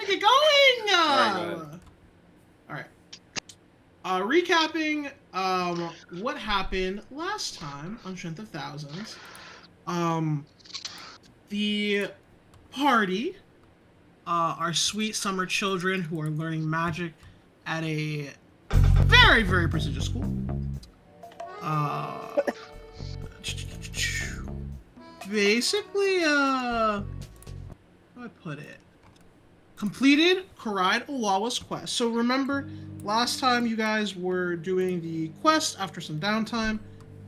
to get going. All right. Recapping what happened last time on Strength of Thousands. The party, our sweet summer children who are learning magic at a very, very prestigious school. Basically, how do I put it? Completed Karide Olawa's quest. So remember, last time you guys were doing the quest after some downtime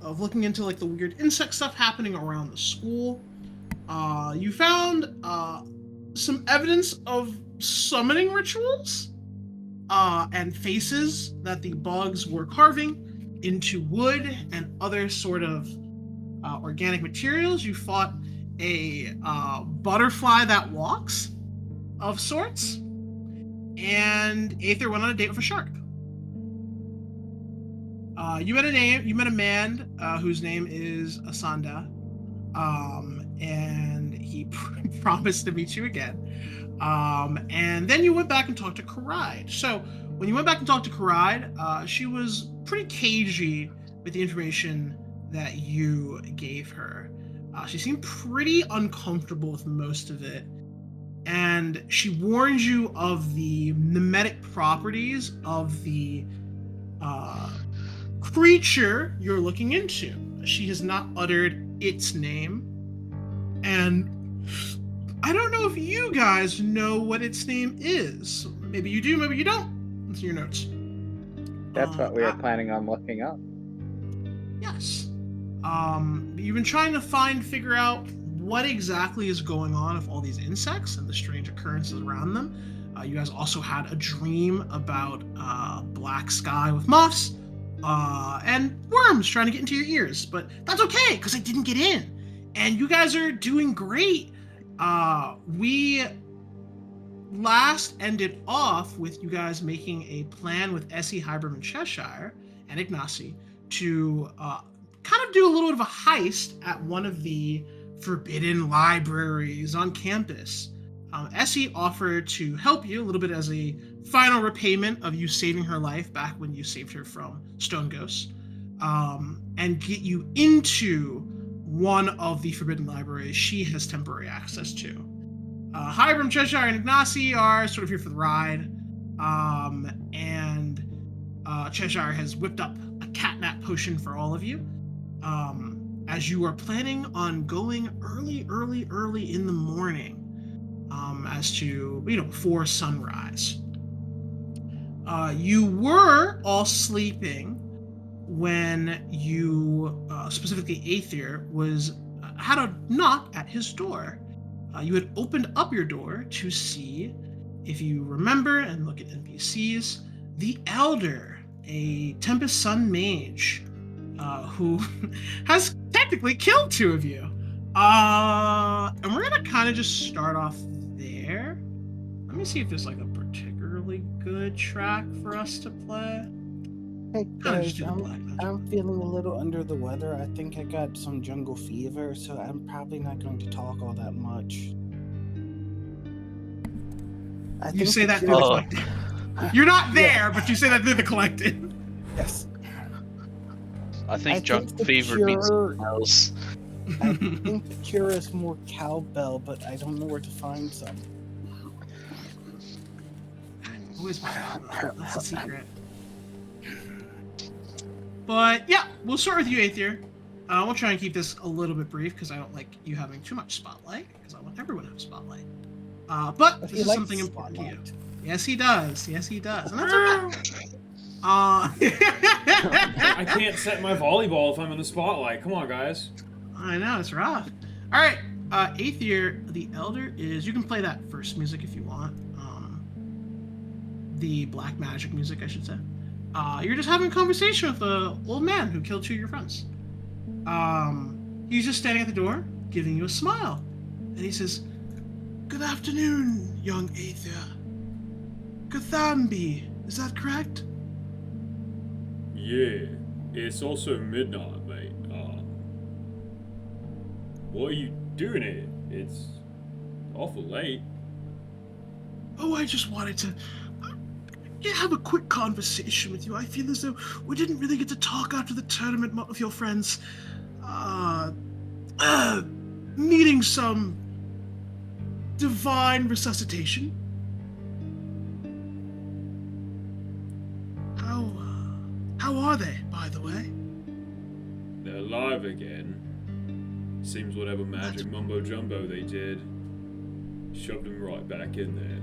of looking into like the weird insect stuff happening around the school. You found some evidence of summoning rituals and faces that the bugs were carving into wood and other sort of organic materials. You fought a butterfly that walks of sorts, and Aether went on a date with a shark. You met a man whose name is Asanda, and he promised to meet you again. And then you went back and talked to Karide. So when you went back and talked to Karide, she was pretty cagey with the information that you gave her. She seemed pretty uncomfortable with most of it. And she warned you of the mimetic properties of the creature you're looking into. She has not uttered its name. And I don't know if you guys know what its name is. Maybe you do, maybe you don't. It's in your notes. That's what we were planning on looking up. Yes. You've been trying to figure out what exactly is going on with all these insects and the strange occurrences around them. You guys also had a dream about black sky with moths and worms trying to get into your ears, but that's okay because they didn't get in. And you guys are doing great. We last ended off with you guys making a plan with Essie, Hybrim, and Cheshire, and Ignacy to kind of do a little bit of a heist at one of the forbidden libraries on campus. Essie offered to help you a little bit as a final repayment of you saving her life back when you saved her from Stone Ghosts, and get you into one of the forbidden libraries she has temporary access to. Hybrim, Cheshire, and Ignacy are sort of here for the ride, and Cheshire has whipped up a catnap potion for all of you. As you are planning on going early in the morning, as to, before sunrise. You were all sleeping when you, specifically Aether, had a knock at his door. You had opened up your door to see, if you remember and look at NPCs, the Elder, a Tempest Sun mage, who has technically killed two of you. And we're gonna kind of just start off there. Let me see if there's like a particularly good track for us to play. Hey guys, I'm feeling a little under the weather. I think I got some jungle fever, so I'm probably not going to talk all that much. You say that through the collective. You're not there, but you say that through the collective. Yes. I think jungle fever means something else. I think the cure is more cowbell, but I don't know where to find some. Who is my cowbell? That's a secret. But yeah, we'll start with you, Aether. We'll try and keep this a little bit brief because I don't like you having too much spotlight, because I want everyone to have spotlight. But this is something important to you. Yes, he does. Yes, he does. And that's okay. I can't set my volleyball if I'm in the spotlight. Come on, guys. I know, it's rough. All right, Aether, the Elder is... You can play that first music if you want. The black magic music, I should say. You're just having a conversation with an old man who killed two of your friends. He's just standing at the door, giving you a smile. And he says, "Good afternoon, young Aether. Kathambi, is that correct?" Yeah, it's also midnight, mate. What are you doing here? It's awful late. Oh, I just wanted to have a quick conversation with you. I feel as though we didn't really get to talk after the tournament with your friends. Needing some divine resuscitation. How are they, by the way? They're alive again. Seems whatever magic mumbo jumbo they did shoved them right back in there.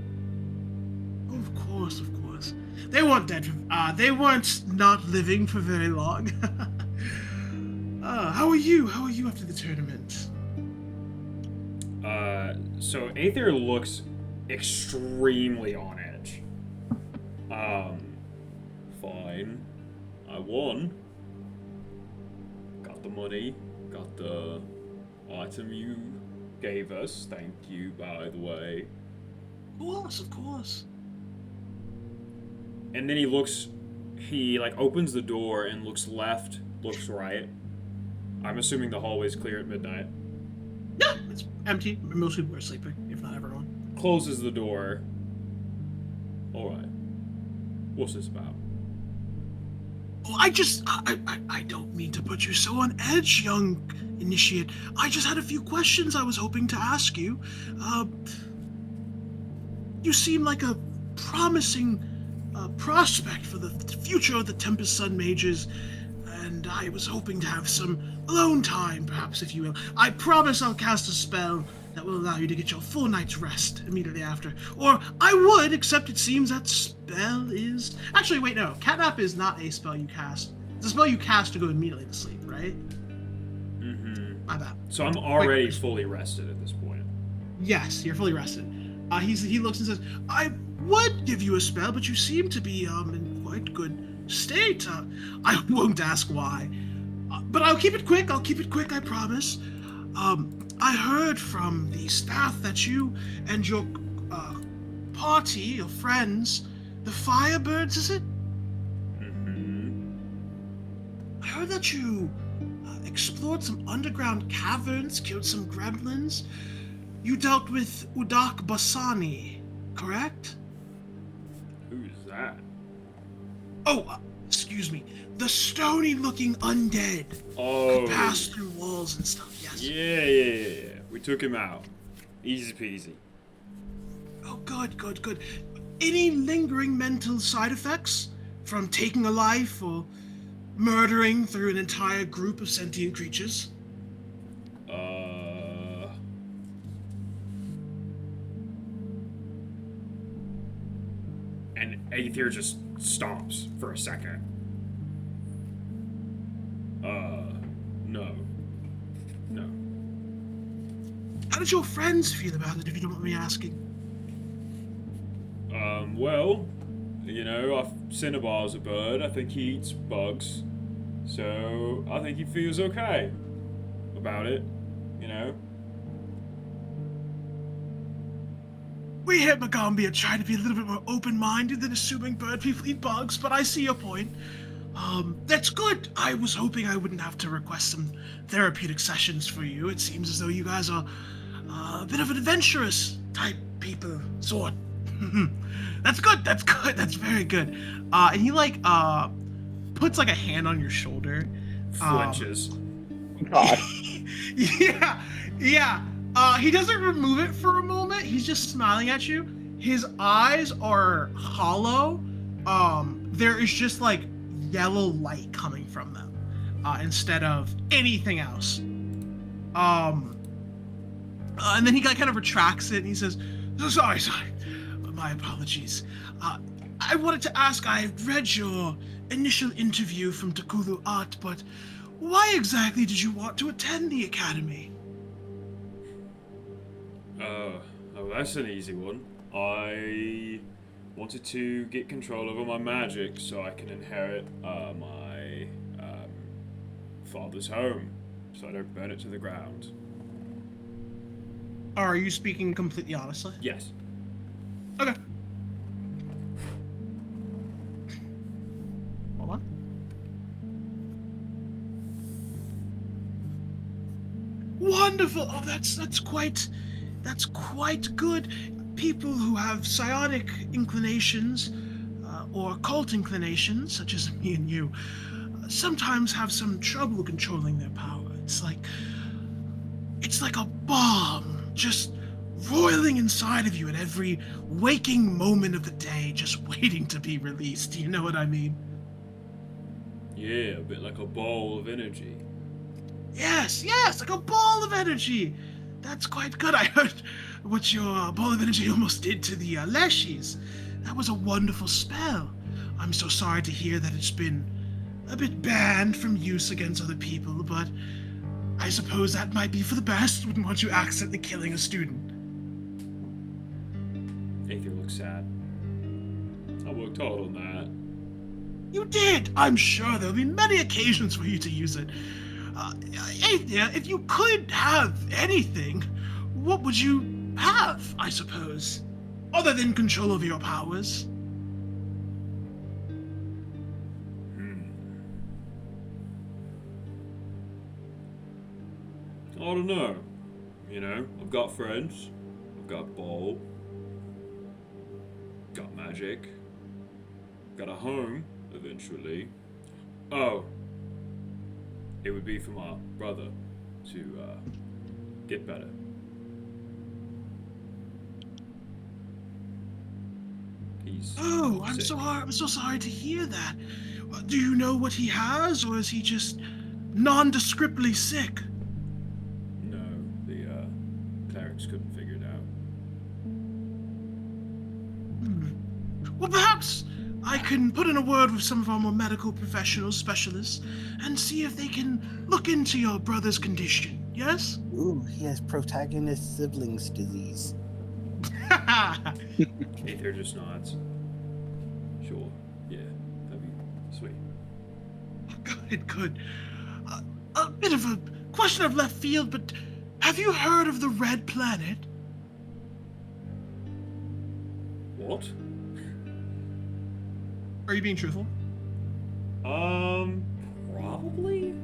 Oh, of course, of course. They weren't dead. They weren't not living for very long. How are you? How are you after the tournament? So Aether looks extremely on edge. Fine. I won. Got the money. Got the item you gave us. Thank you, by the way. Of course, of course. And then he like opens the door and looks left, looks right. I'm assuming the hallway's clear at midnight. Yeah, it's empty. Most people are sleeping, if not everyone. Closes the door. Alright. What's this about? Oh, I don't mean to put you so on edge, young initiate. I just had a few questions I was hoping to ask you. You seem like a promising prospect for the future of the Tempest Sun Mages, and I was hoping to have some alone time, perhaps, if you will. I promise I'll cast a spell that will allow you to get your full night's rest immediately after. Or I would, except it seems that spell is... Actually, wait, no. Catnap is not a spell you cast. It's a spell you cast to go immediately to sleep, right? Mm-hmm. My bad. So I'm already fully rested at this point. Yes, you're fully rested. He looks and says, I would give you a spell, but you seem to be in quite good state. I won't ask why. But I'll keep it quick, I promise. I heard from the staff that you and your party, your friends, the Firebirds, is it? Mm-hmm. I heard that you explored some underground caverns, killed some gremlins. You dealt with Udak Basani, correct? Who's that? Oh, excuse me. The stony-looking undead Oh. who pass through walls and stuff, yes. Yeah. We took him out. Easy peasy. Oh, good. Any lingering mental side effects from taking a life or murdering through an entire group of sentient creatures? And Aether just stops for a second. No. How did your friends feel about it, if you don't mind me asking? Well, you know, Cinnabar's a bird. I think he eats bugs. So, I think he feels okay about it, you know? We here at Magambia try to be a little bit more open-minded than assuming bird people eat bugs, but I see your point. That's good. I was hoping I wouldn't have to request some therapeutic sessions for you. It seems as though you guys are a bit of an adventurous type people, sort. That's good. That's very good. And he puts like a hand on your shoulder. Flinches. God. Yeah. He doesn't remove it for a moment. He's just smiling at you. His eyes are hollow. There is just like yellow light coming from them, instead of anything else. And then he kind of retracts it and he says, Sorry. My apologies. I wanted to ask, I read your initial interview from Takulu Art, but why exactly did you want to attend the academy? Oh, that's an easy one. I wanted to get control over my magic so I can inherit my father's home, so I don't burn it to the ground. Are you speaking completely honestly? Yes. Okay. Hold on. Wonderful. Oh, that's quite good. people who have psionic inclinations or occult inclinations, such as me and you, sometimes have some trouble controlling their power. It's like a bomb just roiling inside of you at every waking moment of the day, just waiting to be released. Do you know what I mean? Yeah, a bit like a ball of energy. Yes, like a ball of energy. That's quite good. I heard what your ball of energy almost did to the Leshies. That was a wonderful spell. I'm so sorry to hear that it's been a bit banned from use against other people, but I suppose that might be for the best. Wouldn't want you accidentally killing a student. Aether looks sad. I worked hard on that. You did! I'm sure there'll be many occasions for you to use it. Aether, if you could have anything, what would you have, I suppose? Other than control over your powers. I don't know. You know, I've got friends. I've got ball. Got magic. Got a home, eventually. Oh. It would be for my brother to get better. He's I'm sick. so sorry to hear that. Do you know what he has, or is he just nondescriptly sick? No, the clerics couldn't figure it out. Well, perhaps I can put in a word with some of our more medical professionals, specialists, and see if they can look into your brother's condition, yes? Ooh, he has protagonist siblings disease. Aether just nods. Sure. Yeah, that'd be sweet. Good. A bit of a question of left field, but have you heard of the Red Planet? What? Are you being truthful? Probably?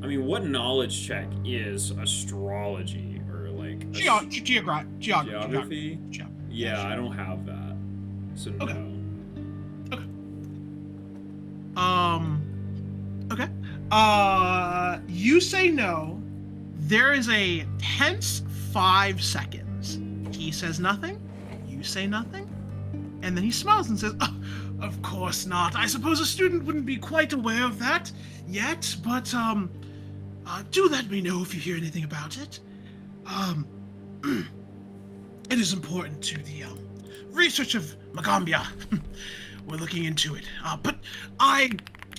I mean, what knowledge check is astrology or like geography? Yeah, I don't have that. So no. Okay. You say no. There is a tense 5 seconds. He says nothing. You say nothing. And then he smiles and says, "Oh, of course not. I suppose a student wouldn't be quite aware of that yet, but do let me know if you hear anything about it. It is important to the research of Magambia. We're looking into it. But I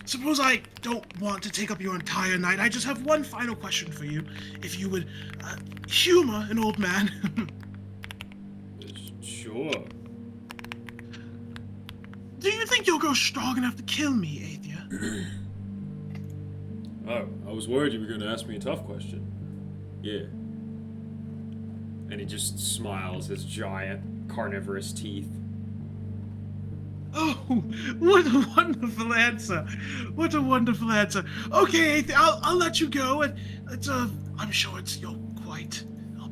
suppose I don't want to take up your entire night. I just have one final question for you. If you would humor an old man." Sure. Do you think you'll grow strong enough to kill me, Aethia? Oh, I was worried you were going to ask me a tough question. Yeah. And he just smiles, his giant carnivorous teeth. Oh, what a wonderful answer! What a wonderful answer. Okay, Aethia, I'll let you go. And it's I'm sure you're quite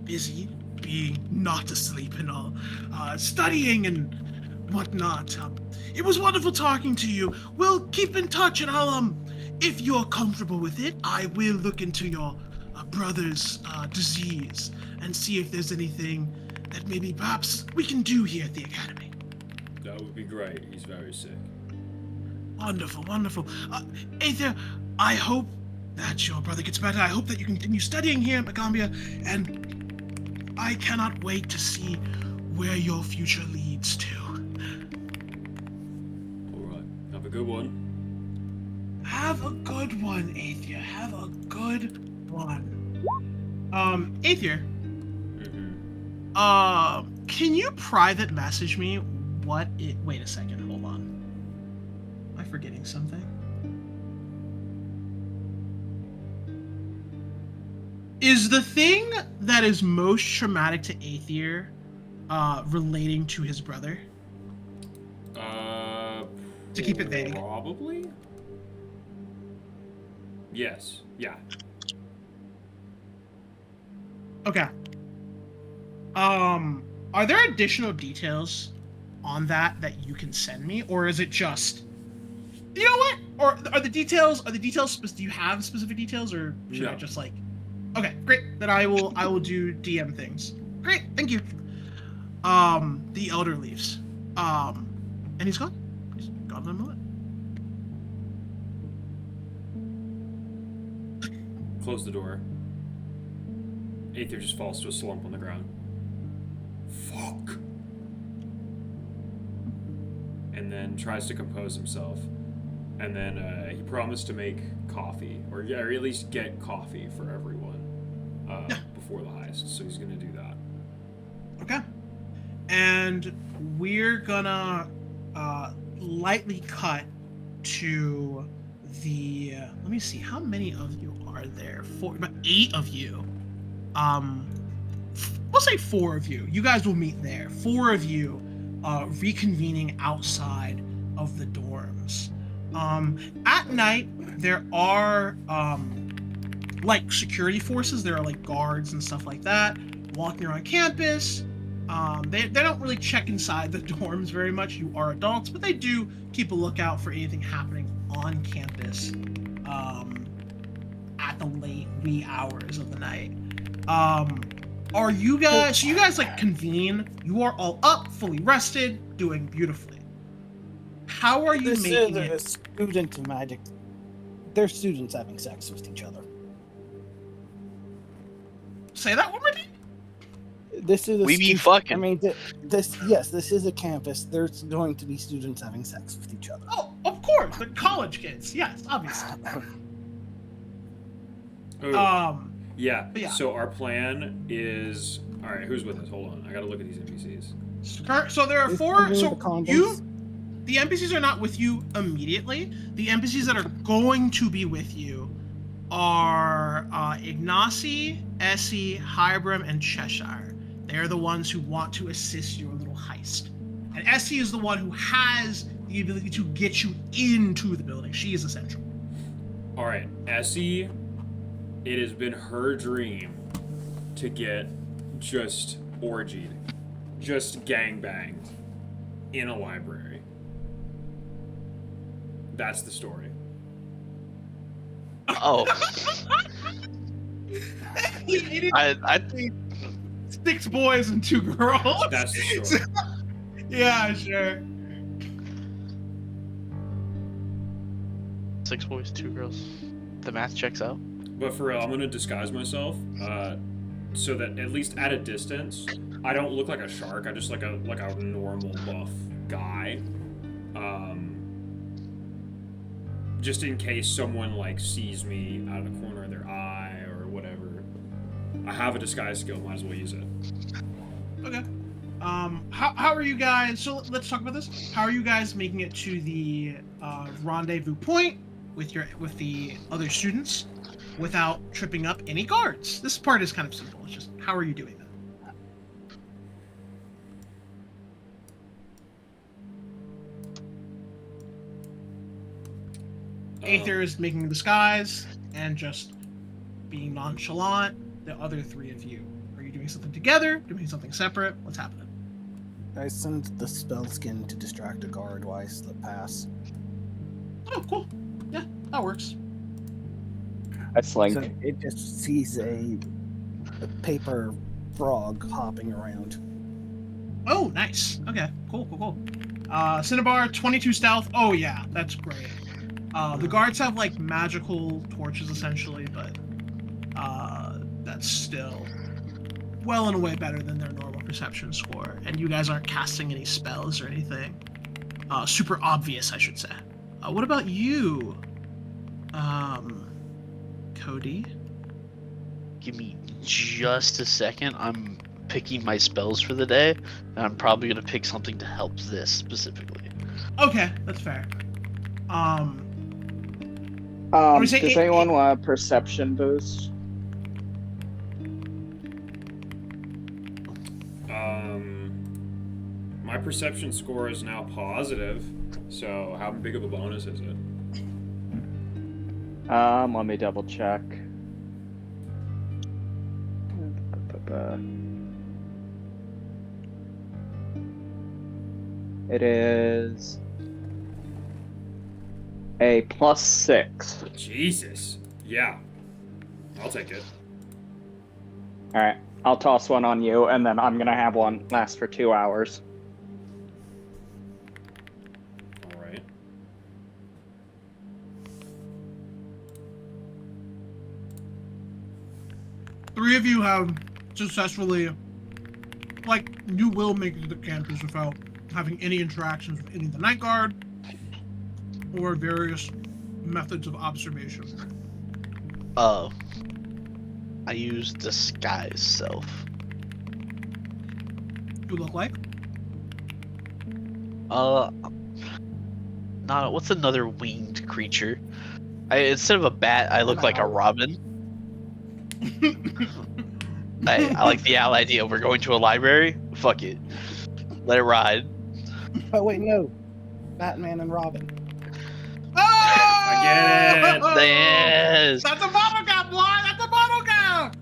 busy, being not asleep and all, studying and whatnot. It was wonderful talking to you. We'll keep in touch, and I'll if you're comfortable with it, I will look into your brother's disease and see if there's anything that maybe perhaps we can do here at the academy. That would be great. He's very sick. Wonderful. Aether, I hope that your brother gets better. I hope that you continue studying here at Magambia, and I cannot wait to see where your future leads to. Alright. Have a good one. Have a good one, Aethir. Have a good one. Aethir. Mm-hmm. Can you private message me wait a second, hold on. Am I forgetting something? Is the thing that is most traumatic to Aethir relating to his brother? To keep it vague. Probably? Yes. Yeah. Okay. Are there additional details on that you can send me, or is it just, you know what? Or are the details? Do you have specific details, or should I just like? Okay, great. Then I will do DM things. Great, thank you. The elder leaves. And he's gone. He's gone in a moment. Close the door. Aether just falls to a slump on the ground. Fuck. And then tries to compose himself. And then he promised to make coffee, or at least get coffee for everyone before the heist. So he's gonna do that. Okay. And we're gonna lightly cut to the. Let me see. How many of you are there? About 8 of you. We'll say 4 of you. You guys will meet there. 4 of you reconvening outside of the dorms. At night, there are like security forces. There are like guards and stuff like that walking around campus. They don't really check inside the dorms very much. You are adults, but they do keep a lookout for anything happening on campus at the late wee hours of the night. Are you guys? So you guys like convene. You are all up, fully rested, doing beautifully. How are you making it? A student of magic. They're students having sex with each other. Say that one more time. This is We be fucking. I mean, this is a campus. There's going to be students having sex with each other. Oh, of course, they're college kids. Yes, obviously. Yeah. Yeah. So our plan is. All right. Who's with us? Hold on. I gotta look at these NPCs. So there are Is 4. So the condoms? the NPCs are not with you immediately. The NPCs that are going to be with you are Ignacy, Essie, Hybrim, and Cheshire. They're the ones who want to assist your little heist. And Essie is the one who has the ability to get you into the building. She is essential. All right, Essie. It has been her dream to get just orgied, just gangbanged in a library. That's the story. Oh. I 6 boys and 2 girls. That's the story. Yeah, sure. 6 boys, 2 girls. The math checks out. But for real, I'm gonna disguise myself, so that at least at a distance, I don't look like a shark. I just like a normal buff guy. Just in case someone like sees me out of the corner of their eye or whatever. I have a disguise skill. Might as well use it. Okay. How are you guys? So let's talk about this. How are you guys making it to the rendezvous point with the other students without tripping up any guards? This part is kind of simple. It's just how are you doing that? Aether is making a disguise and just being nonchalant. The other 3 of you, are you doing something together? Doing something separate? What's happening? I send the spell skin to distract a guard while I slip past. Oh, cool. Yeah, that works. I slink. So it just sees a paper frog hopping around. Oh, nice. Okay, cool. Cinnabar, 22 stealth. Oh, yeah, that's great. The guards have, like, magical torches, essentially, but that's still well and away better than their normal perception score. And you guys aren't casting any spells or anything. Super obvious, I should say. What about you, Cody? Give me just a second. I'm picking my spells for the day, and I'm probably gonna pick something to help this specifically. Okay, that's fair. Does anyone want a perception boost? My perception score is now positive, so how big of a bonus is it? Let me double check. It is a +6. Jesus. Yeah. I'll take it. All right, I'll toss one on you, and then I'm gonna have one last for 2 hours. All right. Three of you have successfully, like, you will make it to the campus without having any interactions with any of the night guard or various methods of observation. I use disguise self. You look like? What's another winged creature? Instead of a bat, I look like a robin. I like the idea. We're going to a library. Fuck it. Let it ride. Oh wait, no. Batman and Robin. Oh! I get it. Yes. That's a bottle cap, boy! That's a bottle cap!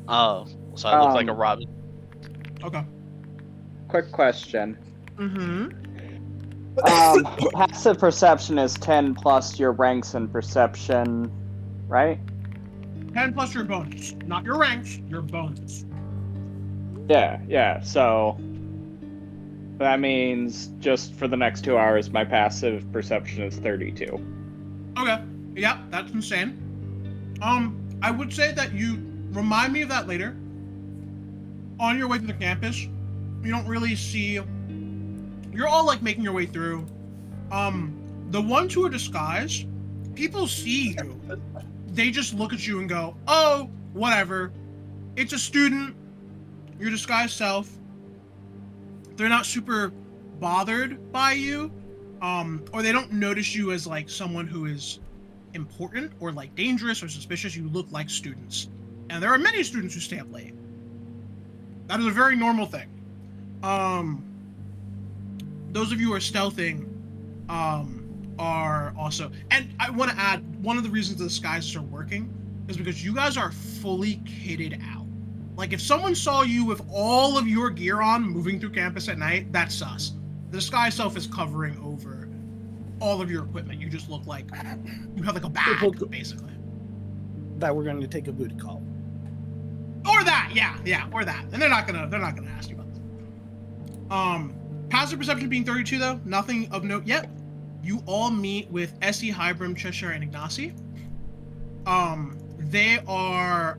Oh, so I look like a robin. Okay. Quick question. Mm-hmm. Passive perception is 10 plus your ranks in perception, right? 10 plus your bonus. Not your ranks, your bonus. Yeah, so that means just for the next 2 hours, my passive perception is 32. Okay. Yeah, that's insane. I would say that you remind me of that later. On your way to the campus, you don't really see. You're all like making your way through. The ones who are disguised, people see you. They just look at you and go, "Oh, whatever. It's a student. Your disguised self." They're not super bothered by you, or they don't notice you as like someone who is important or like dangerous or suspicious. You look like students, and there are many students who stay up late. That is a very normal thing. Those of you who are stealthing are also, and I want to add, one of the reasons the disguises are working is because you guys are fully kitted out. Like, if someone saw you with all of your gear on moving through campus at night, that's sus. The disguise self is covering over all of your equipment. You just look like you have like a bag, basically. That we're going to take a booty call. Or that, yeah, or that. And they're not gonna ask you about that. Passive perception being 32 though, nothing of note yet. You all meet with Essie, Hybrim, Cheshire, and Ignacy. They are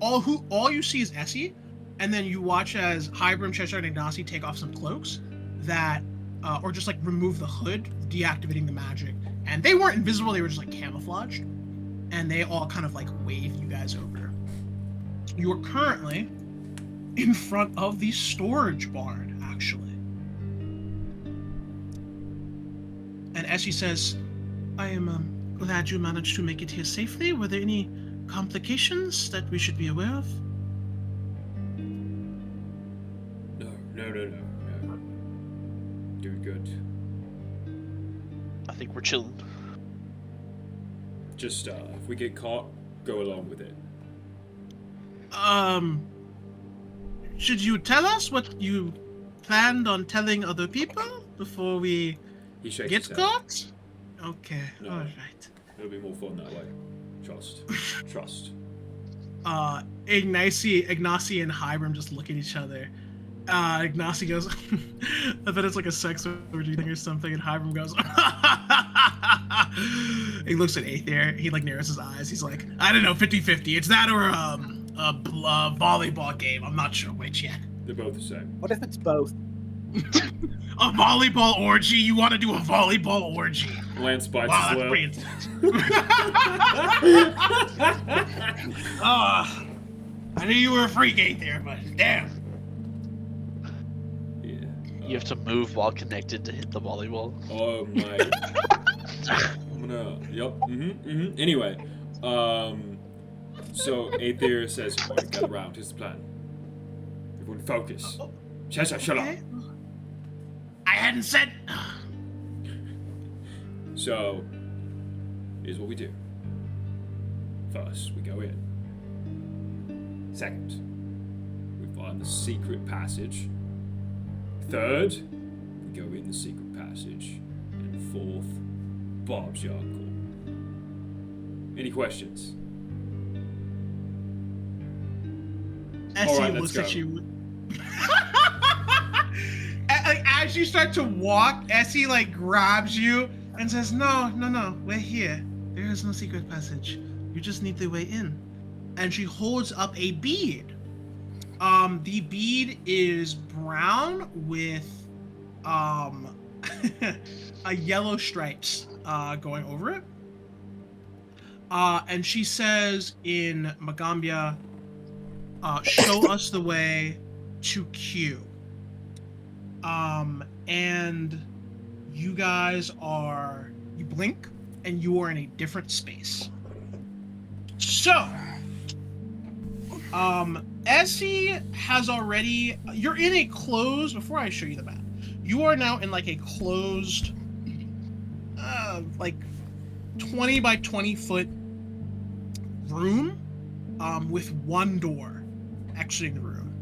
all you see is Essie, and then you watch as Hybrim, Cheshire, and Ignacy take off some cloaks that or just like remove the hood, deactivating the magic. And they weren't invisible, they were just like camouflaged. And they all kind of like wave you guys over. You're currently in front of the storage barn, actually. And Essie says, I am glad you managed to make it here safely. Were there any complications that we should be aware of? No. Doing good. I think we're chilling. Just, if we get caught, go along with it. Should you tell us what you planned on telling other people before we get caught? Okay, No. alright. It'll be more fun that way. Trust. Ignacy and Hybrim just look at each other. Ignacy goes, I bet it's like a sex orgy thing or something, and Hybrim goes, he looks at Aether, he like narrows his eyes, he's like, I don't know, 50-50, it's that or a volleyball game, I'm not sure which yet. They're both the same. What if it's both? A volleyball orgy? You want to do a volleyball orgy? Lance bites Wow, his that's lip. pretty intense. I knew you were a freak, Aether, but damn. Yeah. You have to move while connected to hit the volleyball. Oh my. I'm gonna. Yep. Anyway, so Aether says, "Right, gather round. Here's the plan. Everyone, focus. Cheshire, shut up." I hadn't said. So, here's what we do. First, we go in. Second, we find the secret passage. Third, we go the secret passage. And fourth, Bob's your uncle. Any questions? Essie Alright, let's looks at go. you. Like, as you start to walk, Essie like grabs you and says, "No, we're here. There is no secret passage. You just need the way in." And she holds up a bead. The bead is brown with a yellow stripes going over it. And she says in Magambia, "Show us the way to Q." And you guys you blink and you are in a different space. So, Essie has already, you're in a closed, before I show you the map, you are now in like a closed, like 20 by 20 foot room, with one door exiting the room.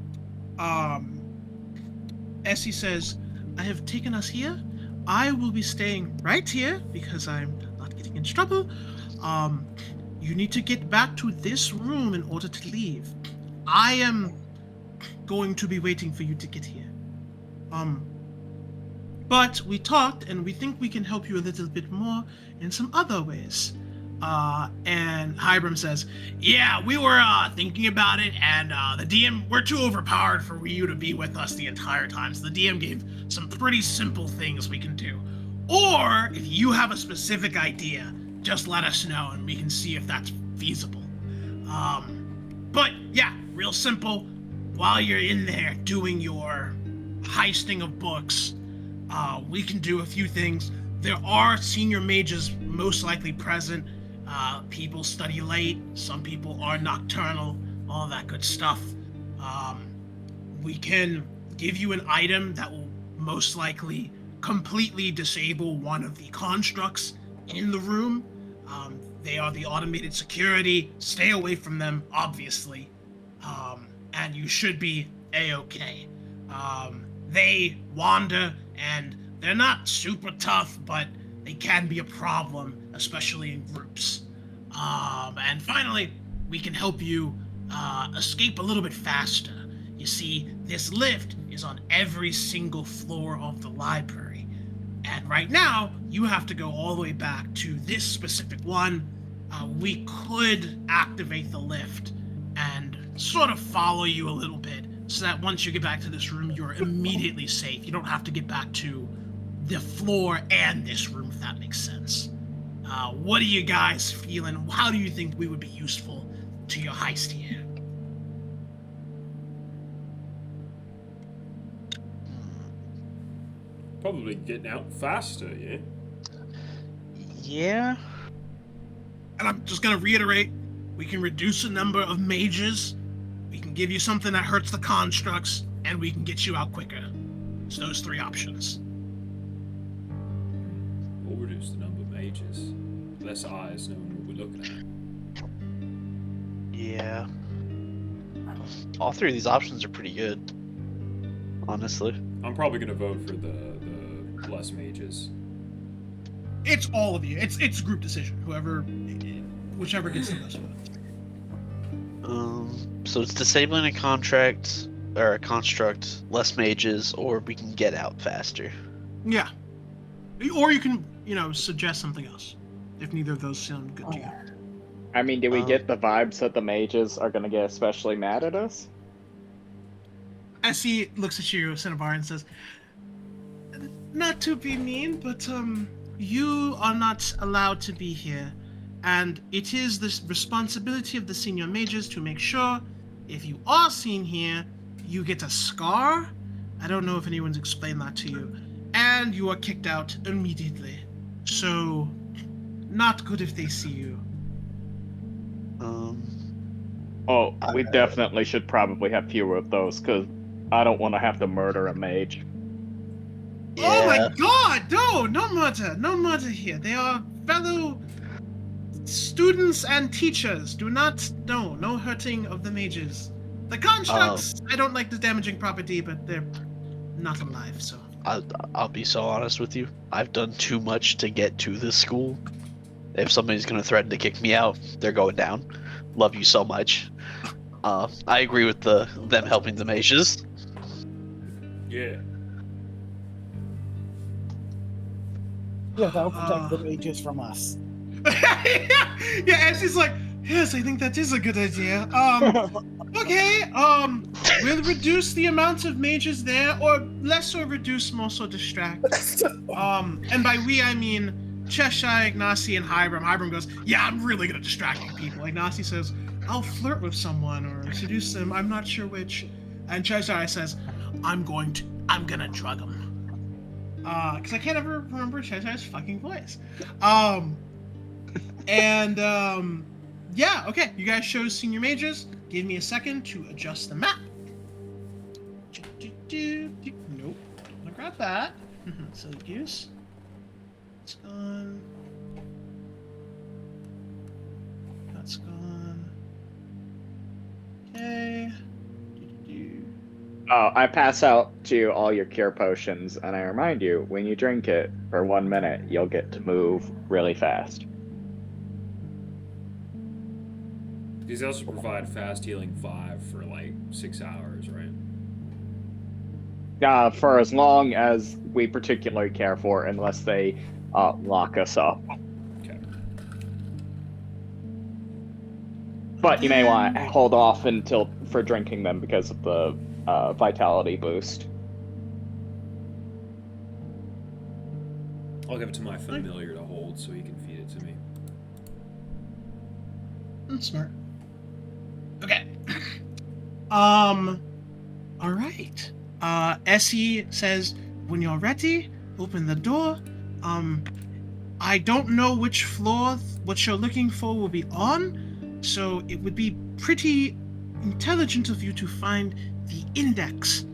Essie says, "I have taken us here. I will be staying right here because I'm not getting in trouble. You need to get back to this room in order to leave. I am going to be waiting for you to get here. But we talked and we think we can help you a little bit more in some other ways." And Hybrim says, "Yeah, we were thinking about it, and the DM, we're too overpowered for you to be with us the entire time, so the DM gave some pretty simple things we can do. Or, if you have a specific idea, just let us know and we can see if that's feasible. But yeah, real simple. While you're in there doing your heisting of books, we can do a few things. There are senior mages most likely present. People study late. Some people are nocturnal. All that good stuff. We can give you an item that will most likely completely disable one of the constructs in the room. They are the automated security. Stay away from them, obviously. And you should be A-okay. They wander, and they're not super tough, but they can be a problem, especially in groups. And finally, we can help you escape a little bit faster. You see, this lift is on every single floor of the library. And right now, you have to go all the way back to this specific one. We could activate the lift and sort of follow you a little bit so that once you get back to this room, you're immediately safe. You don't have to get back to the floor and this room, if that makes sense. What are you guys feeling? How do you think we would be useful to your heist here? Probably getting out faster, yeah? Yeah. And I'm just gonna reiterate, we can reduce the number of mages, we can give you something that hurts the constructs, and we can get you out quicker. It's those three options. Or reduce the number of mages. Less eyes knowing what we're looking at. Yeah. All three of these options are pretty good, honestly. I'm probably gonna vote for the less mages. It's all of you. It's a group decision. Whichever gets the most votes. So it's disabling a contract or a construct, less mages, or we can get out faster. Yeah. Or you can, suggest something else, if neither of those sound good to you. I mean, do we get the vibes that the mages are gonna get especially mad at us? Essie looks at you, Cinnabar, and says, "Not to be mean, but you are not allowed to be here. And it is the responsibility of the senior mages to make sure if you are seen here, you get a scar. I don't know if anyone's explained that to you. And you are kicked out immediately. So, not good if they see you." Oh, we definitely should probably have fewer of those, because I don't want to have to murder a mage. Yeah. Oh my god, no murder here. They are fellow students and teachers. No hurting of the mages. The constructs, I don't like the damaging property, but they're not alive, so I'll be so honest with you. I've done too much to get to this school. If somebody's gonna threaten to kick me out, they're going down. Love you so much. I agree with them helping the mages. Yeah. Yeah, that'll protect the mages from us. Yeah, and she's like, yes, I think that is a good idea. Okay, we'll reduce the amount of mages there, or less or reduce, more so distract. And by we, I mean Cheshire, Ignacy, and Hybrim. Hybrim goes, yeah, I'm really good at distracting people. Ignacy says, I'll flirt with someone or seduce them, I'm not sure which. And Cheshire says, I'm gonna drug him. Because I can't ever remember Cheshire's fucking voice. Yeah, okay, you guys chose senior mages. Give me a second to adjust the map. Nope, don't wanna grab that. Silly goose. It's gone. That's gone. Okay. Oh, I pass out to you all your cure potions, and I remind you, when you drink it for 1 minute, you'll get to move really fast. These also provide fast healing 5 for like 6 hours, right? For as long as we particularly care for, unless they lock us up. Okay. But you may want to hold off for drinking them because of the vitality boost. I'll give it to my familiar to hold so he can feed it to me. That's smart. Okay. All right. Essie says, when you're ready, open the door. I don't know which floor what you're looking for will be on, so it would be pretty intelligent of you to find the index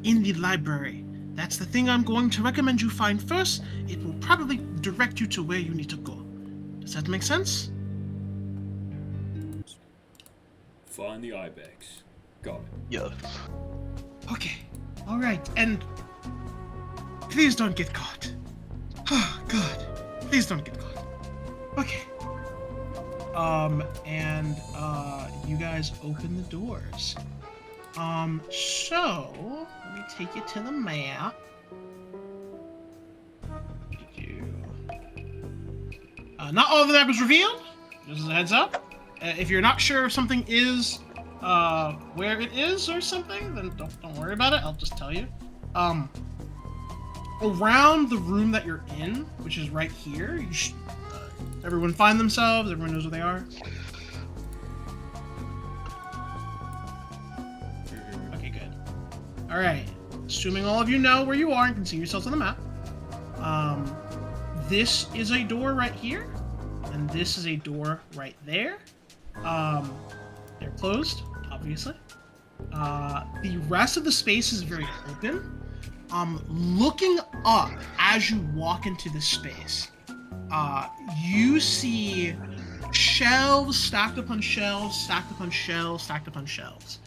in the library. That's the thing I'm going to recommend you find first. It will probably direct you to where you need to go. Does that make sense? Find the ibex. Got it. Yeah. Okay. All right. And please don't get caught. Oh, God. Please don't get caught. Okay. You guys open the doors. So let me take you to the map. Not all of the map is revealed. Just as a heads up. If you're not sure if something is where it is or something, then don't worry about it. I'll just tell you. Around the room that you're in, which is right here, you should, everyone find themselves. Everyone knows where they are. Okay, good. All right. Assuming all of you know where you are and can see yourselves on the map. This is a door right here, and this is a door right there. They're closed, obviously. The rest of the space is very open. Looking up as you walk into this space, you see shelves stacked upon shelves, stacked upon shelves, stacked upon shelves.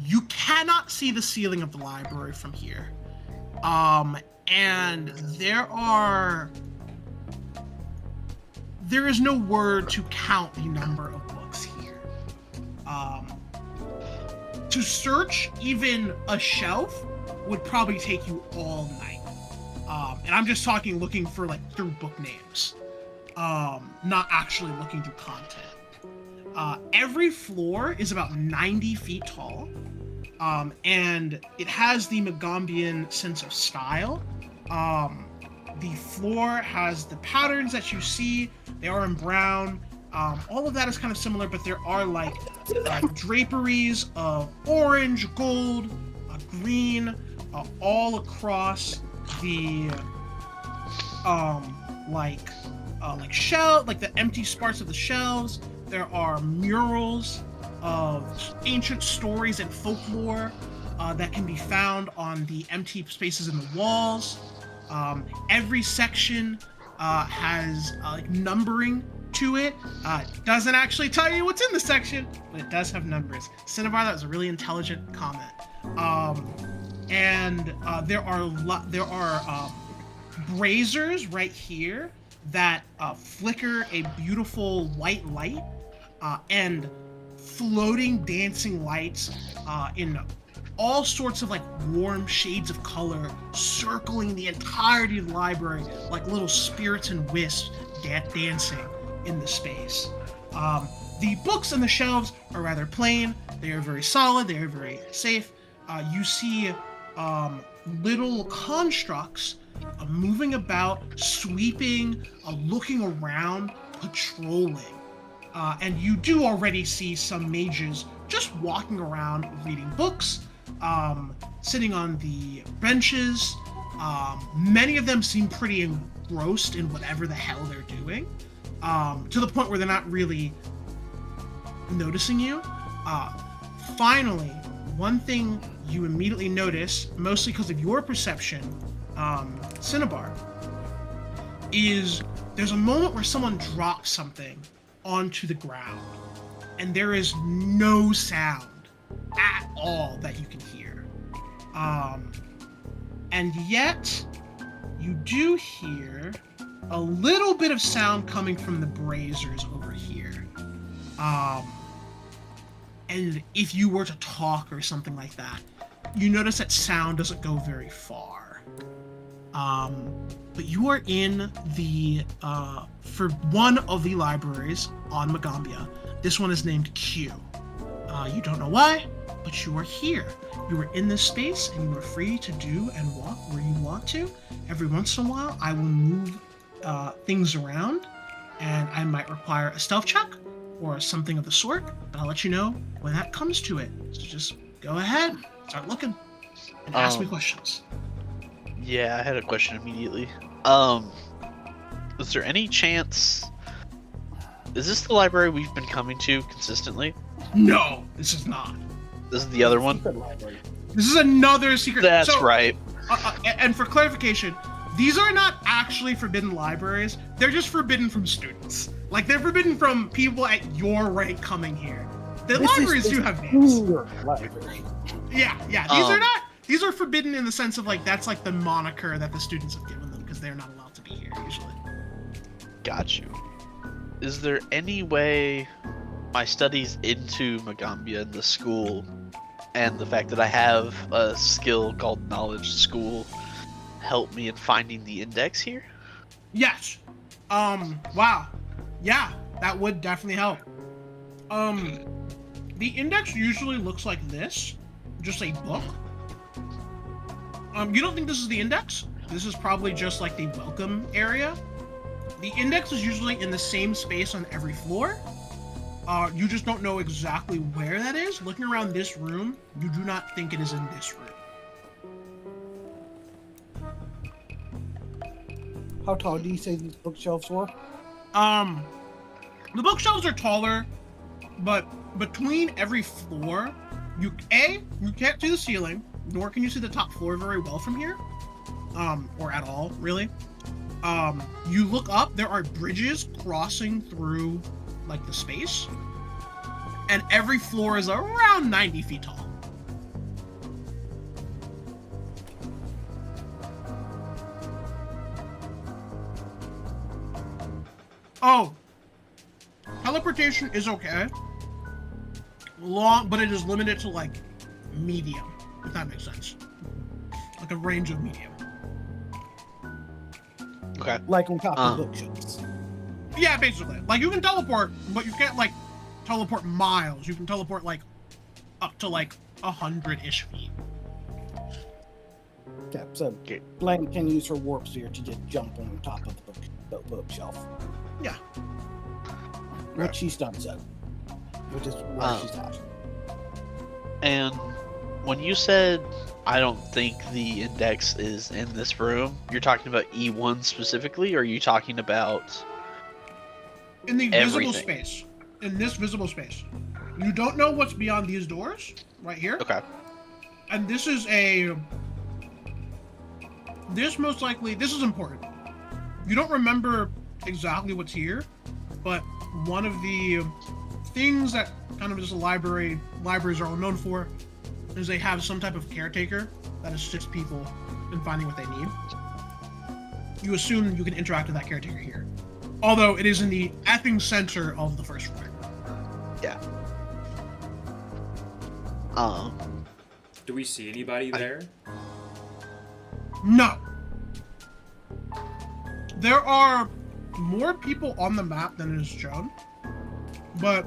You cannot see the ceiling of the library from here. And there is no word to count the number of books here. To search even a shelf would probably take you all night. And I'm just talking looking for through book names, not actually looking through content. Every floor is about 90 feet tall, and it has the Magombian sense of style. The floor has the patterns that you see. They are in brown. All of that is kind of similar, but there are draperies of orange, gold, green, all across the the empty parts of the shelves. There are murals of ancient stories and folklore that can be found on the empty spaces in the walls. Every section has numbering to it. Doesn't actually tell you what's in the section, but it does have numbers. Cinnabar, that was a really intelligent comment. and there are braziers right here that flicker a beautiful white light, and floating dancing lights in all sorts of like warm shades of color circling the entirety of the library like little spirits and wisps dancing in the space. The books on the shelves are rather plain. They are very solid. They are very safe. You see little constructs moving about, sweeping, looking around, patrolling. And you do already see some mages just walking around reading books, sitting on the benches. Many of them seem pretty engrossed in whatever the hell they're doing, to the point where they're not really noticing you. Finally, one thing you immediately notice, mostly because of your perception, Cinnabar, is there's a moment where someone drops something onto the ground, and there is no sound at all that you can hear. And yet, you do hear a little bit of sound coming from the braziers over here. And if you were to talk or something like that, you notice that sound doesn't go very far. But you are in the, for one of the libraries on Magambia. This one is named Q. You don't know why, but you are here. You are in this space, and you are free to do and walk where you want to. Every once in a while, I will move things around, and I might require a stealth check or something of the sort, but I'll let you know when that comes to it. So just go ahead, start looking, and ask me questions. Yeah, I had a question immediately. Is there any chance... Is this the library we've been coming to consistently? No, this is not. This is the other one? This is another secret. That's right. And for clarification, these are not actually forbidden libraries. They're just forbidden from students. Like, they're forbidden from people at your rank coming here. The libraries do have names. Library. Yeah. These are not. These are forbidden in the sense of like that's like the moniker that the students have given them because they're not allowed to be here usually. Got you. Is there any way my studies into Magambia and the school, and the fact that I have a skill called Knowledge School, help me in finding the index here? Yes. Wow. Yeah, that would definitely help. The index usually looks like this, just a book. You don't think this is the index? This is probably just like the welcome area. The index is usually in the same space on every floor. You just don't know exactly where that is. Looking around this room, you do not think it is in this room. How tall do you say these bookshelves were? The bookshelves are taller, but between every floor, you can't see the ceiling, nor can you see the top floor very well from here, or at all, really. You look up, there are bridges crossing through, like, the space, and every floor is around 90 feet tall. Oh, teleportation is okay. But it is limited to, like, medium, if that makes sense. Like a range of medium. Okay. Like on top of bookshelves. Yeah, basically. Like, you can teleport, but you can't, like, teleport miles. You can teleport, like, up to, like, 100-ish feet. Okay, so Blank can use her warp sphere to just jump on top of the bookshelf. Yeah. Which she's done so. Which is where she's at. And when you said, I don't think the index is in this room, you're talking about E1 specifically, or are you talking about in the visible everything? Space. In this visible space. You don't know what's beyond these doors, right here. Okay. And this is most likely, this is important. You don't remember exactly what's here, but one of the things that kind of just libraries are all known for is they have some type of caretaker that assists people in finding what they need. You assume you can interact with that caretaker here. Although it is in the effing center of the first floor. Yeah. Do we see anybody there? No. There are more people on the map than is shown, but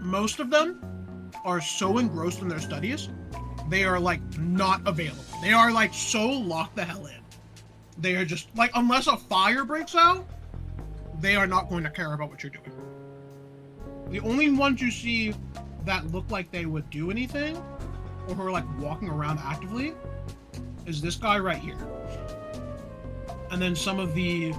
most of them are so engrossed in their studies, they are like not available. They are like so locked the hell in. They are just like, unless a fire breaks out, they are not going to care about what you're doing. The only ones you see that look like they would do anything, or who are like walking around actively, is this guy right here. And then some of the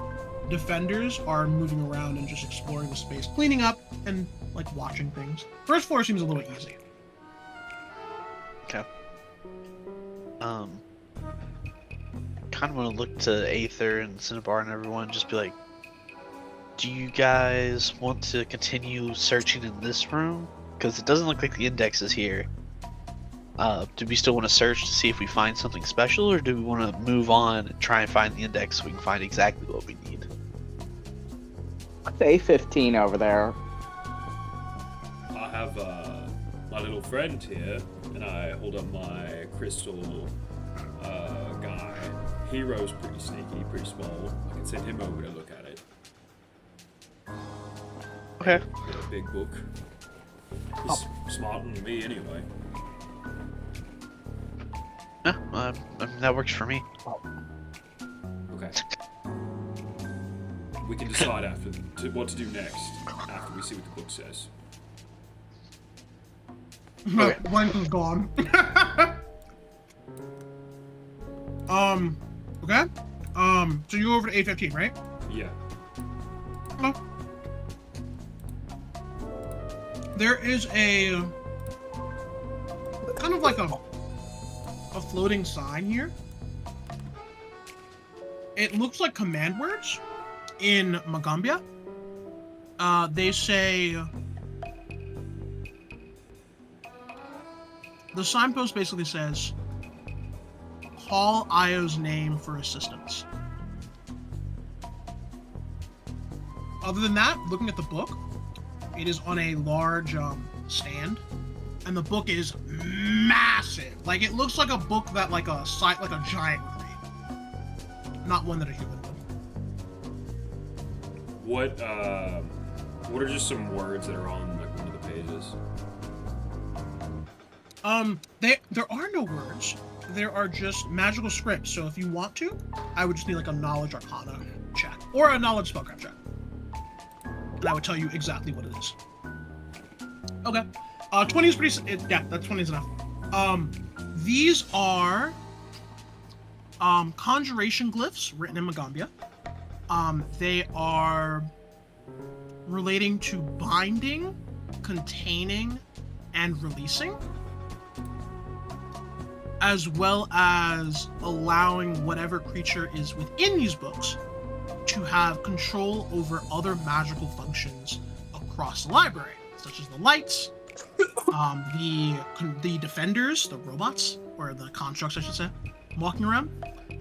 defenders are moving around and just exploring the space, cleaning up and like watching things. First floor seems a little easy. Okay. Kind of want to look to Aether and Cinnabar and everyone, just be like, do you guys want to continue searching in this room? Because it doesn't look like the index is here. Do we still want to search to see if we find something special, or do we want to move on and try and find the index so we can find exactly what we need? Say 15 over there. I have my little friend here, and I hold up my crystal guy. Hero's pretty sneaky, pretty small. I can send him over to look at it. Okay. Get a big book. He's smarter than me anyway. Yeah, I mean, that works for me. Okay. We can decide what to do next after we see what the book says. Okay. Blank is gone. Okay. So you go over to A15, right? Yeah. Hello. There is a kind of like a floating sign here. It looks like command words in Magambia. They say, the signpost basically says, call Io's name for assistance. Other than that, looking at the book, it is on a large stand, and the book is massive. Like, it looks like a book that like a giant would read, not one that a human would. What are just some words that are on like one of the pages? There are no words. There are just magical scripts. So if you want to, I would just need like a knowledge arcana check or a knowledge spellcraft check, and I would tell you exactly what it is. Okay. 20 is pretty. Yeah, that's 20 is enough. These are conjuration glyphs written in Magambia. They are relating to binding, containing, and releasing, as well as allowing whatever creature is within these books to have control over other magical functions across the library, such as the lights, the defenders, the robots, or the constructs, I should say, walking around,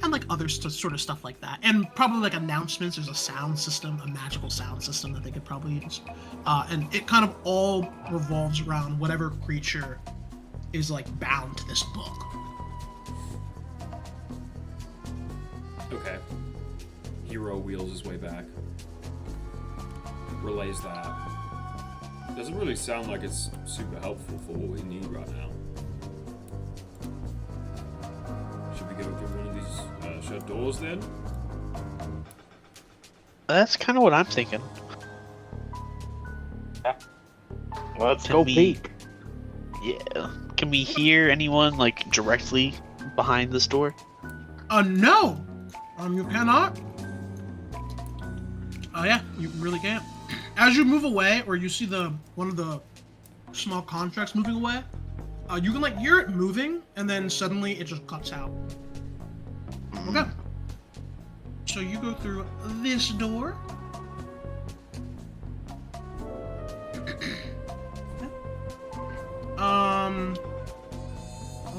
and like other sort of stuff like that. And probably like announcements. There's a sound system, a magical sound system that they could probably use. And it kind of all revolves around whatever creature is like bound to this book. Okay. Hero wheels his way back. Relays that. Doesn't really sound like it's super helpful for what we need right now. Should we go through one of these shut doors then? That's kind of what I'm thinking. Let's Can go we- peek. Yeah. Can we hear anyone like directly behind this door? No! You cannot. Yeah, you really can't. As you move away, or you see one of the small contracts moving away, you can like hear it moving, and then suddenly it just cuts out. Okay. So you go through this door. Oh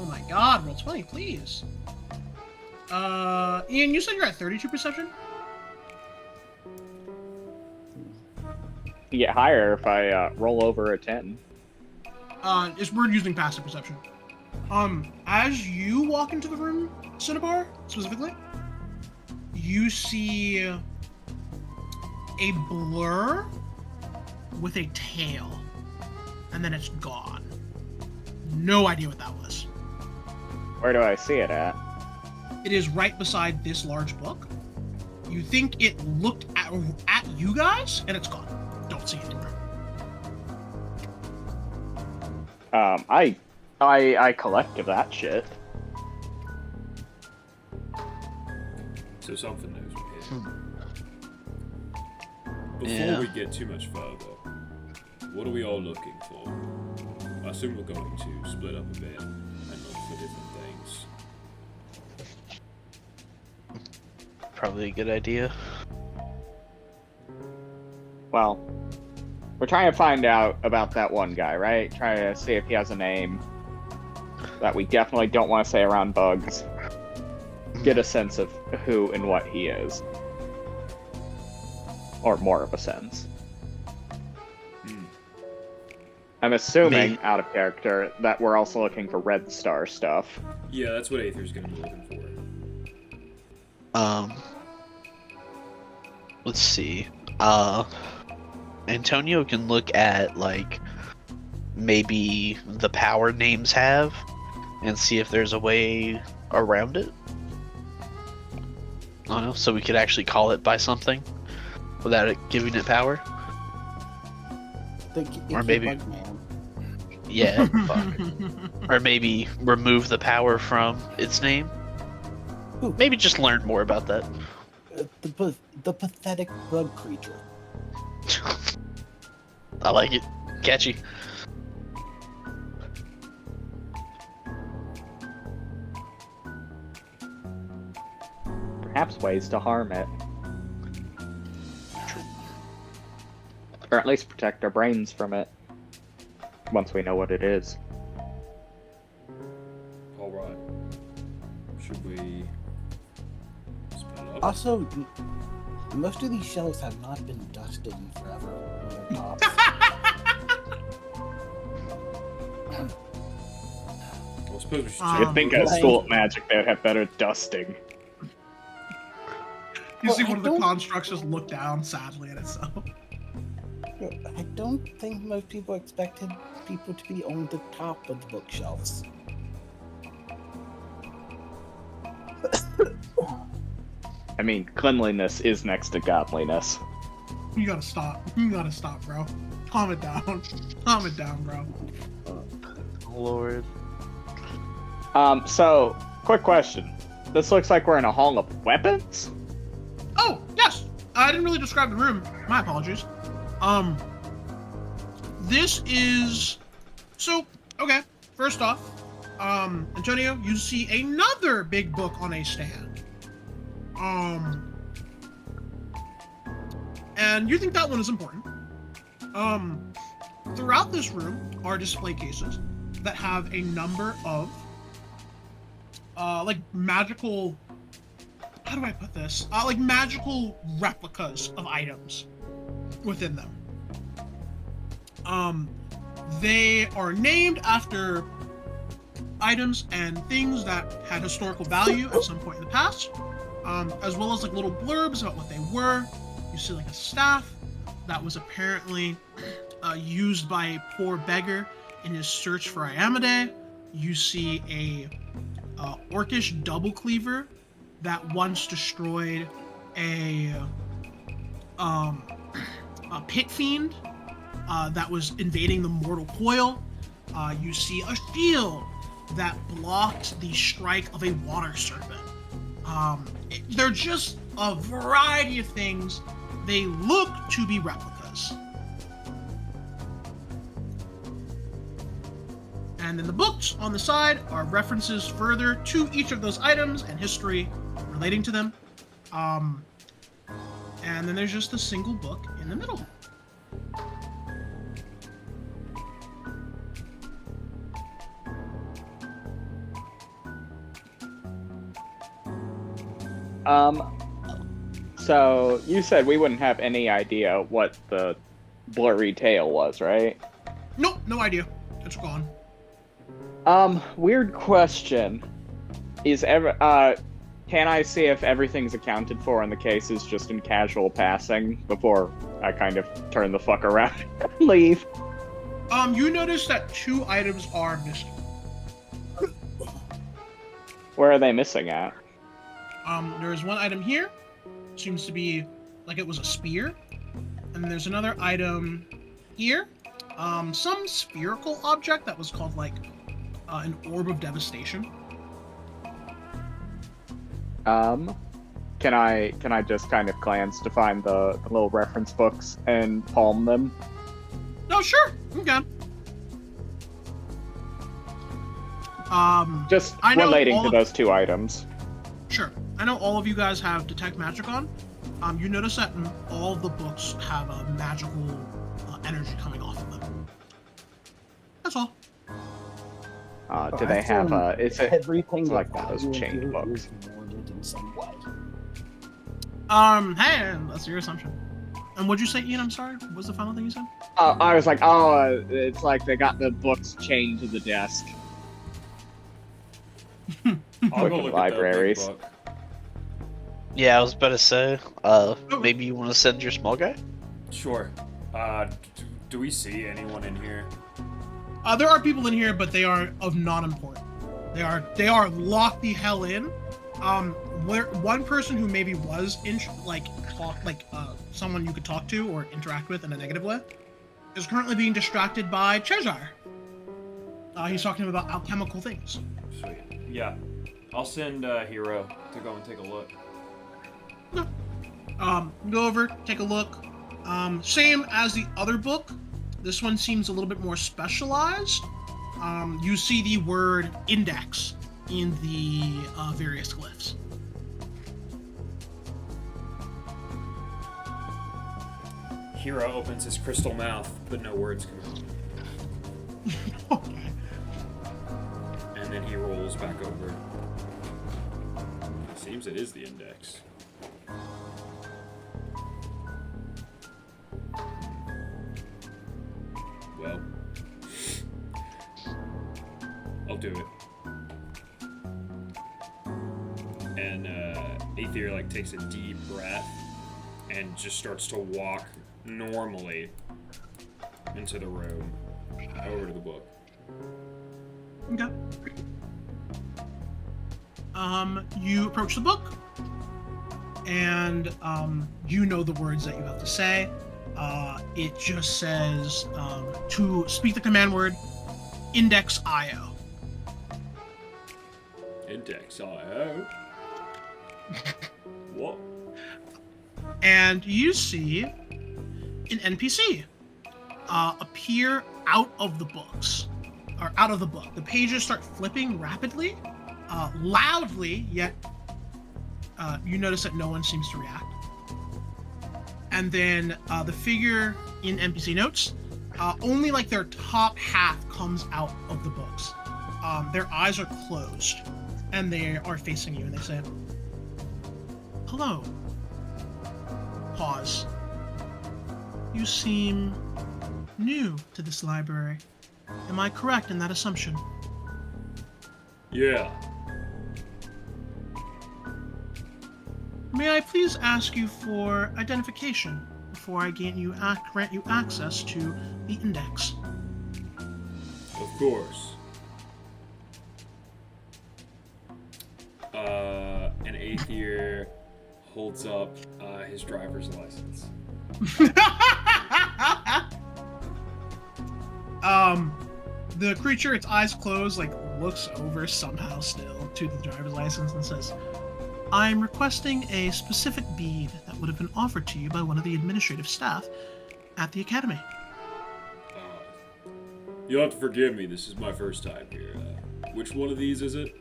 my God, roll 20, please. Ian, you said you're at 32 perception? You get higher if I roll over a 10. We're using passive perception. As you walk into the room, Cinnabar, specifically, you see a blur with a tail, and then it's gone. No idea what that was. Where do I see it at? It is right beside this large book. You think it looked at you guys, and it's gone. Don't see it anymore. I collected that shit. So something knows we're here. Before Yeah. we get too much further, what are we all looking for? I assume we're going to split up a bit and look for different things. Probably a good idea. Well, we're trying to find out about that one guy, right? Trying to see if he has a name that we definitely don't want to say around bugs. Get a sense of who and what he is. Or more of a sense. I'm assuming, out of character, that we're also looking for Red Star stuff. Yeah, that's what Aether's gonna be looking for. Let's see. Antonio can look at, like, maybe the power names have and see if there's a way around it. I don't know, so we could actually call it by something without it giving it power. Or maybe- Bugman. Yeah, fuck. Or maybe remove the power from its name. Ooh. Maybe just learn more about that. The pathetic bug creature. I like it. Catchy. Perhaps ways to harm it. Or at least protect our brains from it. Once we know what it is. Alright. Should we split up? Also, most of these shelves have not been dusted in forever on their tops. I suppose we should Um, check. You'd think at School of Magic they'd have better dusting. You Well, see I one of the don't- constructs just look down sadly at itself. I don't think most people expected people to be on the top of the bookshelves. I mean, cleanliness is next to godliness. You gotta stop. You gotta stop, bro. Calm it down. Calm it down, bro. Lord. So, quick question. This looks like we're in a hall of weapons? Oh, yes! I didn't really describe the room. My apologies. This is... So, okay. First off, Antonio, you see another big book on a stand. And you think that one is important. Throughout this room are display cases that have a number of, like magical... How do I put this? Like magical replicas of items within them. They are named after items and things that had historical value at some point in the past, as well as like little blurbs about what they were. You see like a staff that was apparently used by a poor beggar in his search for Iamade. You see a orcish double cleaver that once destroyed a pit fiend that was invading the mortal coil. You see a shield that blocked the strike of a water serpent. They're just a variety of things. They look to be replicas. And then the books on the side are references further to each of those items and history relating to them. And then there's just a single book in the middle. So you said we wouldn't have any idea what the blurry tail was, right? Nope, no idea. It's gone. Weird question. Can I see if everything's accounted for in the cases just in casual passing before I kind of turn the fuck around and leave? You notice that 2 items are missing. Where are they missing at? There's one item here. Seems to be like it was a spear. And there's another item here. Some spherical object that was called like an orb of devastation. Can I just kind of glance to find the little reference books and palm them? No, sure. Okay. Just I know relating all to of- those 2 items. Sure. I know all of you guys have detect magic on. You notice that all of the books have a magical energy coming off of them. That's all. Do they have it's everything like that those value chained you books. is worded in some way? Hey, that's your assumption. And what'd you say, Ian? I'm sorry. What was the final thing you said? I was like, it's like they got the books chained to the desk. I'll go Fucking look libraries. at that big book. Yeah, I was about to say, maybe you want to send your small guy? Sure. Do we see anyone in here? There are people in here, but they are of non-import. They are locked the hell in. Where one person who maybe was someone you could talk to or interact with in a negative way is currently being distracted by Cheshire. He's talking about alchemical things. Sweet. Yeah. I'll send Hero to go and take a look. Go over, take a look. Same as the other book. This one seems a little bit more specialized. You see the word index in the various glyphs. Hero opens his crystal mouth, but no words come out. Okay. And then he rolls back over. It seems it is the index. Well, I'll do it. And Aether like takes a deep breath and just starts to walk normally into the room, over to the book. Okay. You approach the book, and you know the words that you have to say. It just says to speak the command word, index IO. Index IO. What? And you see an NPC appear out of the books, or out of the book. The pages start flipping rapidly, loudly, yet you notice that no one seems to react. And then the figure in NPC notes, only like their top half comes out of the books. Their eyes are closed, and they are facing you, and they say, "Hello." Pause. You seem new to this library. Am I correct in that assumption? Yeah. May I please ask you for identification before I grant you access to the index? Of course. An Aether holds up his driver's license. The creature, its eyes closed, like looks over somehow still to the driver's license and says, "I'm requesting a specific bead that would have been offered to you by one of the administrative staff at the academy." You'll have to forgive me, this is my first time here. Which one of these is it?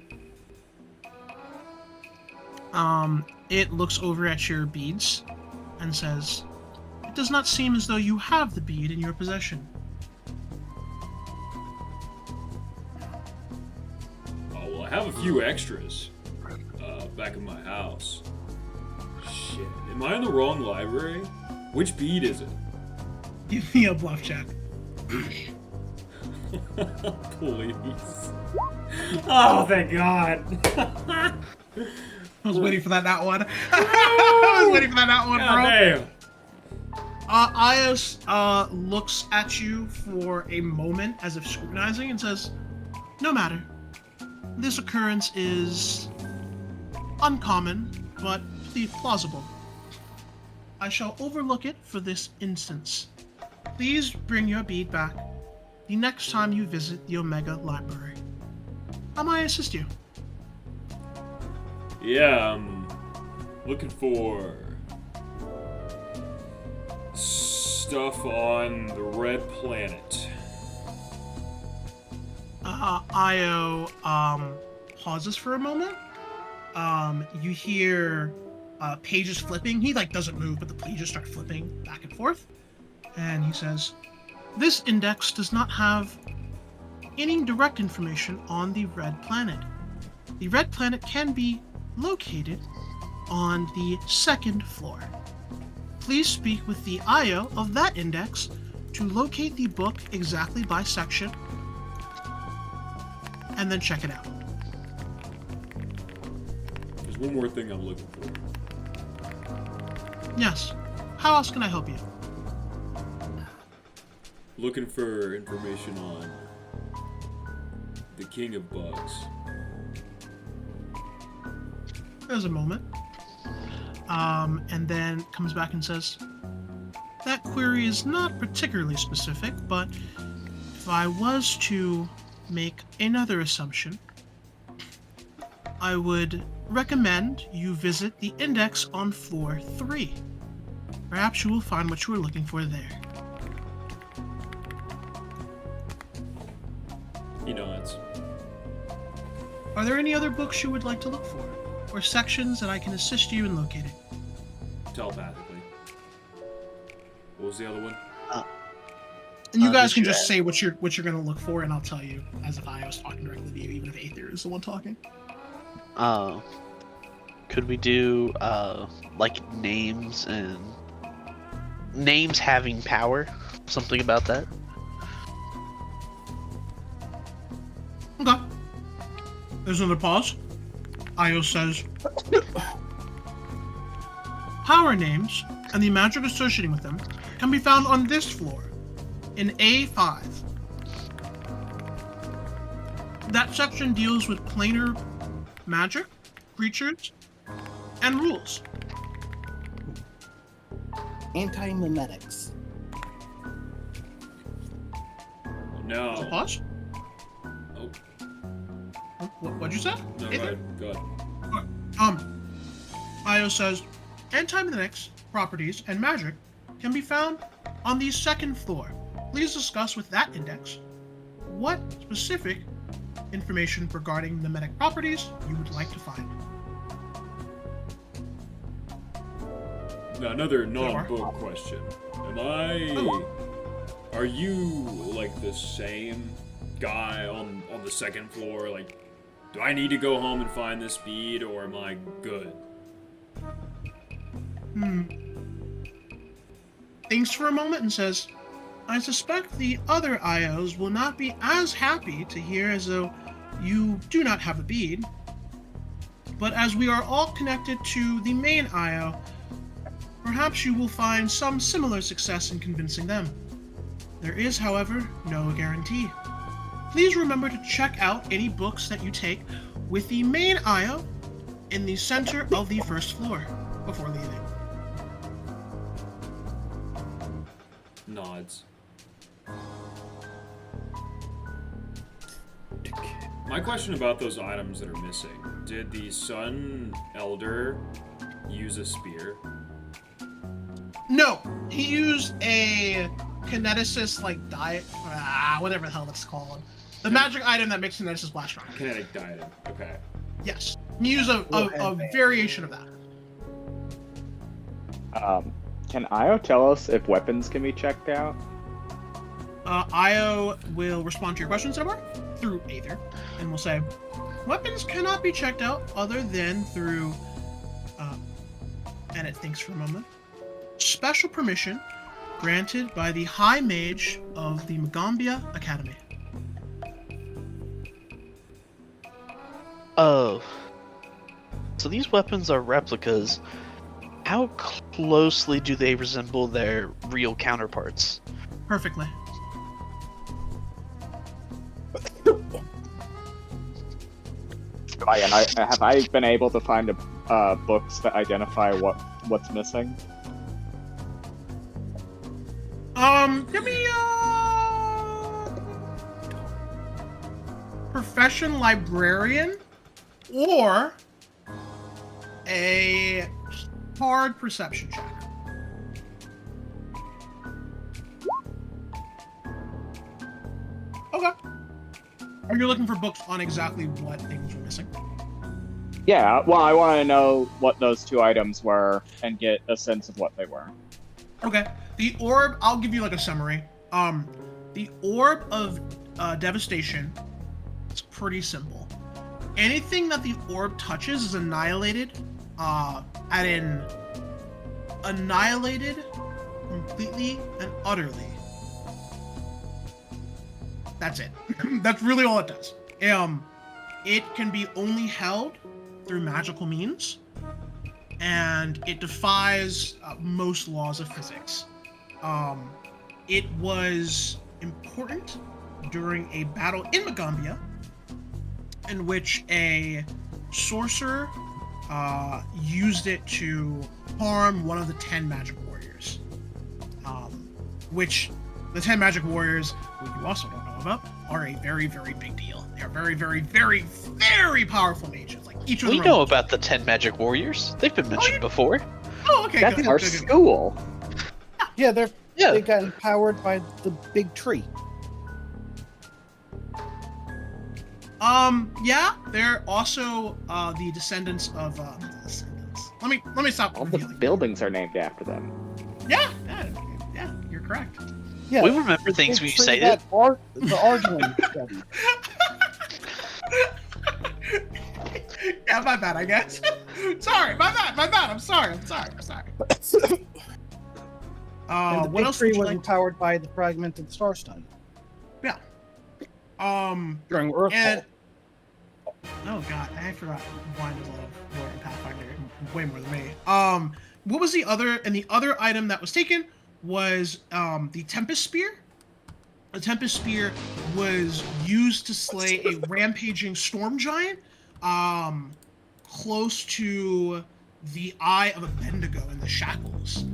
It looks over at your beads and says, "It does not seem as though you have the bead in your possession." Oh, well, I have a few extras back in my house. Am I in the wrong library? Which bead is it? Give me a bluff check. Please. Oh, thank God. I was waiting for that one. I was waiting for that one, God bro. damn. Ios looks at you for a moment as if scrutinizing and says, "No matter. This occurrence is uncommon, but plausible. I shall overlook it for this instance. Please bring your bead back the next time you visit the Omega Library. How may I assist you?" Yeah, I'm looking for stuff on the Red Planet. Io pauses for a moment. You hear pages flipping. He doesn't move, but the pages start flipping back and forth. And he says, "This index does not have any direct information on the Red Planet. The Red Planet can be located on the 2nd floor. Please speak with the IO of that index to locate the book exactly by section, and then check it out." There's one more thing I'm looking for. Yes. How else can I help you? Looking for information on the King of Bugs. There's a moment. And then comes back and says, "That query is not particularly specific, but if I was to make another assumption, I would recommend you visit the index on floor 3. Perhaps you will find what you are looking for there." He nods. Are there any other books you would like to look for, or sections that I can assist you in locating? Telepathically. What was the other one? And you guys Mr. can just say what you're going to look for, and I'll tell you as if I was talking directly to you, even if Aether is the one talking. Could we do names and names having power? Something about that? Okay. There's another pause. Io says, "Power names and the magic associated with them can be found on this floor, in A5. That section deals with planar magic, creatures, and rules." Anti-mimetics. There's a No. pause. Oh, What'd you say? no, Aether? go ahead. Io says, "Anti-mimetics, properties, and magic can be found on the 2nd floor. Please discuss with that index what specific information regarding mimetic properties you would like to find." Now, another non-book question. Are you, the same guy on the 2nd floor? Do I need to go home and find this bead, or am I good? Thinks for a moment and says, "I suspect the other IOs will not be as happy to hear as though you do not have a bead. But as we are all connected to the main IO, perhaps you will find some similar success in convincing them. There is, however, no guarantee. Please remember to check out any books that you take with the main IO in the center of the 1st floor before leaving." Nods. My question about those items that are missing. Did the Sun Elder use a spear? No, he used a kineticist diet, whatever the hell that's called. The magic item that makes kineticist blast stronger. Kinetic diadem. Okay. Yes, he used a variation of that. Can Io tell us if weapons can be checked out? Io will respond to your question, Samar, through Aether, and will say, "Weapons cannot be checked out other than through and it thinks for a moment. Special permission granted by the High Mage of the Magambia Academy. Oh. So these weapons are replicas. How closely do they resemble their real counterparts? Perfectly. And have I been able to find books that identify what's missing? Give me profession librarian or a hard perception check. Okay. Are you looking for books on exactly what things were missing? Yeah, well, I want to know what those two items were and get a sense of what they were. Okay. The orb, I'll give you like a summary. The orb of devastation is pretty simple. Anything that the orb touches is annihilated, annihilated completely and utterly. That's it. That's really all it does. It can be only held through magical means, and it defies most laws of physics. It was important during a battle in Magambia, in which a sorcerer used it to harm one of the 10 magic warriors. Which the 10 magic warriors, who you also don't know about, are a very, very big deal. They are very, very, very, very powerful mages. Like each of them. We know about the 10 magic warriors. They've been mentioned before. Oh, okay. That's good, our good, good. school. Yeah, they Yeah. got empowered by the big tree. Yeah, they're also the descendants of descendants. Let me stop. All the revealing. buildings are named after them. Yeah, you're correct. Yeah, We remember things big we tree say. that the Argent studied. Yeah, my bad, I guess. Sorry, my bad. I'm sorry. And the What big else tree would you was like? empowered by the fragmented star stone during Earthfall. And oh god, I forgot. Blind is love lore and Pathfinder way more than me. What was the other? And the other item that was taken was the Tempest Spear. The Tempest Spear was used to slay a rampaging storm giant, close to the Eye of Bendigo in the Shackles.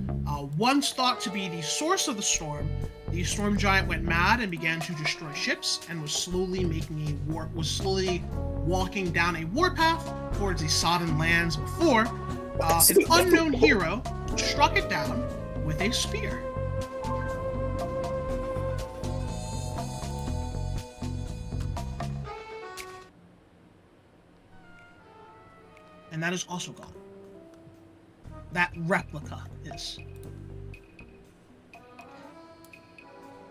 Once thought to be the source of the storm giant went mad and began to destroy ships, and was slowly walking down a warpath towards the sodden lands before an unknown hero struck it down with a spear. And that is also gone. That replica is.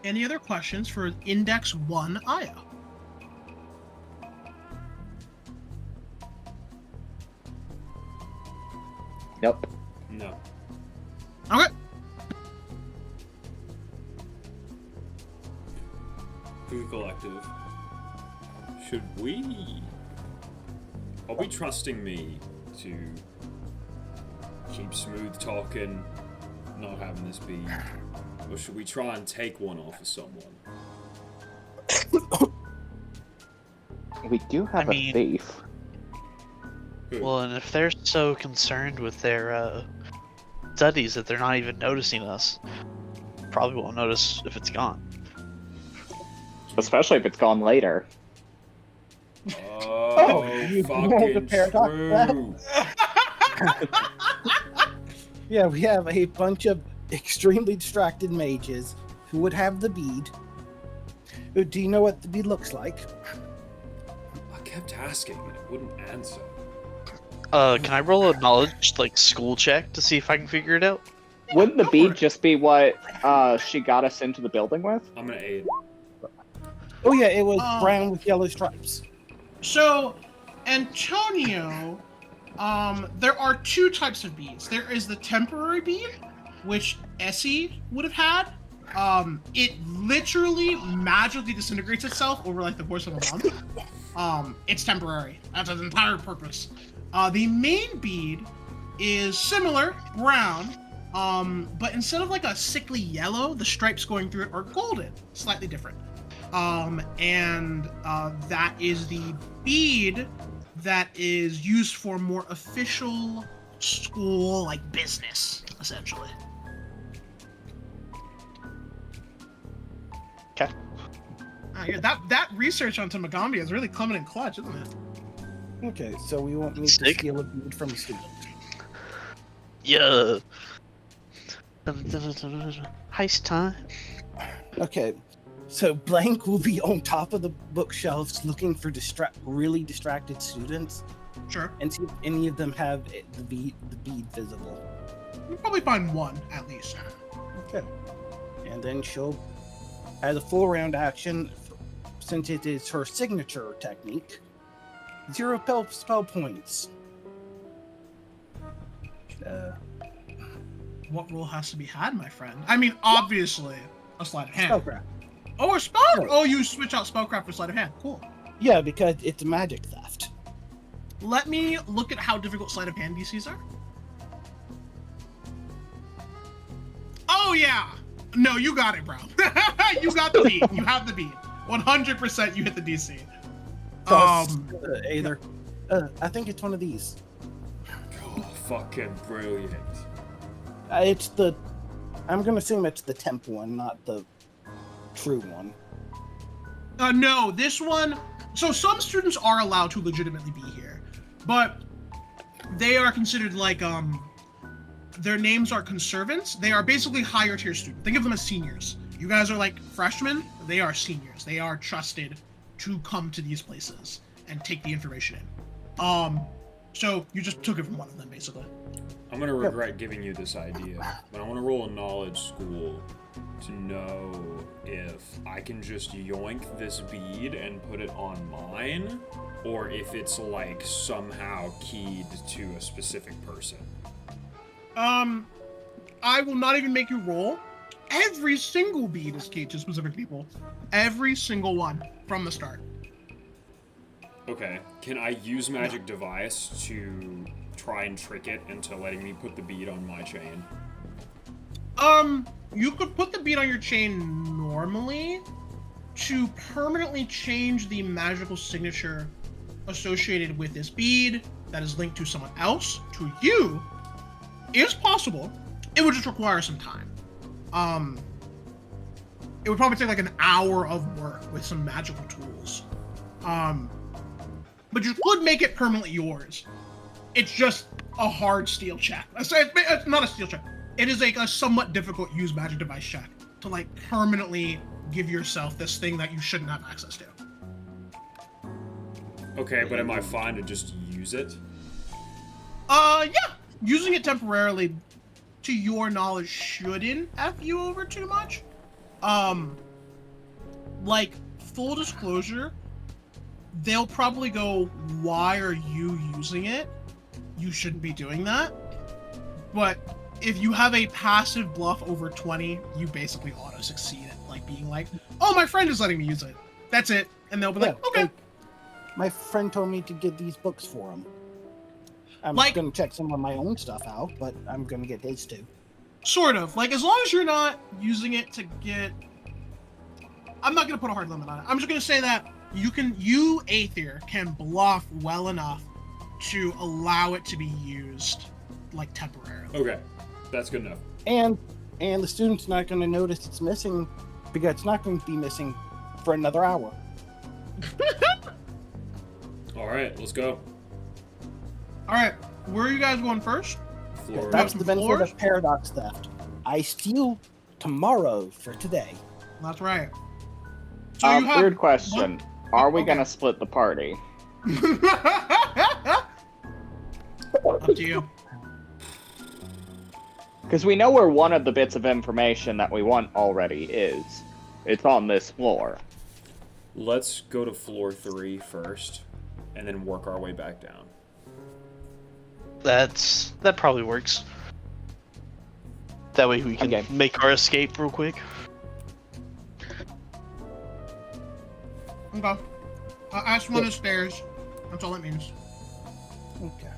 Any other questions for Index 1 Aya? Nope. No. Okay. Food Collective. Should we? Are we trusting me to keep smooth talking, not having this be, or should we try and take one off of someone? We do have I mean- a thief. Who? Well, and if they're so concerned with their studies that they're not even noticing us, probably won't notice if it's gone. Especially if it's gone later. Oh, you know the fucking paradox of that? true. Yeah, we have a bunch of extremely distracted mages who would have the bead. Do you know what the bead looks like? I kept asking and it wouldn't answer. Can I roll a knowledge, school check to see if I can figure it out? Wouldn't the go for bead it. just be what she got us into the building with? I'm gonna aid. Oh yeah, it was Oh. brown with yellow stripes. So, Antonio, There are two types of beads. There is the temporary bead, which Essie would have had. It literally magically disintegrates itself over like the course of a month. It's temporary. That's its entire purpose. The main bead is similar, brown, but instead of like a sickly yellow, the stripes going through it are golden, slightly different. And that is the bead that is used for more official school, like business, essentially. Okay. Yeah, that research on Tamagami is really coming in clutch, isn't it? Okay, so we want me to Stick. steal a bead from a student. Yeah. Heist time. Okay, so Blank will be on top of the bookshelves looking for really distracted students Sure. and see if any of them have the bead visible. You'll probably find one, at least. Okay. And then she'll, as a full round action, since it is her signature technique, 0 spell points. What rule has to be had, my friend? I mean, obviously, a sleight of hand. Spellcraft. Oh, a spell? Right. Oh, you switch out spellcraft for sleight of hand. Cool. Yeah, because it's a magic theft. Let me look at how difficult sleight of hand DCs are. Oh, yeah. No, you got it, bro. You got the beat. You have the beat. 100% you hit the DC. Either. I think it's one of these. Oh, fucking brilliant. It's the. I'm gonna assume it's the temp one, not the true one. No, this one. So some students are allowed to legitimately be here, but they are considered like their names are conservants. They are basically higher tier students. Think of them as seniors. You guys are like freshmen. They are seniors. They are trusted to come to these places and take the information in. So you just took it from one of them, basically. I'm gonna regret giving you this idea, but I want to roll a knowledge school to know if I can just yoink this bead and put it on mine, or if it's like somehow keyed to a specific person. I will not even make you roll. Every single bead is keyed to specific people. Every single one from the start. Okay, can I use magic device to try and trick it into letting me put the bead on my chain? You could put the bead on your chain normally. To permanently change the magical signature associated with this bead that is linked to someone else, to you, is possible. It would just require some time. It would probably take like an hour of work with some magical tools. But you could make it permanently yours. It's just a hard steel check. It's not a steel check. It is a somewhat difficult use magic device check to like permanently give yourself this thing that you shouldn't have access to. Okay, but am I fine to just use it? Yeah. Using it temporarily, to your knowledge, shouldn't F you over too much. Like, full disclosure, they'll probably go, why are you using it? You shouldn't be doing that. But if you have a passive bluff over 20, you basically auto-succeed at, like, being like, oh, my friend is letting me use it. That's it. And they'll be like, okay. Like, my friend told me to get these books for him. I'm Like- gonna check some of my own stuff out, but I'm gonna get his too. Sort of. Like, as long as you're not using it to get... I'm not going to put a hard limit on it. I'm just going to say that you, Aether, can bluff well enough to allow it to be used, like, temporarily. Okay, that's good enough. And the student's not gonna notice it's missing because it's not going to be missing for another hour. Alright, let's go. All right. Where are you guys going first? Floor. That's some the benefit floors? of paradox theft. I steal tomorrow for today. That's right. So you have... Weird question. Are we Okay. gonna split the party? Up to you. Because we know where one of the bits of information that we want already is. It's on this floor. Let's go to floor 3 first, and then work our way back down. That probably works. That way we can Okay. make our escape real quick. Okay. Ask one of the stairs. That's all it means. Okay.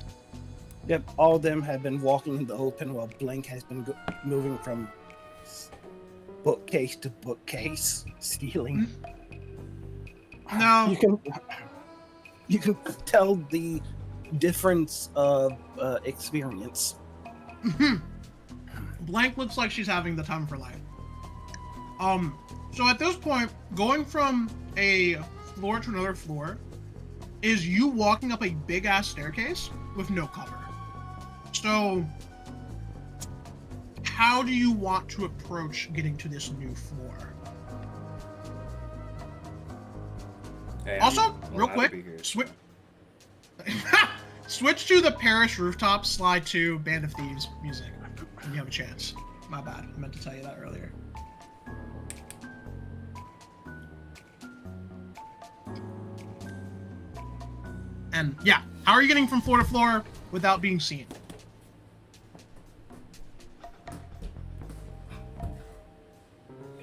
Yep, all of them have been walking in the open while Blink has been moving from bookcase to bookcase, stealing. Now, You can tell the difference of experience. Blank looks like she's having the time of her life. So at this point, going from a floor to another floor is you walking up a big ass staircase with no cover. So how do you want to approach getting to this new floor? Hey, Also, I'm real allowed to be quick, here. switch to the Paris rooftop, slide to Band of Thieves music when you have a chance. My bad, I meant to tell you that earlier. And yeah, how are you getting from floor to floor without being seen?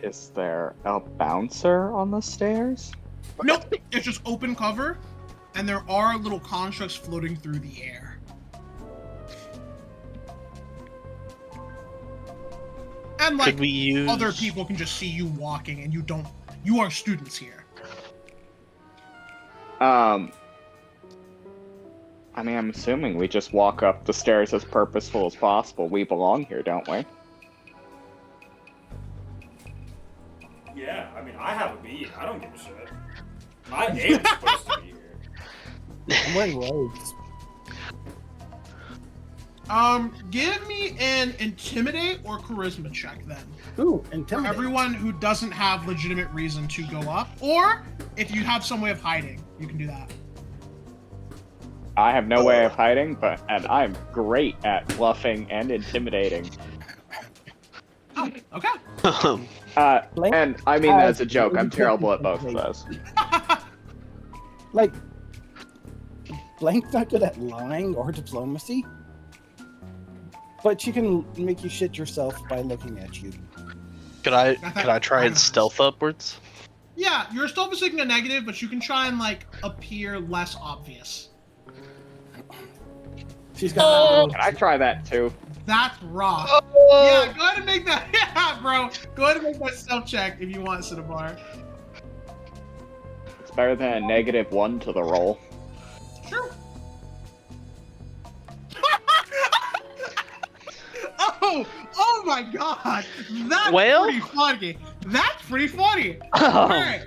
Is there a bouncer on the stairs? Nope, it's just open cover, and there are little constructs floating through the air. And like Could we use other people can just see you walking, and you are students here. I mean, I'm assuming we just walk up the stairs as purposeful as possible. We belong here, don't we? Yeah, I mean, I have a beat. I don't give a shit. I am supposed to be here. I'm wearing robes. Give me an intimidate or charisma check then. Ooh, For intimidate. everyone who doesn't have legitimate reason to go up, or if you have some way of hiding, you can do that. I have no way of hiding, and I'm great at bluffing and intimidating. Oh, okay. Blank And I mean has that's a joke. I'm really terrible good at both of intimidation. those. Like, Blank's not good at lying or diplomacy, but she can make you shit yourself by looking at you. Could I try and stealth upwards? Yeah, you're still missing a negative, but you can try and like appear less obvious. She's got Can I try that too? That's rough. Yeah, go ahead and make that. Yeah, bro. Go ahead and make that stealth check if you want, Cinnabar. It's better than a -1 to the roll. Sure. Oh my God. That's Well? pretty funny. That's pretty funny. All right.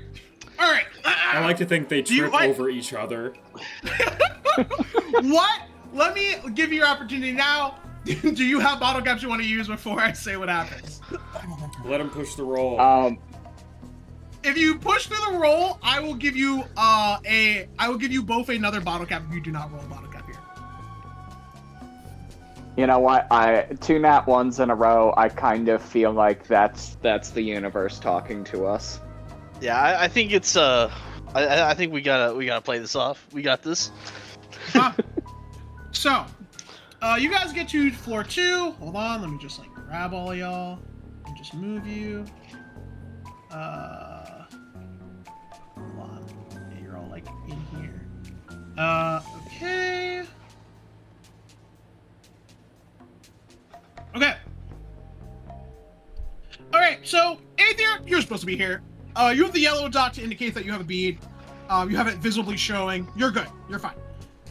All right. I like to think they Do you trip like- over each other. What? Let me give you your opportunity now. Do you have bottle caps you want to use before I say what happens? Let him push the roll. If you push through the roll, I will give you I will give you both another bottle cap if you do not roll a bottle cap here. You know what? 2 nat 1s in a row. I kind of feel like that's the universe talking to us. Yeah, I think it's I think we gotta play this off. We got this. So, you guys get to floor 2. Hold on, let me just like grab all of y'all and just move you. Hold on. Yeah, you're all like in here. Okay. Okay. All right. So, Aether, you're supposed to be here. You have the yellow dot to indicate that you have a bead. You have it visibly showing. You're good. You're fine.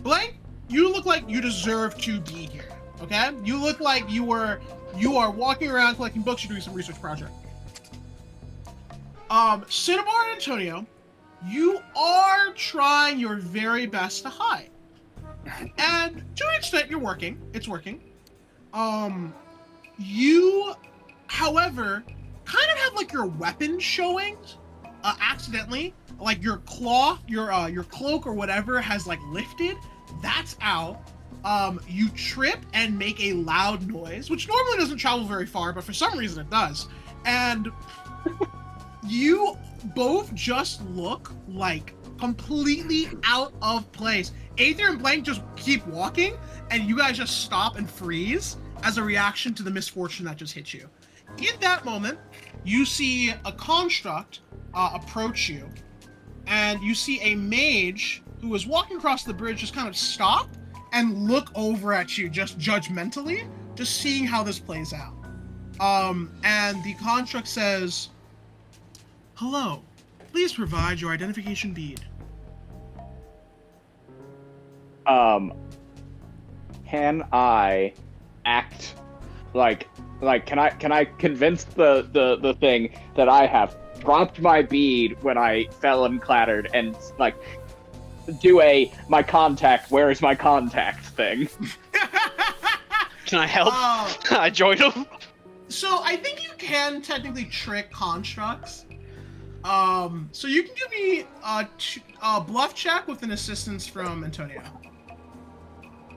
Blank, you look like you deserve to be here. Okay? You look like you are walking around collecting books. You're doing some research project. Cinnabar and Antonio, you are trying your very best to hide, and to an extent, you're working. It's working. You, however, kind of have like your weapon showing, accidentally. Like your cloth, your cloak or whatever has like lifted. That's out. You trip and make a loud noise, which normally doesn't travel very far, but for some reason it does. And you both just look like completely out of place. Aether and Blank just keep walking, and you guys just stop and freeze as a reaction to the misfortune that just hit you. In that moment, you see a construct approach you, and you see a mage who is walking across the bridge just kind of stop and look over at you just judgmentally, just seeing how this plays out. And the construct says, "Hello, please provide your identification bead." Can I act like can I convince the thing that I have dropped my bead when I fell and clattered and like do my contact, where is my contact thing? Can I help? I joined him. So I think you can technically trick constructs. So you can give me a bluff check with an assistance from Antonio.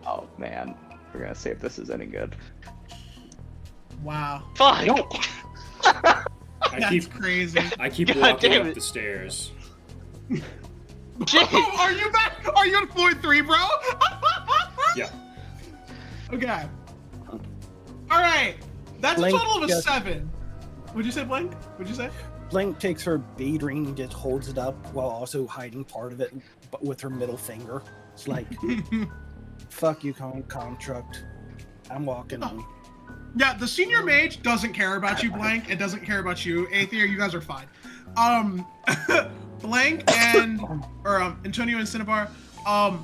Oh man, we're gonna see if this is any good. Wow, Fuck. that's crazy. I keep God walking damn up it. the stairs. Shit. Are you back? Are you on floor 3, bro? Yeah. Okay. All right. That's Blank a total of a just- 7. Would you say Blank? Would you say? Blank takes her bead ring and just holds it up while also hiding part of it but with her middle finger. It's like, fuck you, construct. I'm walking on. Yeah, the senior mage doesn't care about you, Blank. It doesn't care about you. Aether, you guys are fine. Blank and Antonio and Cinnabar,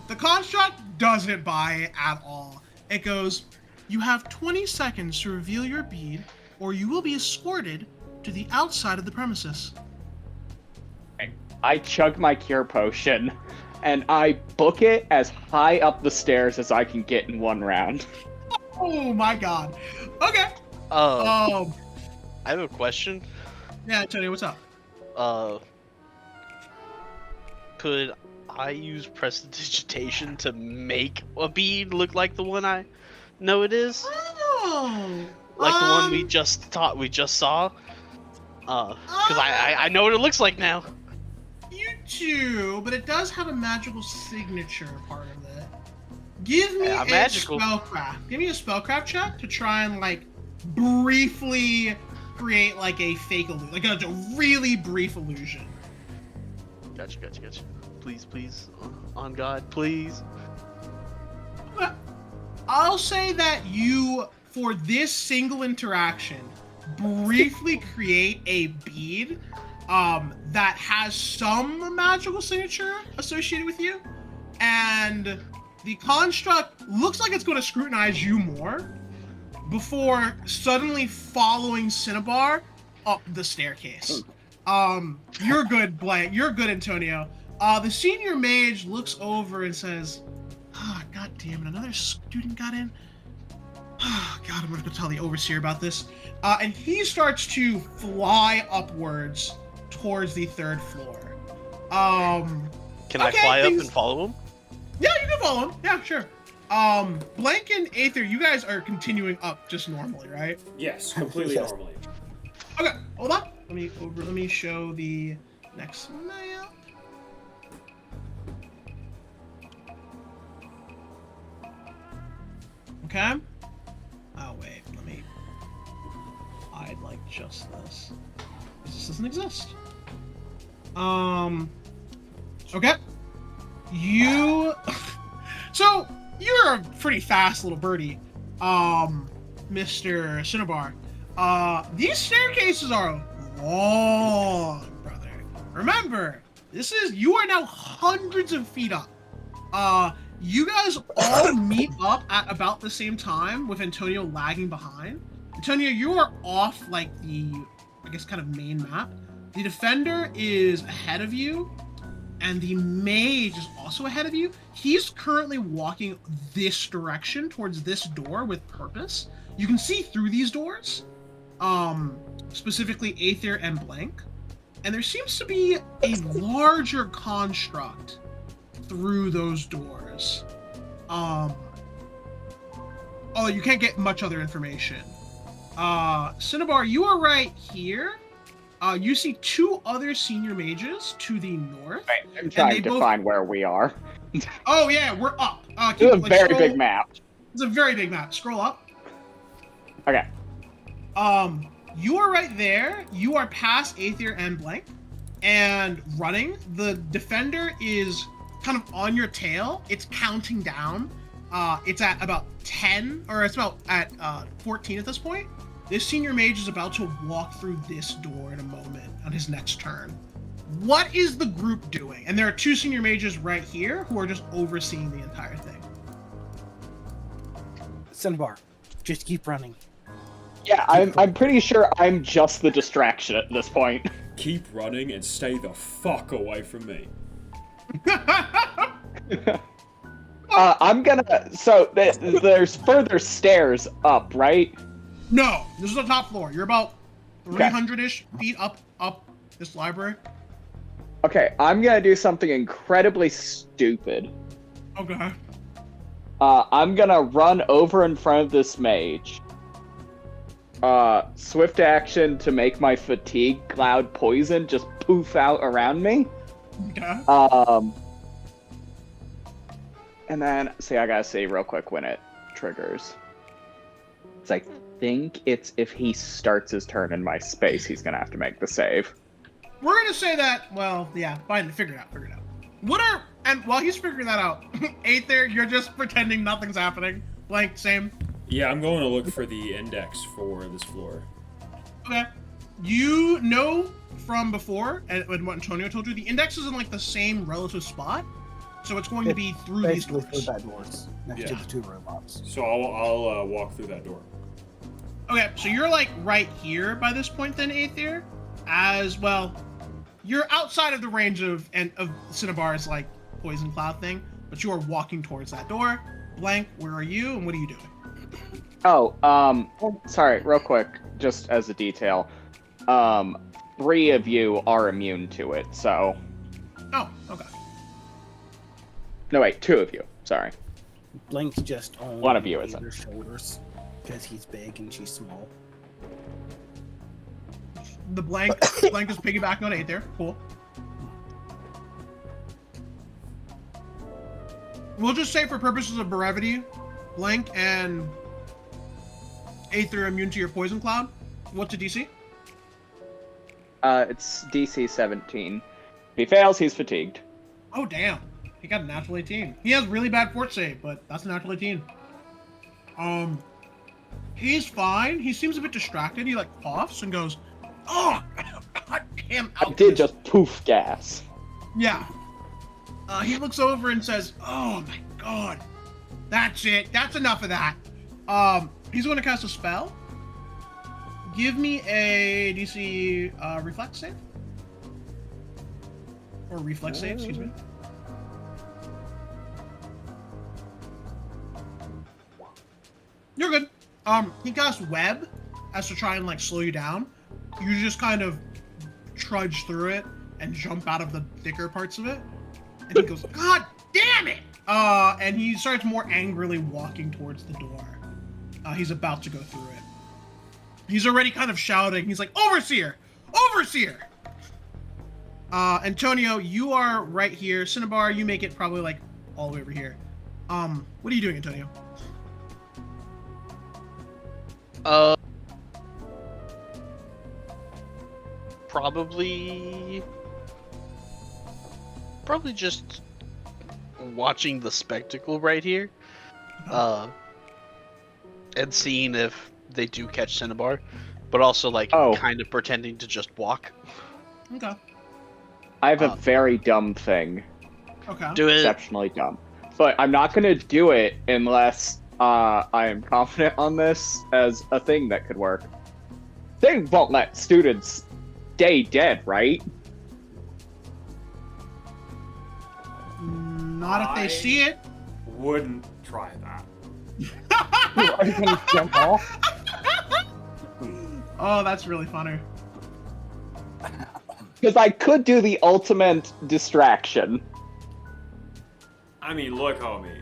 the construct doesn't buy it at all. It goes, "You have 20 seconds to reveal your bead, or you will be escorted to the outside of the premises." I chug my cure potion and I book it as high up the stairs as I can get in one round. Oh my god. Okay. I have a question. Yeah, Antonio, what's up? Could I use prestidigitation to make a bead look like the one I know it is? Oh. Like the one we just saw? Because I know what it looks like now. You do, but it does have a magical signature part of it. Give me Yeah, a magical. spellcraft. Give me a spellcraft check to try and like briefly create like a fake illusion, like a really brief illusion. Gotcha. Please. On God, please. I'll say that you, for this single interaction, briefly create a bead that has some magical signature associated with you, and the construct looks like it's going to scrutinize you more before suddenly following Cinnabar up the staircase. You're good, Blank. You're good, Antonio. The senior mage looks over and says, God damn it, another student got in? God, I'm gonna have to tell the overseer about this. And he starts to fly upwards towards the 3rd floor. Can I Okay, fly up things- and follow him? Yeah, you can follow him. Yeah, sure. Blank and Aether, you guys are continuing up just normally, right? Yes, completely Yes. normally. Okay, hold on. Let me show the next map. Okay. Oh wait, let me hide like just this. This doesn't exist. Okay. You so you're a pretty fast little birdie, Mr. Cinnabar. These staircases are long, brother. Remember, you are now hundreds of feet up. You guys all meet up at about the same time with Antonio lagging behind. Antonio, you are off like the, I guess, kind of main map. The defender is ahead of you, and the mage is also ahead of you. He's currently walking this direction towards this door with purpose. You can see through these doors, specifically Aether and Blank, and there seems to be a larger construct through those doors. Although you can't get much other information. Cinnabar, you are right here. you see two other senior mages to the north. Right, I'm trying to find where we are. Oh yeah, we're up. It's a very big map. It's a very big map. Scroll up. Okay. You are right there. You are past Aether and Blank, and running. The defender is kind of on your tail. It's counting down. It's at about 10, or it's about at 14 at this point. This senior mage is about to walk through this door in a moment on his next turn. What is the group doing? And there are two senior mages right here who are just overseeing the entire thing. Cinnabar, just keep running. Yeah, I'm pretty sure I'm just the distraction at this point. Keep running and stay the fuck away from me. I'm gonna. So there's further stairs up, right? No, this is the top floor. You're about 300-ish feet up this library. Okay, I'm gonna do something incredibly stupid. Okay. I'm gonna run over in front of this mage. Swift action to make my fatigue cloud poison just poof out around me. Okay. And then, see, I gotta see real quick when it triggers. It's I think it's if he starts his turn in my space, he's gonna have to make the save. We're gonna say that. Well, yeah, fine. Figure it out. And while he's figuring that out, Aether, you're just pretending nothing's happening. Blank, same. Yeah, I'm going to look for the index for this floor. Okay. You know from before, and what Antonio told you, the index is in like the same relative spot, so it's going to be through these Basically doors. through that doors next to the two robots. So I'll walk through that door. Okay, so you're like right here by this point then, Aether, as well. You're outside of the range of Cinnabar's like poison cloud thing, but you are walking towards that door. Blank, where are you and what are you doing? Oh, sorry, real quick, just as a detail. 3 of you are immune to it, so. Oh, okay. No, wait, 2 of you. Sorry. Blink's just on One of you Aether's isn't. shoulders because he's big and she's small. The blank is piggybacking on Aether. Cool. We'll just say for purposes of brevity, Blank and Aether immune to your poison cloud. What's the DC? It's DC 17. If he fails, he's fatigued. Oh damn. He got a natural 18. He has really bad fort save, but that's a natural 18. He's fine. He seems a bit distracted. He like coughs and goes, "Oh, god damn!" I did just poof gas. Yeah. He looks over and says, "Oh my god, that's it. That's enough of that." He's going to cast a spell. Give me a DC reflex save. Or reflex save, excuse me. You're good. He casts web as to try and like slow you down. You just kind of trudge through it and jump out of the thicker parts of it. And he goes, "God damn it!" And he starts more angrily walking towards the door. He's about to go through it. He's already kind of shouting. He's like, "Overseer! Overseer!" Antonio, you are right here. Cinnabar, you make it probably like all the way over here. What are you doing, Antonio? Probably just watching the spectacle right here, and seeing if they do catch Cinnabar, but also like kind of pretending to just walk. Okay. I have a very dumb thing. Okay. Do it. Exceptionally dumb. But I'm not gonna do it unless I am confident on this as a thing that could work. They won't let students stay dead, right? Not if they see it. Wouldn't try that. Are you gonna jump off? Oh, that's really funny. Because I could do the ultimate distraction. I mean, look, homie.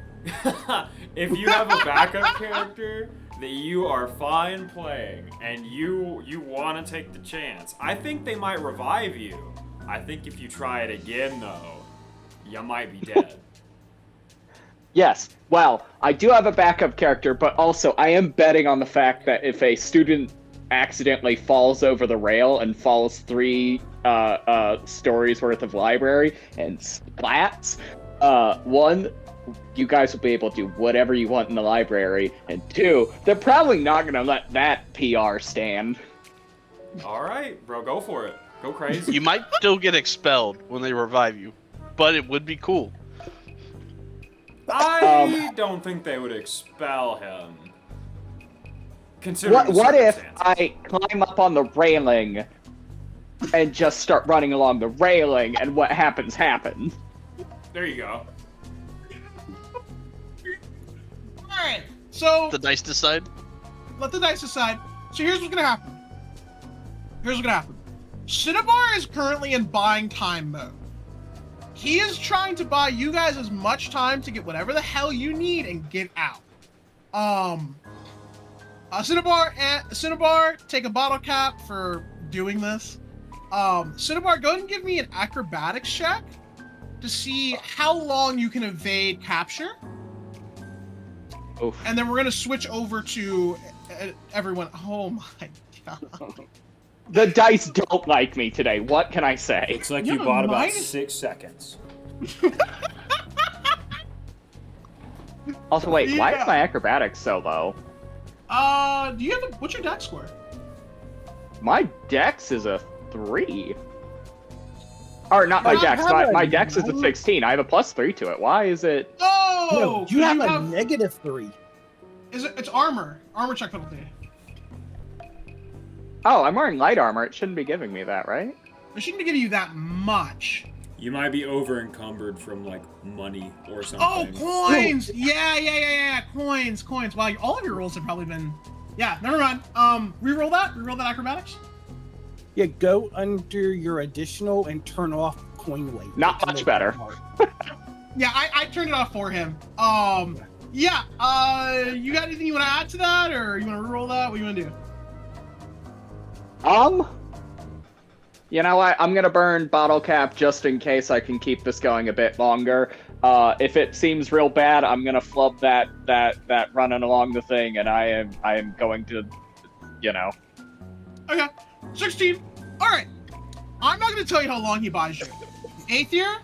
If you have a backup character that you are fine playing and you want to take the chance. I think they might revive you. I think if you try it again, though, you might be dead. Yes. Well, I do have a backup character, but also I am betting on the fact that if a student accidentally falls over the rail and falls 3 stories worth of library and splats, 1, you guys will be able to do whatever you want in the library, and 2, they're probably not going to let that PR stand. All right, bro, go for it. Go crazy. You might still get expelled when they revive you, but it would be cool. I don't think they would expel him. Considering What the if circumstances. I climb up on the railing and just start running along the railing, and what happens happens? There you go. Alright, so The dice decide. let the dice decide. So here's what's gonna happen. Cinnabar is currently in buying time mode. He is trying to buy you guys as much time to get whatever the hell you need and get out. Cinnabar, take a bottle cap for doing this. Cinnabar, go ahead and give me an acrobatics check to see how long you can evade capture. Oof. And then we're gonna switch over to everyone. Oh my god. The dice don't like me today. What can I say? Looks like You you have bought a about minus- 6 seconds. Also, wait, why Yeah. is my acrobatics so low? Do you have what's your dex score? My dex is a 3. Or not my You dex. have My a dex is a nine? 16. I have a +3 to it. Why is it? Oh, No, you 'cause have a -3. It's armor. Armor check penalty. Oh, I'm wearing light armor. It shouldn't be giving me that, right? It shouldn't give you that much. You might be over encumbered from like money or Oh, something. coins! Yeah. Coins. Wow, all of your rolls have probably been. Yeah, never mind. Reroll that acrobatics. Yeah, go under your additional and turn off coin weight. Not To much make better. it hard. Yeah, I turned it off for him. Yeah. You got anything you want to add to that, or you want to reroll that? What do you want to do? You know what? I'm gonna burn bottle cap just in case I can keep this going a bit longer. If it seems real bad, I'm gonna flub that running along the thing, and I am going to, you know. Okay, 16. All right. I'm not going to tell you how long he buys you. Aether,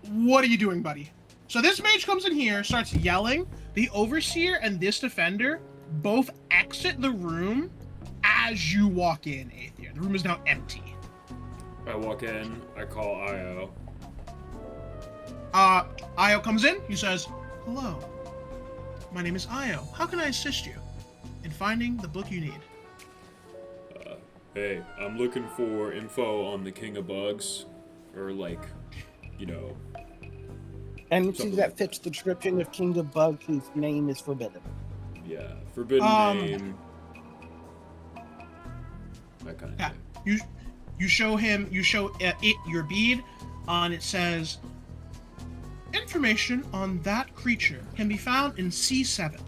what are you doing, buddy? So this mage comes in here, starts yelling. The overseer and this defender both exit the room as you walk in, Aether. The room is now empty. I walk in, I call Io. Io comes in. He says, "Hello. My name is Io. How can I assist you in finding the book you need?" Hey, I'm looking for info on the King of Bugs. Or like, you know, And see, that fits the description of King of Bugs, whose name is forbidden. yeah, forbidden name. That kind of Yeah. thing. You show it your bead, and it says, "Information on that creature can be found in C7,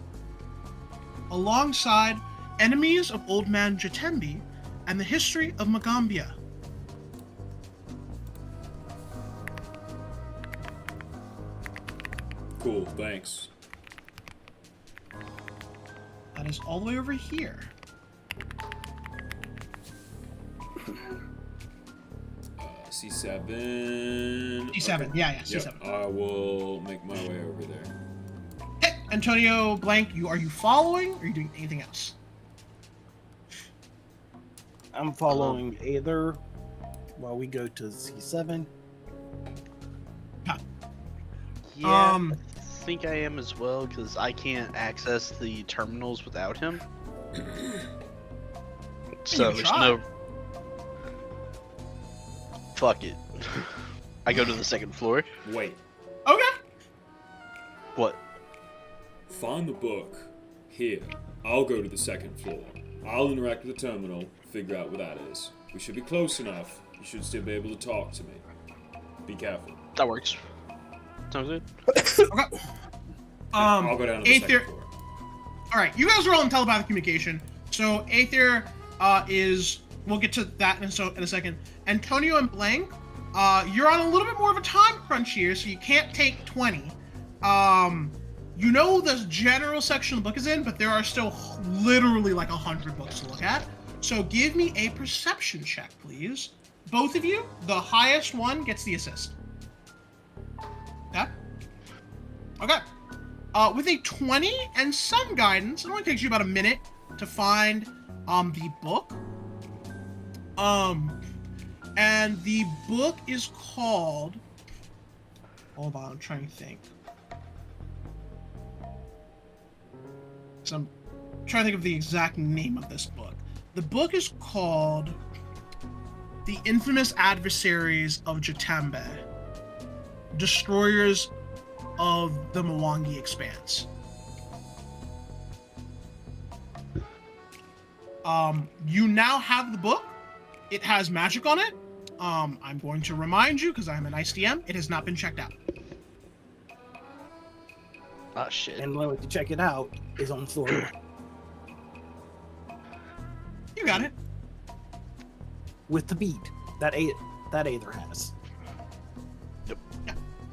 alongside enemies of Old Man Jatembi and the history of Magambia." Cool, thanks. That is all the way over here. C7. C7, Okay. yeah, Yep, C7. I will make my way over there. Hey, Antonio Blank, are you following, or are you doing anything else? I'm following Aether while we go to C7. Yeah, Um, I think I am as well because I can't access the terminals without him. So can there's try. no. Fuck it. I go to the second floor. Wait, Okay. What? find the book here. I'll go to the second floor. I'll interact with the terminal, figure out what that is. We should be close enough. You should still be able to talk to me. Be careful. That works. Sounds good. Okay. I'll go down to the Aether, second floor. All right, you guys are all in telepathic communication. So Aether is. We'll get to that in a second. Antonio and Blank, you're on a little bit more of a time crunch here, so you can't take 20. You know the general section the book is in, but there are still literally like 100 books to look at. So give me a perception check, please. Both of you, the highest one gets the assist. Okay? Okay. With a 20 and some guidance, it only takes you about a minute to find the book. And the book is called... Hold on, I'm trying to think. So I'm trying to think of the exact name of this book. The book is called The Infamous Adversaries of Jatambe, Destroyers of the Mwangi Expanse. You now have the book. It has magic on it. I'm going to remind you, because I'm an ICM, it has not been checked out. Oh shit. And the only way to check it out is on floor 1. You got it. With the bead that Aether has.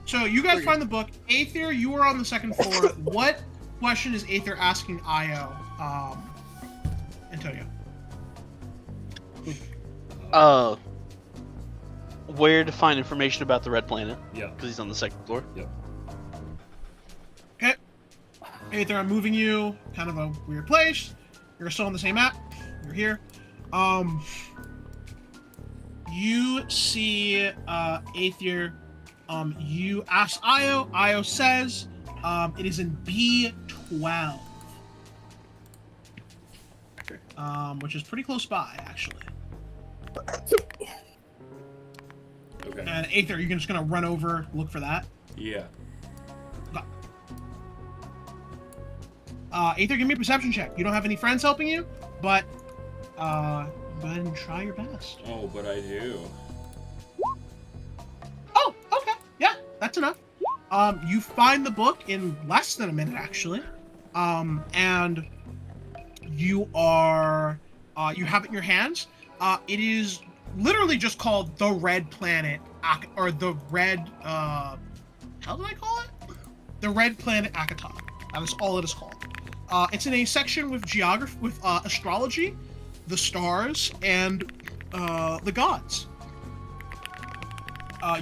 So you guys find the book. Aether, you are on the second floor. What question is Aether asking Io, Antonio? Where to find information about the Red Planet? Yeah. Because he's on the second floor. Yep. Okay. Aether, I'm moving you. Kind of a weird place. You're still on the same map. You're here. You see Aether. You ask Io. Io says it is in B12. Which is pretty close by, actually. Okay. And Aether, you're just gonna run over, look for that. Yeah. Aether, give me a perception check. You don't have any friends helping you, but go ahead and try your best. Oh, but I do. Oh, okay. Yeah, that's enough. You find the book in less than a minute, actually. And you are, you have it in your hands. It is literally just called The Red Planet, or The Red, how did I call it? The Red Planet Akaton. That is all it is called. It's in a section with geography, with astrology, the stars, and the gods.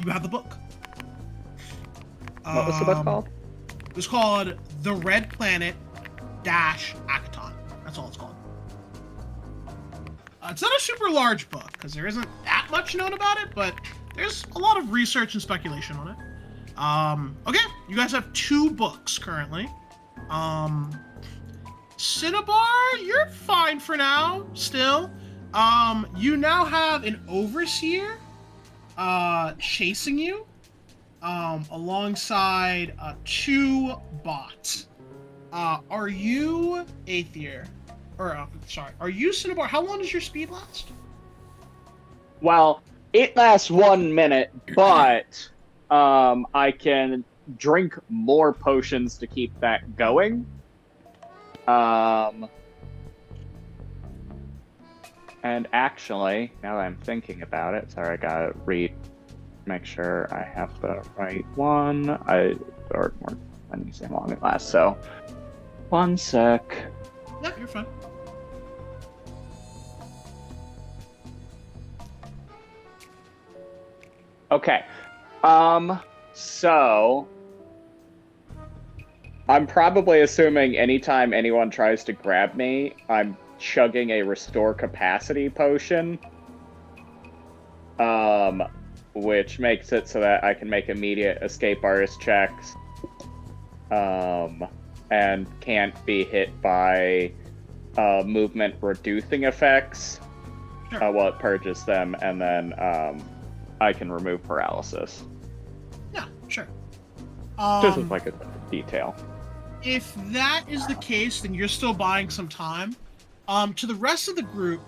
You have the book. What was the book called? It's called The Red Planet Akaton. That's all it's called. It's not a super large book, because there isn't that much known about it, but there's a lot of research and speculation on it. Okay, you guys have 2 books currently. Cinnabar, you're fine for now, still. You now have an overseer chasing you, alongside 2 bots. Are you Aether? Or, sorry, are you Cinnabar? How long does your speed last? Well, it lasts 1 minute, but I can drink more potions to keep that going. And actually, now that I'm thinking about it, sorry, I gotta make sure I have the right one. Or more than how long it lasts, so 1 sec. Yeah, you're fine. Okay. So I'm probably assuming anytime anyone tries to grab me, I'm chugging a restore capacity potion. Which makes it so that I can make immediate escape artist checks. And can't be hit by movement reducing effects. Sure. While it purges them, and then I can remove paralysis. Yeah, sure. Just as like a detail. If that is the case, then you're still buying some time. To the rest of the group,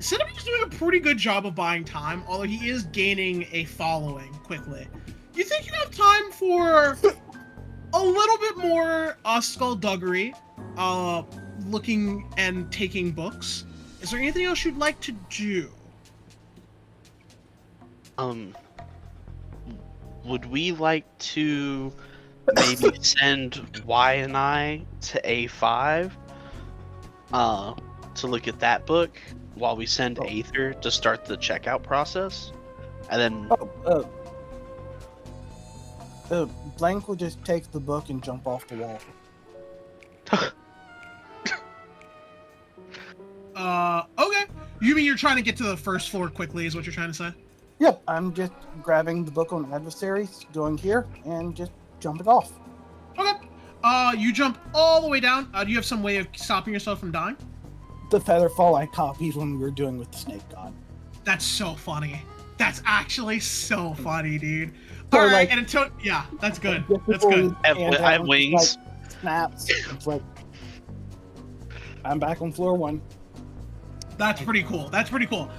Cinnabar's doing a pretty good job of buying time, although he is gaining a following quickly. You think you have time for a little bit more skullduggery, looking and taking books. Is there anything else you'd like to do? Would we like to maybe send Y and I to A5 to look at that book while we send Aether to start the checkout process? And then Blank will just take the book and jump off the wall. Okay. You mean you're trying to get to the first floor quickly is what you're trying to say? Yep, I'm just grabbing the book on adversaries, going here, and just jumping off. Okay. You jump all the way down. Do you have some way of stopping yourself from dying? The Featherfall I copied when we were doing with the Snake God. That's so funny. That's actually so funny, dude. So, All right, like- and until that's good. Just That's before good. we I stand have down, wings. like, snaps. It's like, I'm back on floor 1. That's pretty cool. That's pretty cool.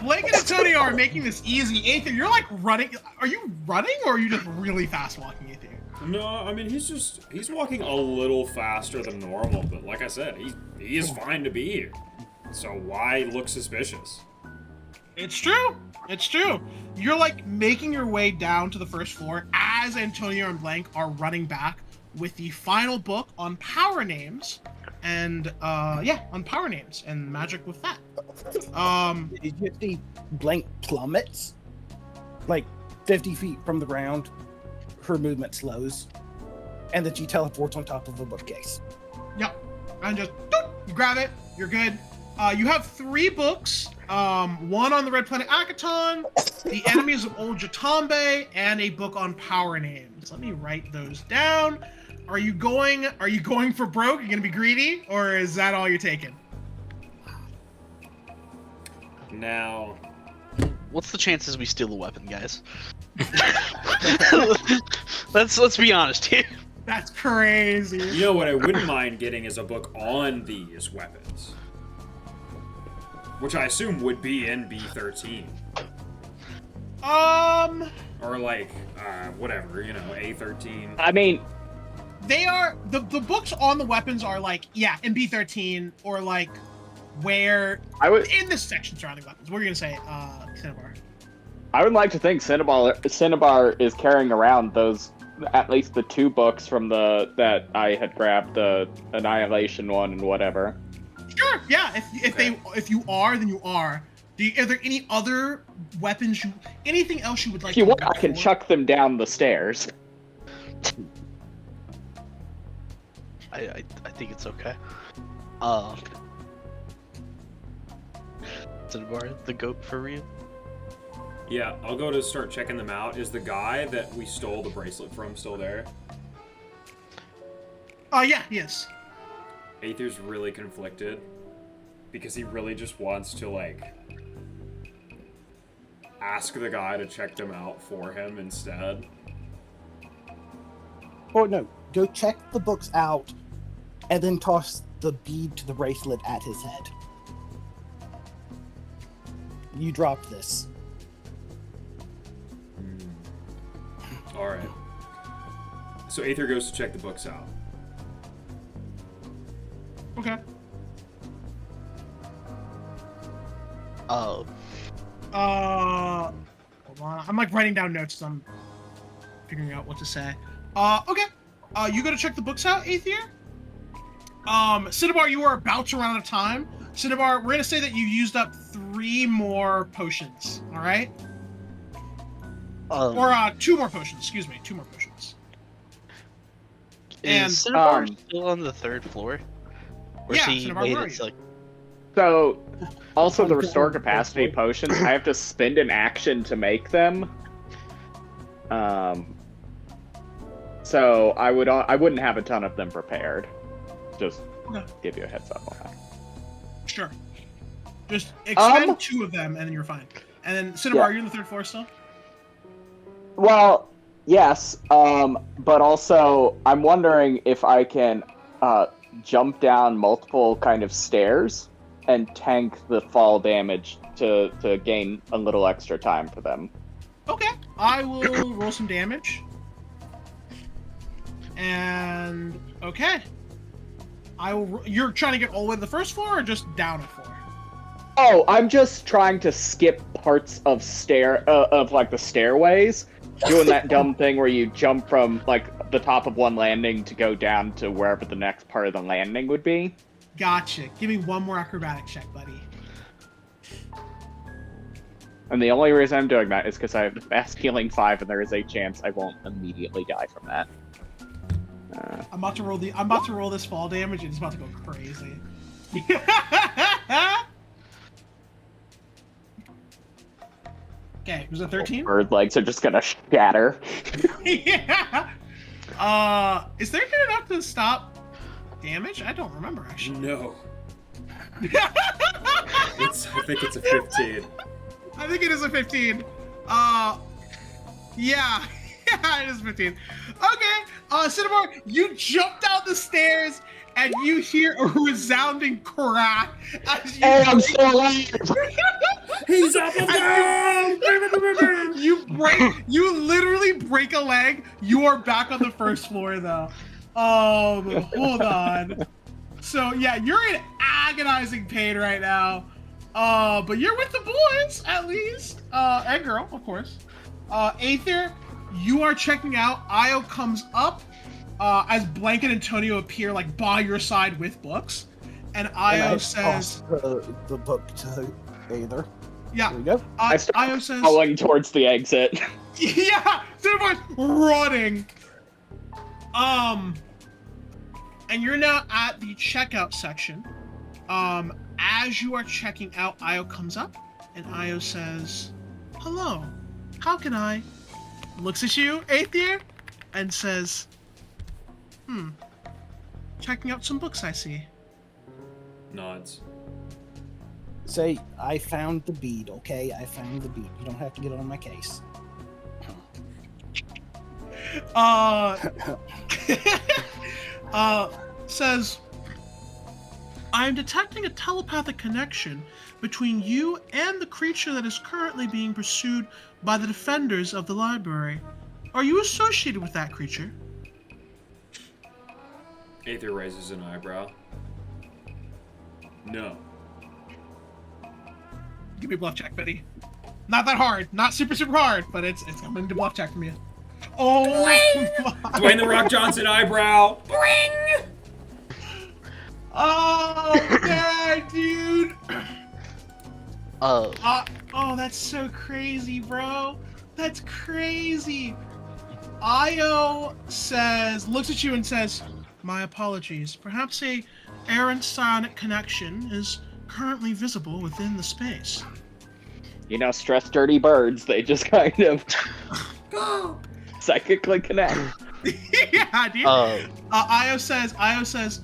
Blake and Antonio are making this easy. Aether, you're like running. Are you running or are you just really fast walking, Aether? No, I mean he's walking a little faster than normal, but like I said, he is fine to be here. So why look suspicious? It's true. It's true. You're like making your way down to the first floor as Antonio and Blank are running back with the final book on power names and on power names and magic with that. Did you see Blank plummets? Like 50 feet from the ground, her movement slows, and then she teleports on top of a bookcase. Yep. And just you grab it. You're good. You have 3 books. One on the Red Planet Akaton, The Enemies of Old Jatambe, and a book on power names. Let me write those down. Are you going for broke? Are you gonna be greedy, or is that all you're taking? Now, What's the chances we steal the weapon, guys? Let's be honest here. That's crazy. you know what I wouldn't mind getting is a book on these weapons, which I assume would be in B13 or like whatever, A13. I mean, They are the books on the weapons are like in B13 or like where in this section surrounding weapons. What are you gonna say, Cinnabar? I would like to think Cinnabar is carrying around those, at least the 2 books from that I had grabbed, the Annihilation one and whatever. Sure. Yeah. If you are, then you are. Are there any other weapons anything else you would like? If you to want, look I can for? chuck them down the stairs. I think it's okay. Cinnabar, the goat for real? Yeah, I'll go to start checking them out. Is the guy that we stole the bracelet from still there? Yeah, yes. Aether's really conflicted because he really just wants to like ask the guy to check them out for him instead. Or no, go check the books out, and then toss the bead to the bracelet at his head. You drop this. Alright. So Aether goes to check the books out. Okay. Oh, Hold on. I'm like writing down notes as I'm figuring out what to say. Okay. You gotta check the books out, Aether. Cinnabar, you are about to run out of time. Cinnabar, we're gonna say that you used up 3 more potions. All right. Or 2 more potions. Excuse me, 2 more potions. and, is Cinnabar um, still on the 3rd floor? Or Yeah, he Cinnabar, made where are it you? like So, also the restore capacity potions, I have to spend an action to make them. So I wouldn't have a ton of them prepared. Just Okay. give you a heads up on that. Sure. Just expend Um, 2 of them, and then you're fine. And then Cinnabar, Yeah. are you on the 3rd floor still? Well, yes, but also I'm wondering if I can jump down multiple kind of stairs and tank the fall damage to gain a little extra time for them. Okay. I will roll some damage. And okay, you're trying to get all the way to the first floor, or just down a floor? Oh, I'm just trying to skip parts of the stairways, doing that dumb thing where you jump from like the top of one landing to go down to wherever the next part of the landing would be. Gotcha. Give me one more acrobatic check, buddy. And the only reason I'm doing that is because I have fast healing 5, and there is a chance I won't immediately die from that. I'm about to roll this fall damage, and it's about to go crazy. Okay, was it 13? Bird legs are just gonna shatter. Yeah. Is there good enough to stop damage? I don't remember actually. No. I think it's a 15. I think it is a 15. Yeah. Yeah, it is 15. Okay, Cinnabar, you jump down the stairs and you hear a resounding crack as you Hey, I'm still alive! He's up and down! you literally break a leg. You are back on the first floor though. Hold on. So yeah, you're in agonizing pain right now. But you're with the boys at least. And girl, of course. Aether, you are checking out. Io comes up as Blank and Antonio appear like by your side with books. And Io says the book to Aether. Yeah. There we go. I start Io says crawling towards the exit. yeah, Cinnabar's running. And you're now at the checkout section. As you are checking out, Io comes up, and Io says, "Hello, how can I?" Looks at you, Aether, and says, checking out some books I see." Nods. Say, I found the bead, okay? I found the bead. You don't have to get on my case. Says, "I am detecting a telepathic connection between you and the creature that is currently being pursued by the defenders of the library. Are you associated with that creature?" Aether raises an eyebrow. No. Give me a bluff check, Betty. Not that hard. Not super hard, but it's coming to bluff check from you. Oh my. Dwayne The Rock Johnson eyebrow. Bring. Oh man, dude. Oh, That's so crazy, bro. That's crazy. Io looks at you and says, "My apologies. Perhaps a errant psionic connection is currently visible within the space." You know, stress dirty birds, they just kind of psychically connect. Yeah, dude. Io says,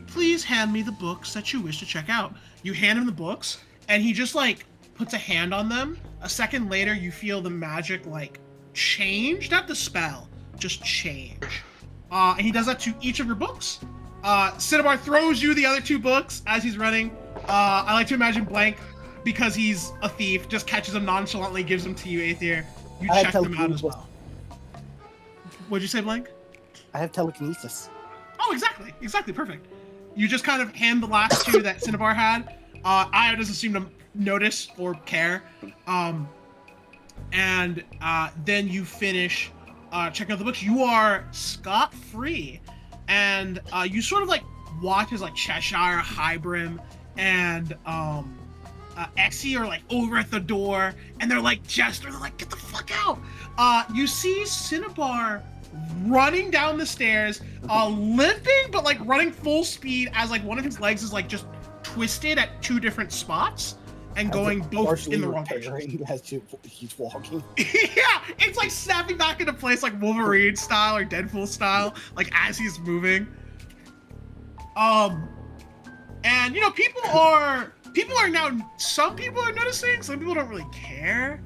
"Please hand me the books that you wish to check out." You hand him the books, and he just like puts a hand on them. A second later, you feel the magic like change, not the spell, just change. And he does that to each of your books. Cinnabar throws you the other 2 books as he's running. I like to imagine Blank, because he's a thief, just catches them nonchalantly, gives them to you, Aether. You I check have them out as telekinesis. well. What'd you say, Blank? I have telekinesis. Oh, exactly, perfect. You just kind of hand the last 2 that Cinnabar had. Io doesn't seem to notice or care. And then you finish checking out the books. You are scot-free. And you sort of like watch as like Cheshire, Highbrim, and Exy are like over at the door, and they're like Jester, they're like, "Get the fuck out!" You see Cinnabar running down the stairs, limping, but like running full speed as like one of his legs is like just twisted at 2 different spots and going both in the wrong direction. As he's walking. Yeah, it's like snapping back into place like Wolverine style or Deadpool style, like as he's moving. And you know, people are now, some people are noticing, some people don't really care.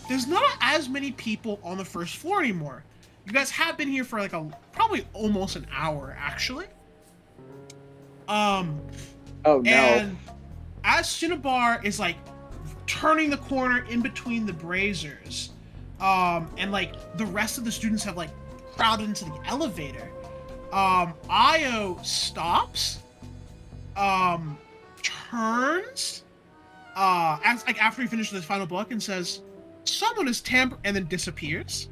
There's not as many people on the first floor anymore. You guys have been here for like probably almost an hour actually. Oh no. And as Cinnabar is like turning the corner in between the braziers, and like the rest of the students have like crowded into the elevator. Io stops, turns, after he finishes his final book and says, "Someone is tamper," and then disappears.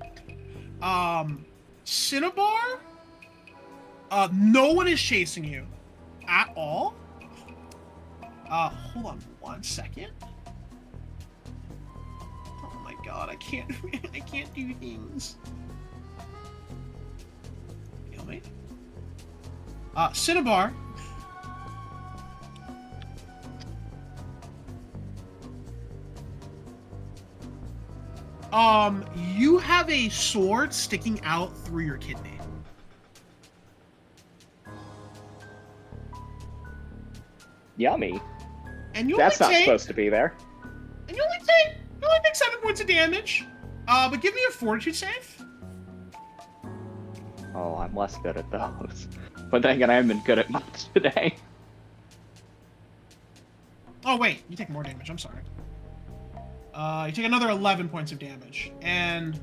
Cinnabar, no one is chasing you at all. Hold on 1 second. Oh my god, I can't do things. Kill me. Cinnabar. You have a sword sticking out through your kidney. Yummy. And you That's only not take, supposed to be there. and you only take 7 points of damage. But give me a fortitude save. Oh, I'm less good at those. But then again, I haven't been good at much today. Oh wait, you take more damage. I'm sorry. You take another 11 points of damage, and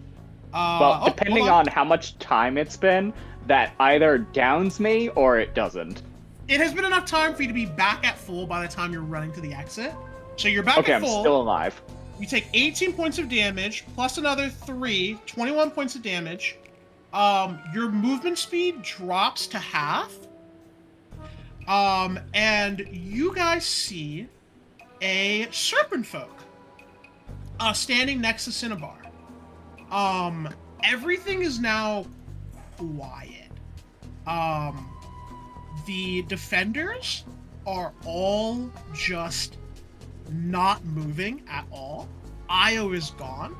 Well, depending hold on how much time it's been, that either downs me or it doesn't. It has been enough time for you to be back at full by the time you're running to the exit. So you're back Okay, at I'm full. still alive. You take 18 points of damage, plus another 3, 21 points of damage. Your movement speed drops to half. And you guys see a serpent folk standing next to Cinnabar. Everything is now quiet. The defenders are all just not moving at all. Io is gone.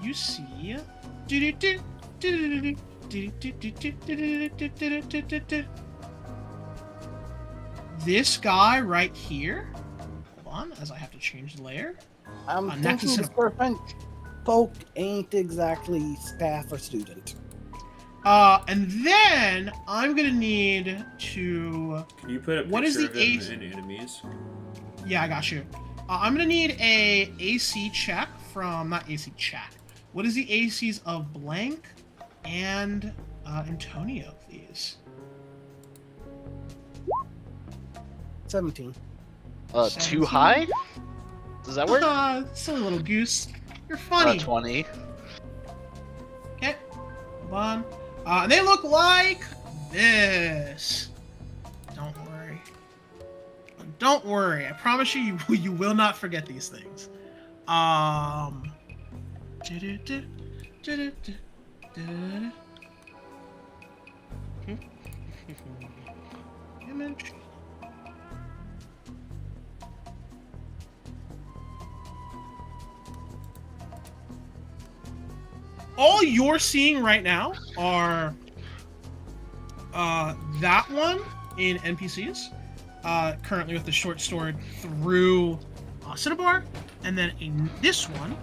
You see. This guy right here. Hold on, as I have to change the layer. I'm next thinking to the serpent folk ain't exactly staff or student. And then I'm gonna need to. Can you put a What is picture the of ace- him in enemies? Yeah, I got you. I'm gonna need a AC check from not AC chat. What is the ACs of Blank and Antonio, please? 17. Too 17? high? Does that work? Silly little goose. You're funny. 20. Okay. Hold on. And they look like this. Don't worry. Don't worry. I promise you, you will not forget these things. Image. All you're seeing right now are that one in NPCs, currently with the short sword through Cinnabar, and then in this one,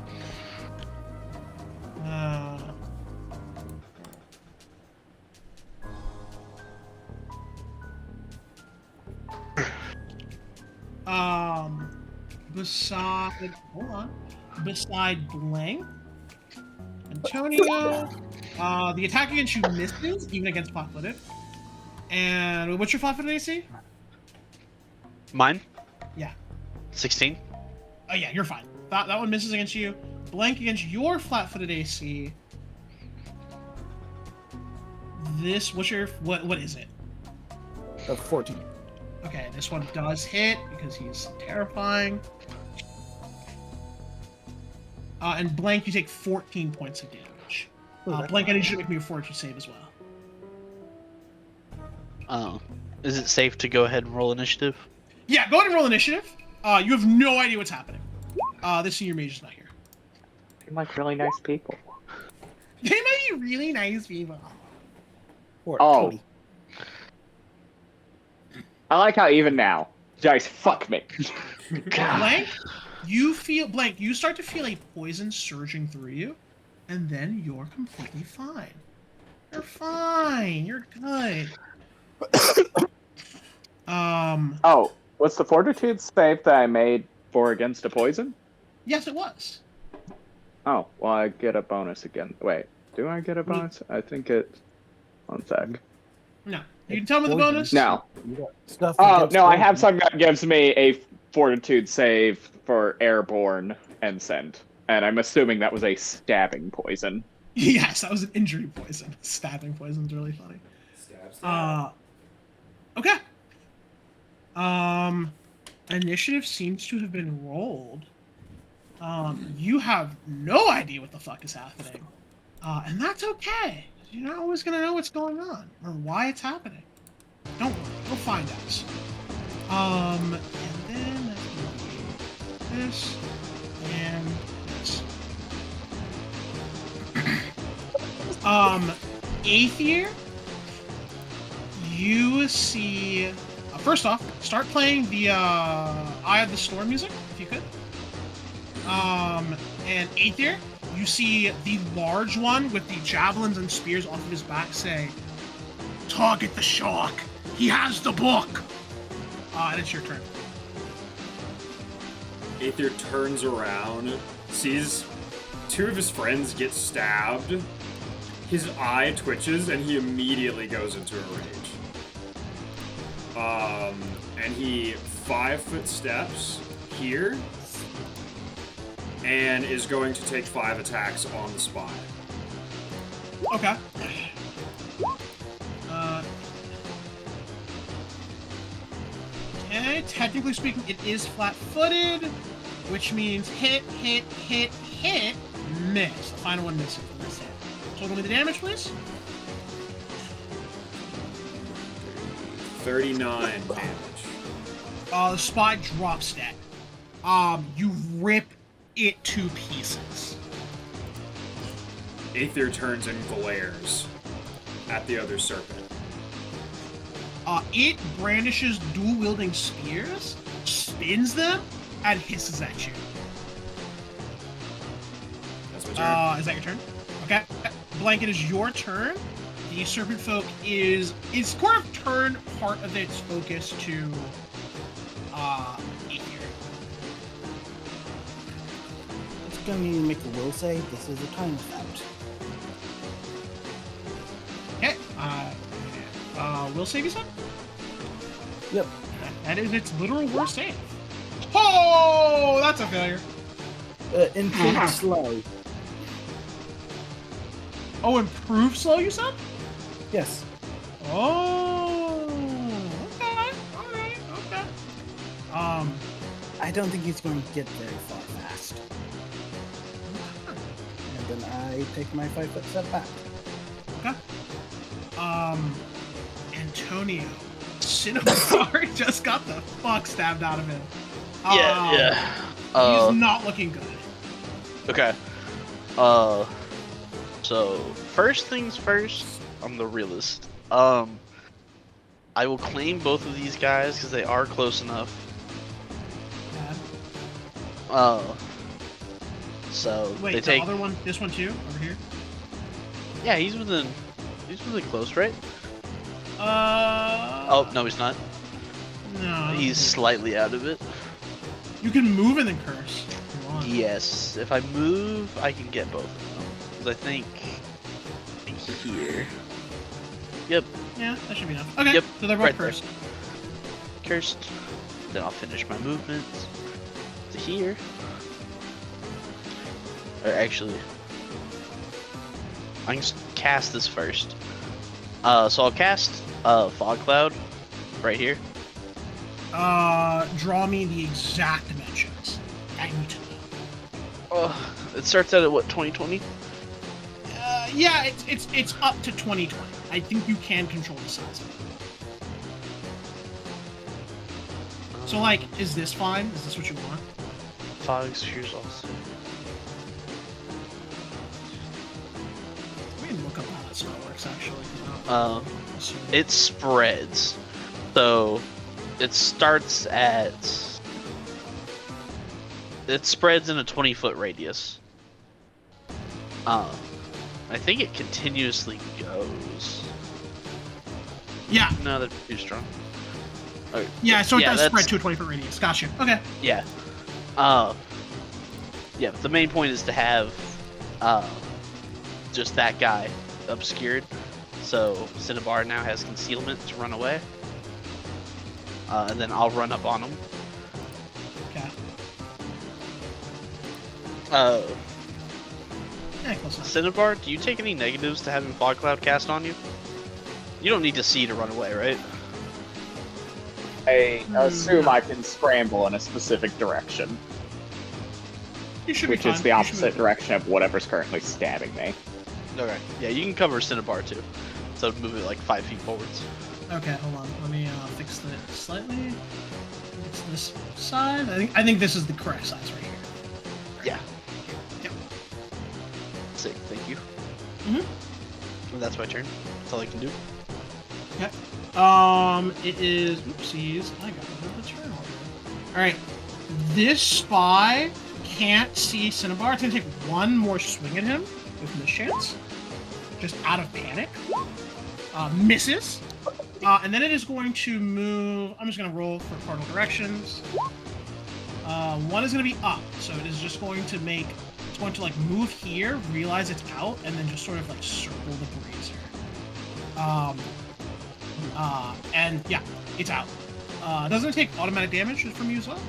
beside Blank, Antonio, the attack against you misses, even against flat-footed. And what's your flat-footed AC? Mine? Yeah. 16? Oh yeah, you're fine. That one misses against you. Blank against your flat-footed AC. This, what is it? 14. Okay, this one does hit because he's terrifying. And Blank, you take 14 points of damage. Blank, I need you to make me a fortitude save as well. Oh. Is it safe to go ahead and roll initiative? Yeah, go ahead and roll initiative. You have no idea what's happening. This senior mage is not here. Seem like really nice people. They might be really nice people. Oh. 20. I like how even now, Dice, fuck me. Blank, you start to feel a poison surging through you, and then you're completely fine. You're fine. You're good. Oh, what's the fortitude save that I made for against a poison? Yes, it was. Oh, well, I get a bonus again. Wait. Do I get a bonus? I think it. One sec. No. You can tell me the Poison. bonus? No. You got stuff Oh against no, I have poison. something that gives me a fortitude save for airborne ensign, and I'm assuming that was a stabbing poison. Yes, that was an injury poison. Stabbing poison's really funny. Okay. Initiative seems to have been rolled. You have no idea what the fuck is happening. And that's okay. You're not always gonna know what's going on or why it's happening. Don't worry, we'll find out. And then that's gonna be this and this. Eighth year, you see. First off, start playing the Eye of the Storm music, if you could. And eighth year, you see the large one with the javelins and spears off of his back say, "Target the shark. He has the book." And it's your turn. Aether turns around, sees two of his friends get stabbed. His eye twitches, and he immediately goes into a rage. And he 5-foot steps here, and is going to take 5 attacks on the spy. Okay. Okay, technically speaking, it is flat-footed, which means hit, miss. The final one missing from this hit. Total me the damage, please. 39 damage. The spy drops dead. You rip it to pieces. Aether turns and glares at the other serpent. It brandishes dual-wielding spears, spins them, and hisses at you. That's my turn. Is that your turn? Okay. Blanket is your turn. The serpent folk is sort of turned part of its focus to Aether. It's gonna need to make a will save. This is a time effect. Okay. Will save you, son? Yep. That is its literal worst save. Oh, that's a failure. Improve slow. Oh, improve slow, you said? Yes. Oh, okay. All right. Okay. I don't think he's going to get very far fast. And then I take my 5-foot step back. Okay. Antonio, Cinnabar just got the fuck stabbed out of him. Yeah. He's not looking good. Okay. So first things first, I'm the realist. I will claim both of these guys because they are close enough. Bad. So Wait, they the take. other one, this one too, over here. Yeah, he's within close, right? Oh no, he's not. No. He's slightly out of it. You can move and then curse. If you want. Yes, if I move, I can get both of them. Because I think here. Yep, Yeah, that should be enough. Okay, Yep, so they're both right there. cursed. cursed. Then I'll finish my movements to here. Or actually, I can cast this first. So I'll cast Fog Cloud right here. Draw me the exact dimensions. I need to know. It starts out at what, 2020? Yeah, it's up to 2020. I think you can control the size of it. So, like, is this fine? Is this what you want? Fog spheres also. We can look up how that spell works, actually. So- It spreads. So it starts at. It spreads in a 20-foot radius. I think it continuously goes. Yeah, No, that's too strong. Okay. yeah, so it Yeah, does that's- spread to a 20-foot radius. Gotcha. Okay. Yeah. Yeah, but the main point is to have just that guy obscured. So Cinnabar now has concealment to run away. And then I'll run up on him. Okay. Yeah, close enough. Cinnabar, do you take any negatives to having Fog Cloud cast on you? You don't need to see to run away, right? I assume I can scramble in a specific direction, You should be which is fine. the You should be opposite fine. direction of whatever's currently stabbing me. Okay. Yeah, you can cover Cinnabar too. So move it like 5 feet forwards. Okay, hold on. Let me fix that slightly. Fix this side. I think this is the correct size right here. Yeah. Yep. Sick, thank you. Mhm. And that's my turn. That's all I can do. Okay. It is. Oopsies. I got rid of the turn order. All right. This spy can't see Cinnabar. It's gonna take one more swing at him with mischance, just out of panic. Misses. And then it is going to move. I'm just going to roll for cardinal directions. One is going to be up, so it is just going to make. It's going to like move here, realize it's out, and then just sort of like circle the brazier. And yeah, it's out. Doesn't it take automatic damage from you as well?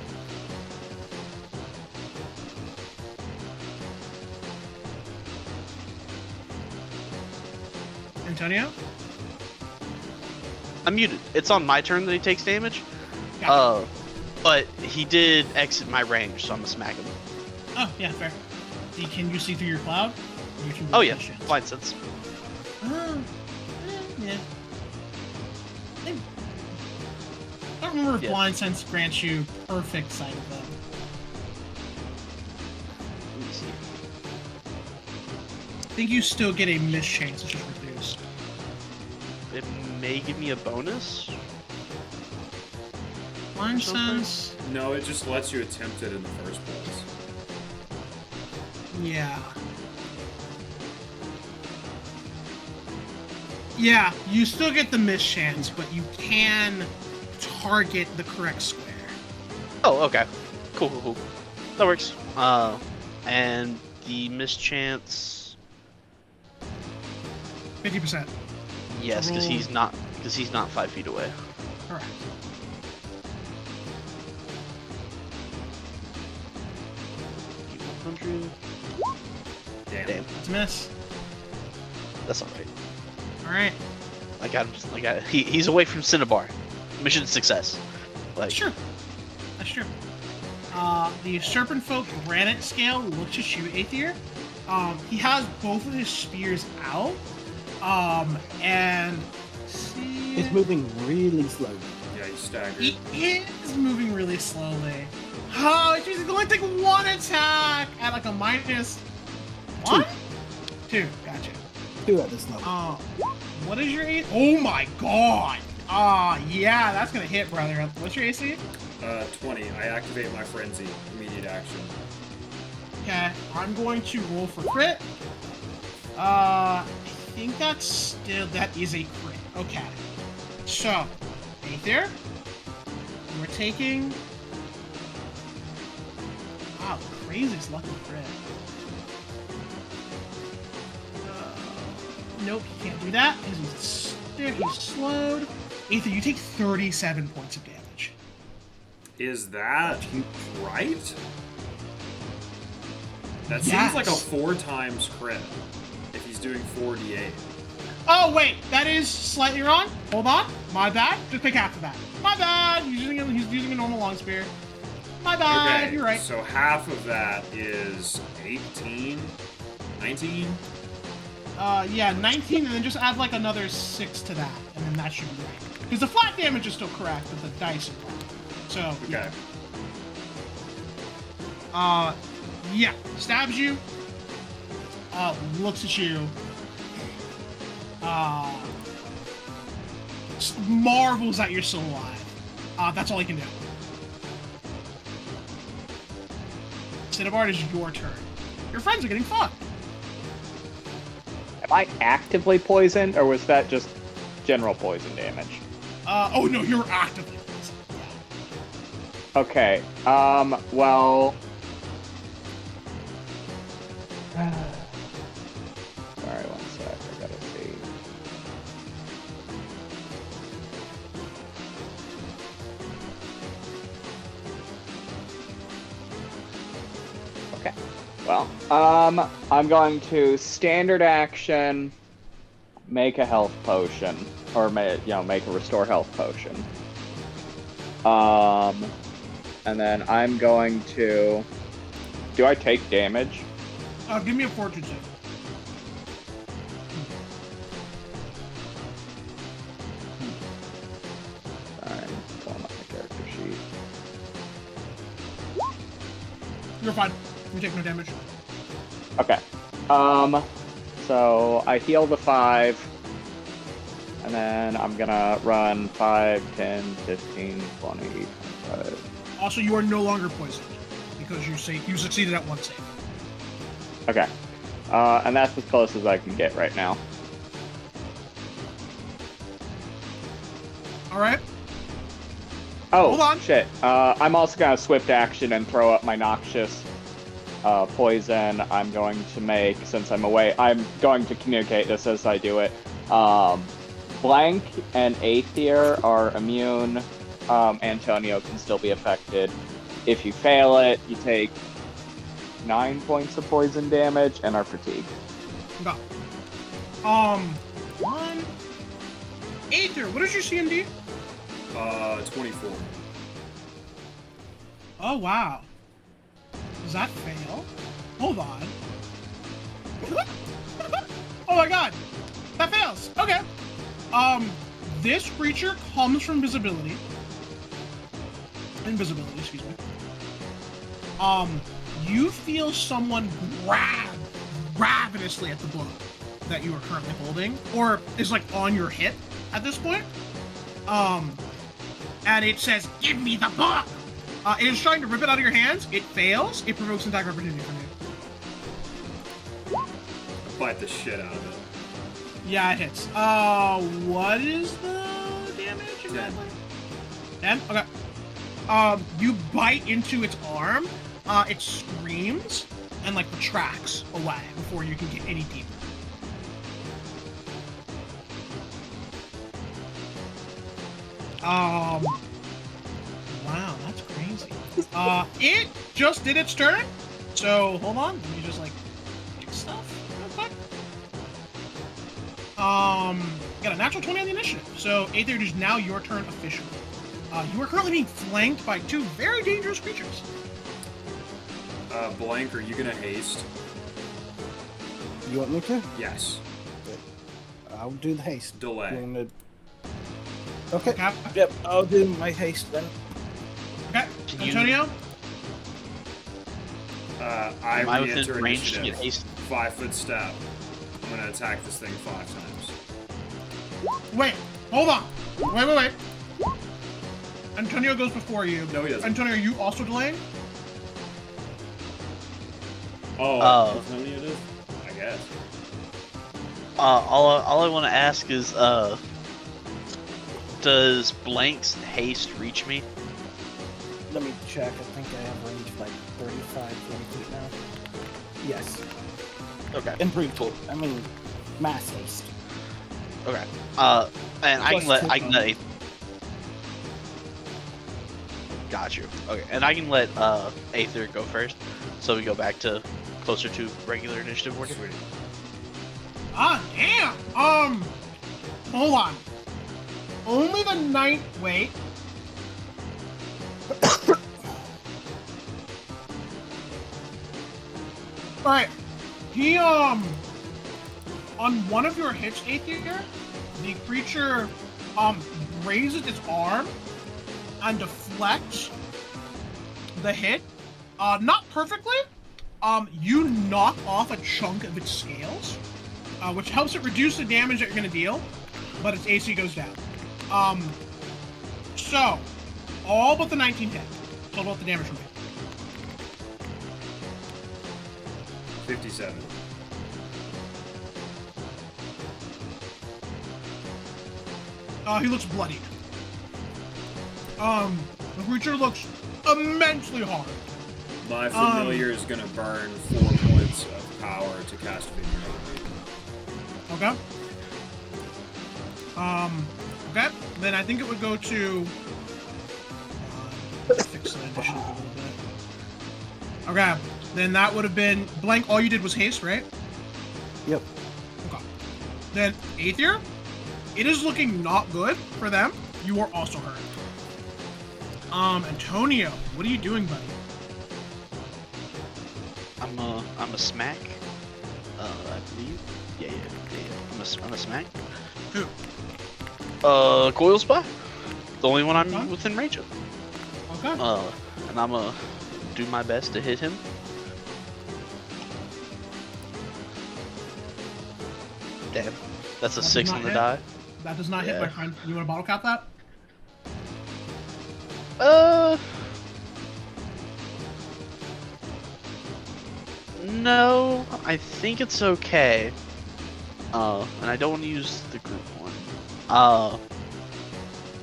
Antonio? I'm muted. It's on my turn that he takes damage. Gotcha. But he did exit my range, so I'm gonna smack him. Oh, yeah, fair. Can you see through your cloud? Or you can Oh roll yeah, mischance? blind sense. Yeah. I don't remember if Yeah. blind sense grants you perfect sight of them. Let me see. I think you still get a mischance, it's just reduced. It may give me a bonus. Blind Something? sense, No, it just lets you attempt it in the first place. yeah. Yeah, you still get the mischance, but you can target the correct square. Oh, okay. Cool. That works. And the mischance. 50%. Yes, because Roll. he's not 5 feet away. Correct. $100. Damn. Damn, That's a miss. that's all right. Alright. I got him. He's away from Cinnabar. Mission success. Like, That's true. That's true. The Serpent Folk Granite Scale looks at you, Aether. He has both of his spears out. And see, It's moving really slowly. Yeah, he's staggered. he is moving really slowly. Oh, he's going to take one attack at like a minus one? Two. Gotcha. 2 at this level. What is your AC? Oh my god. Yeah, that's gonna hit, brother. What's your AC? 20. I activate my frenzy. Immediate action. Okay, I'm going to roll for crit. I think that is a crit. Okay. So, Aether, we're taking. Wow, craziest lucky crit. Nope, he can't do that because he's slowed. Aether, you take 37 points of damage. Is that right? That seems Yes. like a 4 times crit. If he's doing 4d8. Oh wait, that is slightly wrong. Hold on, my bad. Just pick half of that. My bad. He's using a normal long spear. My bad. Okay, You're right. so half of that is 18, 19. Yeah, 19, and then just add like another 6 to that, and then that should be right. Because the flat damage is still correct, but the dice are wrong. So Okay. yeah, stabs you. Looks at you. Marvels that you're still alive. That's all he can do. Cinnabar, it is your turn. Your friends are getting fucked. Am I actively poisoned, or was that just general poison damage? Oh no, you're actively poisoned. Yeah. Okay, well... Alright, Okay. Well, I'm going to standard action, make a health potion, or make a restore health potion. And then I'm going to. Do I take damage? Give me a fortune save. I'm pulling up my character sheet. You're fine. You take no damage. Okay. So I heal the 5, and then I'm gonna run 5, 10, 15, 20, 25. Also, you are no longer poisoned because you succeeded at one save. Okay. And that's as close as I can get right now. All right. Oh, Hold on. shit. I'm also gonna swift action and throw up my noxious poison. I'm going to make, since I'm away, I'm going to communicate this as I do it. Blank and Aether are immune. Antonio can still be affected. If you fail it, you take 9 points of poison damage and are fatigued. Go. One. Aether, what is your CMD? 24. Oh, wow. Does that fail? Hold on. Oh my god. That fails. Okay. This creature comes from invisibility, excuse me. You feel someone grab ravenously at the book that you are currently holding, or is like on your hip at this point. And it says, "Give me the book!" It is trying to rip it out of your hands. It fails. It provokes an attack of opportunity from you. I bite the shit out of it. Yeah, it hits. What is the damage exactly? 10? Okay. You bite into its arm. It screams and like retracts away before you can get any deeper. Wow, that's crazy. It just did its turn. So hold on, let me just like fix stuff real quick. Got a natural 20 on the initiative. So Aether, it is now your turn officially. You are currently being flanked by 2 very dangerous creatures. Blank, are you gonna haste? You want me to? Yes. I'll do the haste. Delay. You wanna- Okay. Okay. Yep, I'll do my haste then. Okay. Can you- Antonio? I Am I within re-enter range to initiative. get haste? 5-foot step. I'm gonna attack this thing 5 times. Wait. Hold on. Wait. Antonio goes before you. No, he doesn't. Antonio, are you also delaying? Oh, Antonio does? I guess. All I want to ask is, does Blank's haste reach me? Let me check. I think I have range of like 35, 40 feet now. Yes. Okay. And brute. I mean, mass haste. Okay. And I Plus can let two I can let. Got you. Okay, and I can let Aether go first, so we go back to closer to regular initiative order. Sweet. Ah, damn. Hold on. Only the ninth. Wait. All right. He on one of your hits, Aether, the creature raises its arm and deflects the hit. Not perfectly. You knock off a chunk of its scales, which helps it reduce the damage that you're gonna deal, but its AC goes down. So all but the 19 hit. Total what the damage will be. 57. He looks bloodied. The creature looks immensely hard. My familiar is gonna burn 4 points of power to cast Vineyard. Okay. Okay. Then I think it would go to. Fix the initiative a little bit. Okay. Then that would have been blank. All you did was haste, right? Yep. Okay. Then Aether, it is looking not good for them. You are also hurt. Antonio, what are you doing, buddy? I'm a smack. I believe. Yeah. I'm a smack. Who? Coil Spy. The only one I'm Okay. within range of. Okay. And I'm gonna do my best to hit him. Damn, that's a That does 6 not on the hit. die. That does not hit, Yeah. my friend. You want to bottle cap that? No, I think it's okay. And I don't want to use the group one.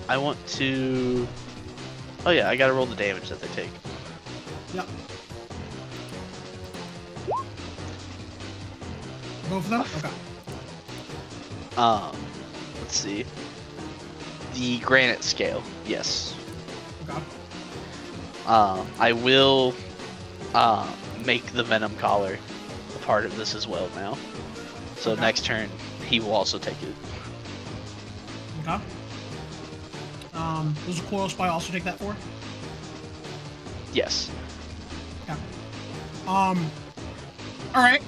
I want to. Oh yeah, I gotta roll the damage that they take. Yep. Both of them? Okay. Let's see. The granite scale, yes. Okay. I will make the venom collar a part of this as well now. So Okay. next turn he will also take it. Okay. Does the Coil Spy also take that for? Yes. Alright.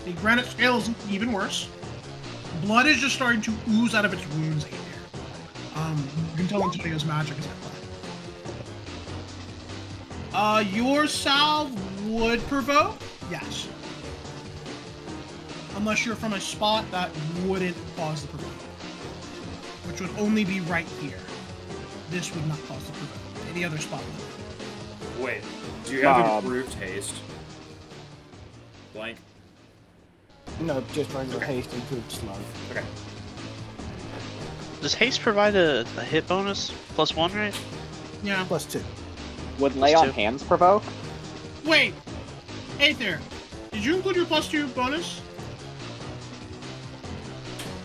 The granite scale is even worse. Blood is just starting to ooze out of its wounds here. You can tell Antonio's magic is at play. Your salve would provoke? Yes. Unless you're from a spot that wouldn't cause the provoke. Which would only be right here. This would not cause the provoke. Any other spot would. Wait, do you have improved haste? Blank. No, just regular haste and improved slow. Okay. Does haste provide a hit bonus +1, right? Yeah. +2. Would lay on two. hands provoke? Wait! Aether, did you include your +2 bonus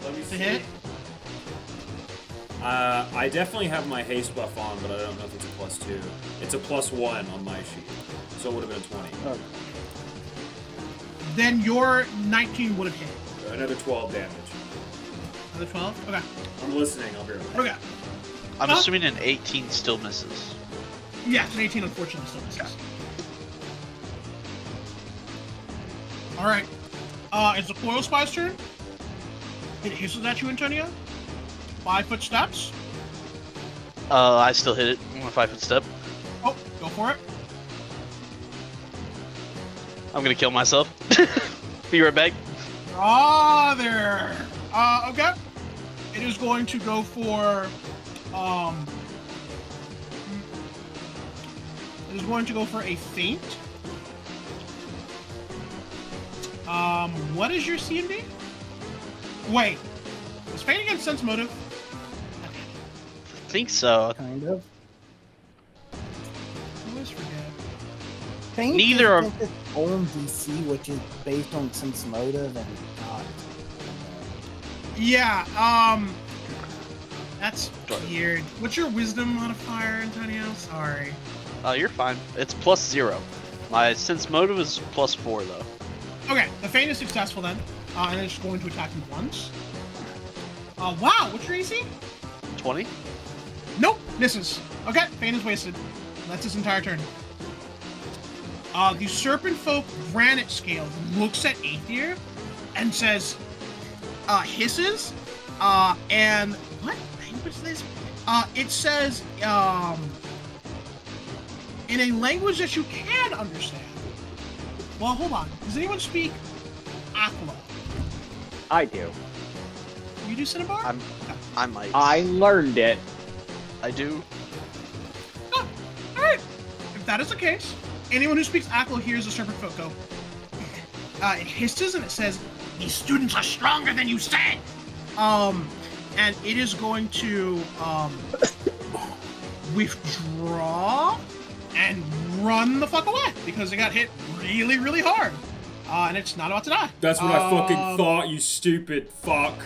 Let me to see. hit? I definitely have my haste buff on, but I don't know if it's a +2. It's a +1 on my sheet, so it would have been a 20. Oh, Then your 19 would have hit. Another 12 damage. Another 12? Okay. I'm listening. I'll be right back. Okay. I'm Huh? assuming an 18 still misses. Yes, an 18 unfortunately still misses. Alright. It's the Coil Spy's turn. It hisses at you, Antonio. 5 foot steps. I still hit it on a 5-foot step. Oh, go for it. I'm gonna kill myself. Be right back. Ah, there. Okay. It is going to go for, it is going to go for a feint. What is your CMD? Wait. Is feint against sense motive? I think so. kind of. I always forget. Paint Neither is are- its own DC, which is based on sense motive and not. Yeah, that's Go ahead. weird. What's your wisdom modifier, Antonio? Sorry. You're fine. It's +0. My sense motive is +4 though. Okay, the feint is successful then, and it's going to attack you once. Wow, what's your AC? 20. Nope, misses. Okay, feint is wasted. That's his entire turn. The Serpent Folk Granite Scale looks at Aether and says, hisses, and what language is this? It says, in a language that you can understand. Well, hold on. Does anyone speak Aquila? I do. You do Cinnabar? I might. I learned it. I do. Oh, alright. If that is the case, anyone who speaks Aquila hears the Serpent Folk go. It hisses and it says, "These students are stronger than you said!" And it is going to, withdraw and run the fuck away because it got hit really, really hard. And it's not about to die. That's what I fucking thought, you stupid fuck.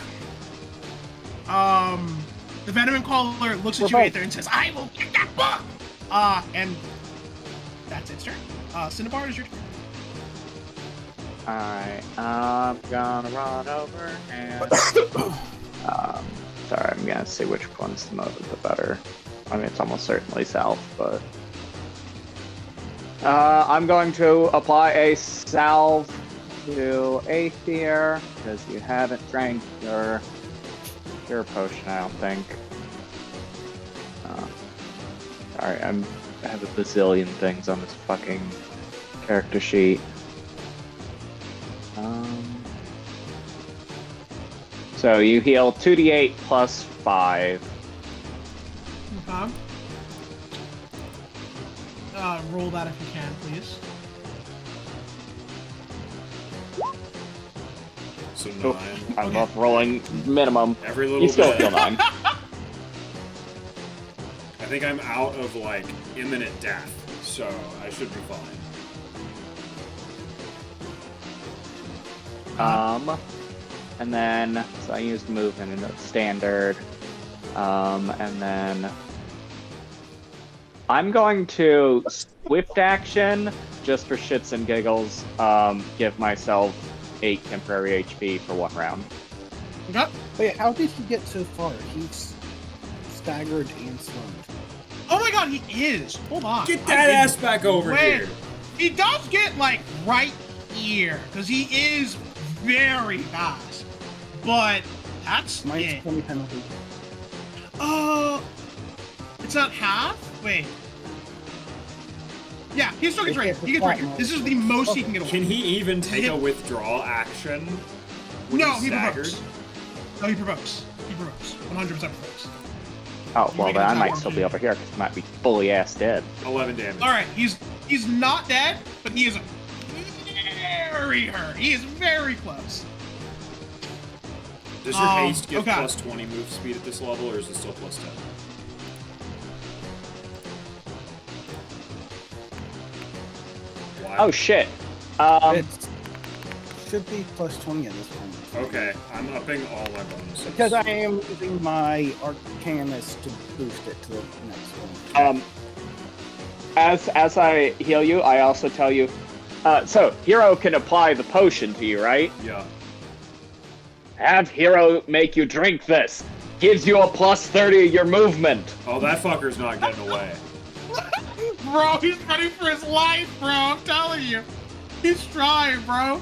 The Venom Caller looks at you, Aether, and says, "I will get that book!" And that's its turn. Cinnabar, is your turn. Alright, I'm gonna run over and... sorry, I'm gonna see which one's the better. I mean, it's almost certainly south, but... I'm going to apply a salve to Aether, because you haven't drank your potion, I don't think. Sorry, I have a bazillion things on this fucking character sheet. So you heal 2d8 plus 5. Okay. Roll that if you can, please. So 9. I love rolling minimum. Every little You still bit. heal 9. I think I'm out of, like, imminent death, so I should be fine. And then, so I used movement in the standard. And then I'm going to swift action, just for shits and giggles, give myself 8 temporary HP for 1 round. Okay. Wait, how did he get so far? He's staggered and stunned. Oh my god, he is! Hold on. Get that ass back over Wait. here! He does get, like, right here, because he is very fast. But that's Minus it. 20 penalty. It's not half? Wait. Yeah, he still gets It right here. gets He gets right here. flat This is the most he can get away. Can he even take a withdrawal action? When No, he's he staggered? provokes. No, he provokes. He provokes. 100% provokes. Oh, well make then an I attack might roll, still too. be over here, because I might be fully ass dead. 11 damage. Alright, he's not dead, but he is very hurt. He is very close. Does your haste give okay. plus 20 move speed at this level, or is it still plus 10? Why? Oh shit. It should be plus 20 at this point. Okay, I'm upping all my bonuses. Because I am using my Arcanus to boost it to the next one. As I heal you, I also tell you, so Hero can apply the potion to you, right? Yeah. Have Hero make you drink this. Gives you a plus 30 of your movement. Oh, that fucker's not getting away. Bro, he's running for his life, bro. I'm telling you. He's trying, bro.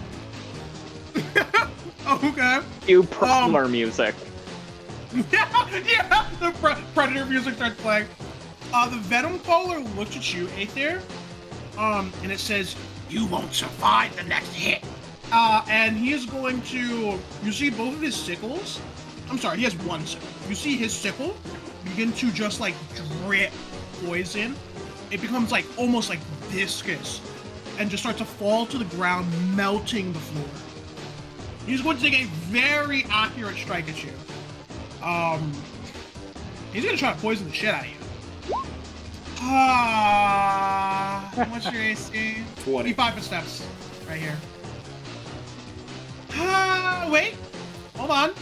Okay. You Prowler music. Yeah, the Predator music starts playing. The Venom Caller looks at you, Aether, and it says, "You won't survive the next hit." And he is going to, you see both of his sickles, I'm sorry, he has one sickle. You see his sickle begin to just like drip poison. It becomes like almost like viscous and just starts to fall to the ground, melting the floor. He's going to take a very accurate strike at you. He's gonna try to poison the shit out of you. What's your AC? 20. 25 steps, right here. Wait, hold on.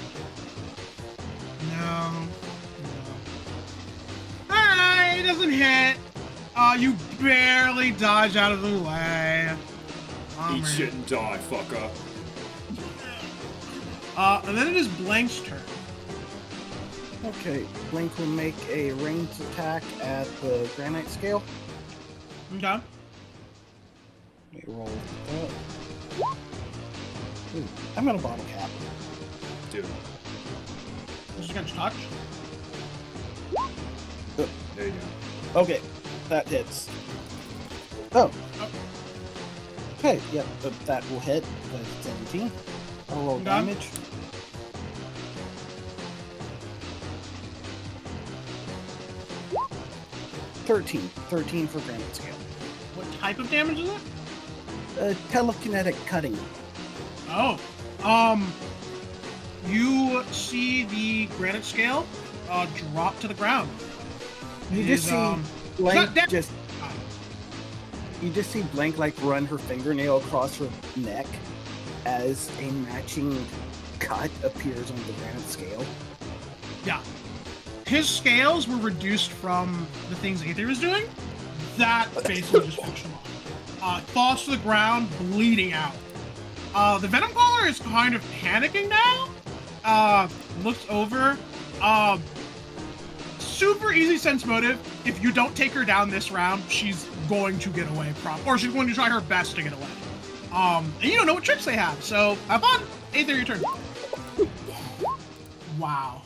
No. Alright, it doesn't hit. You barely dodge out of the way. Eat shit and die, fucker. And then it is Blank's turn. Okay, Blink will make a ranged attack at the granite scale. Okay. Let me roll that. Ooh, I'm gonna bottle cap. Dude. This is gonna touch. There you go. Okay, that hits. Oh. Okay, yep, that will hit. That's 17. I'll roll Okay. damage. Thirteen for granite scale. What type of damage is it? Telekinetic cutting. Oh. You see the granite scale drop to the ground. You It just is, see it's Blank not dead. just. You just see Blank like run her fingernail across her neck as a matching cut appears on the granite scale. Yeah. His scales were reduced from the things Aether was doing. That basically just pushed him off. Falls to the ground, bleeding out. The Venom Caller is kind of panicking now. Looks over. Super easy sense motive. If you don't take her down this round, she's going to get away or she's going to try her best to get away. And you don't know what tricks they have, so have fun. Aether, your turn. Wow.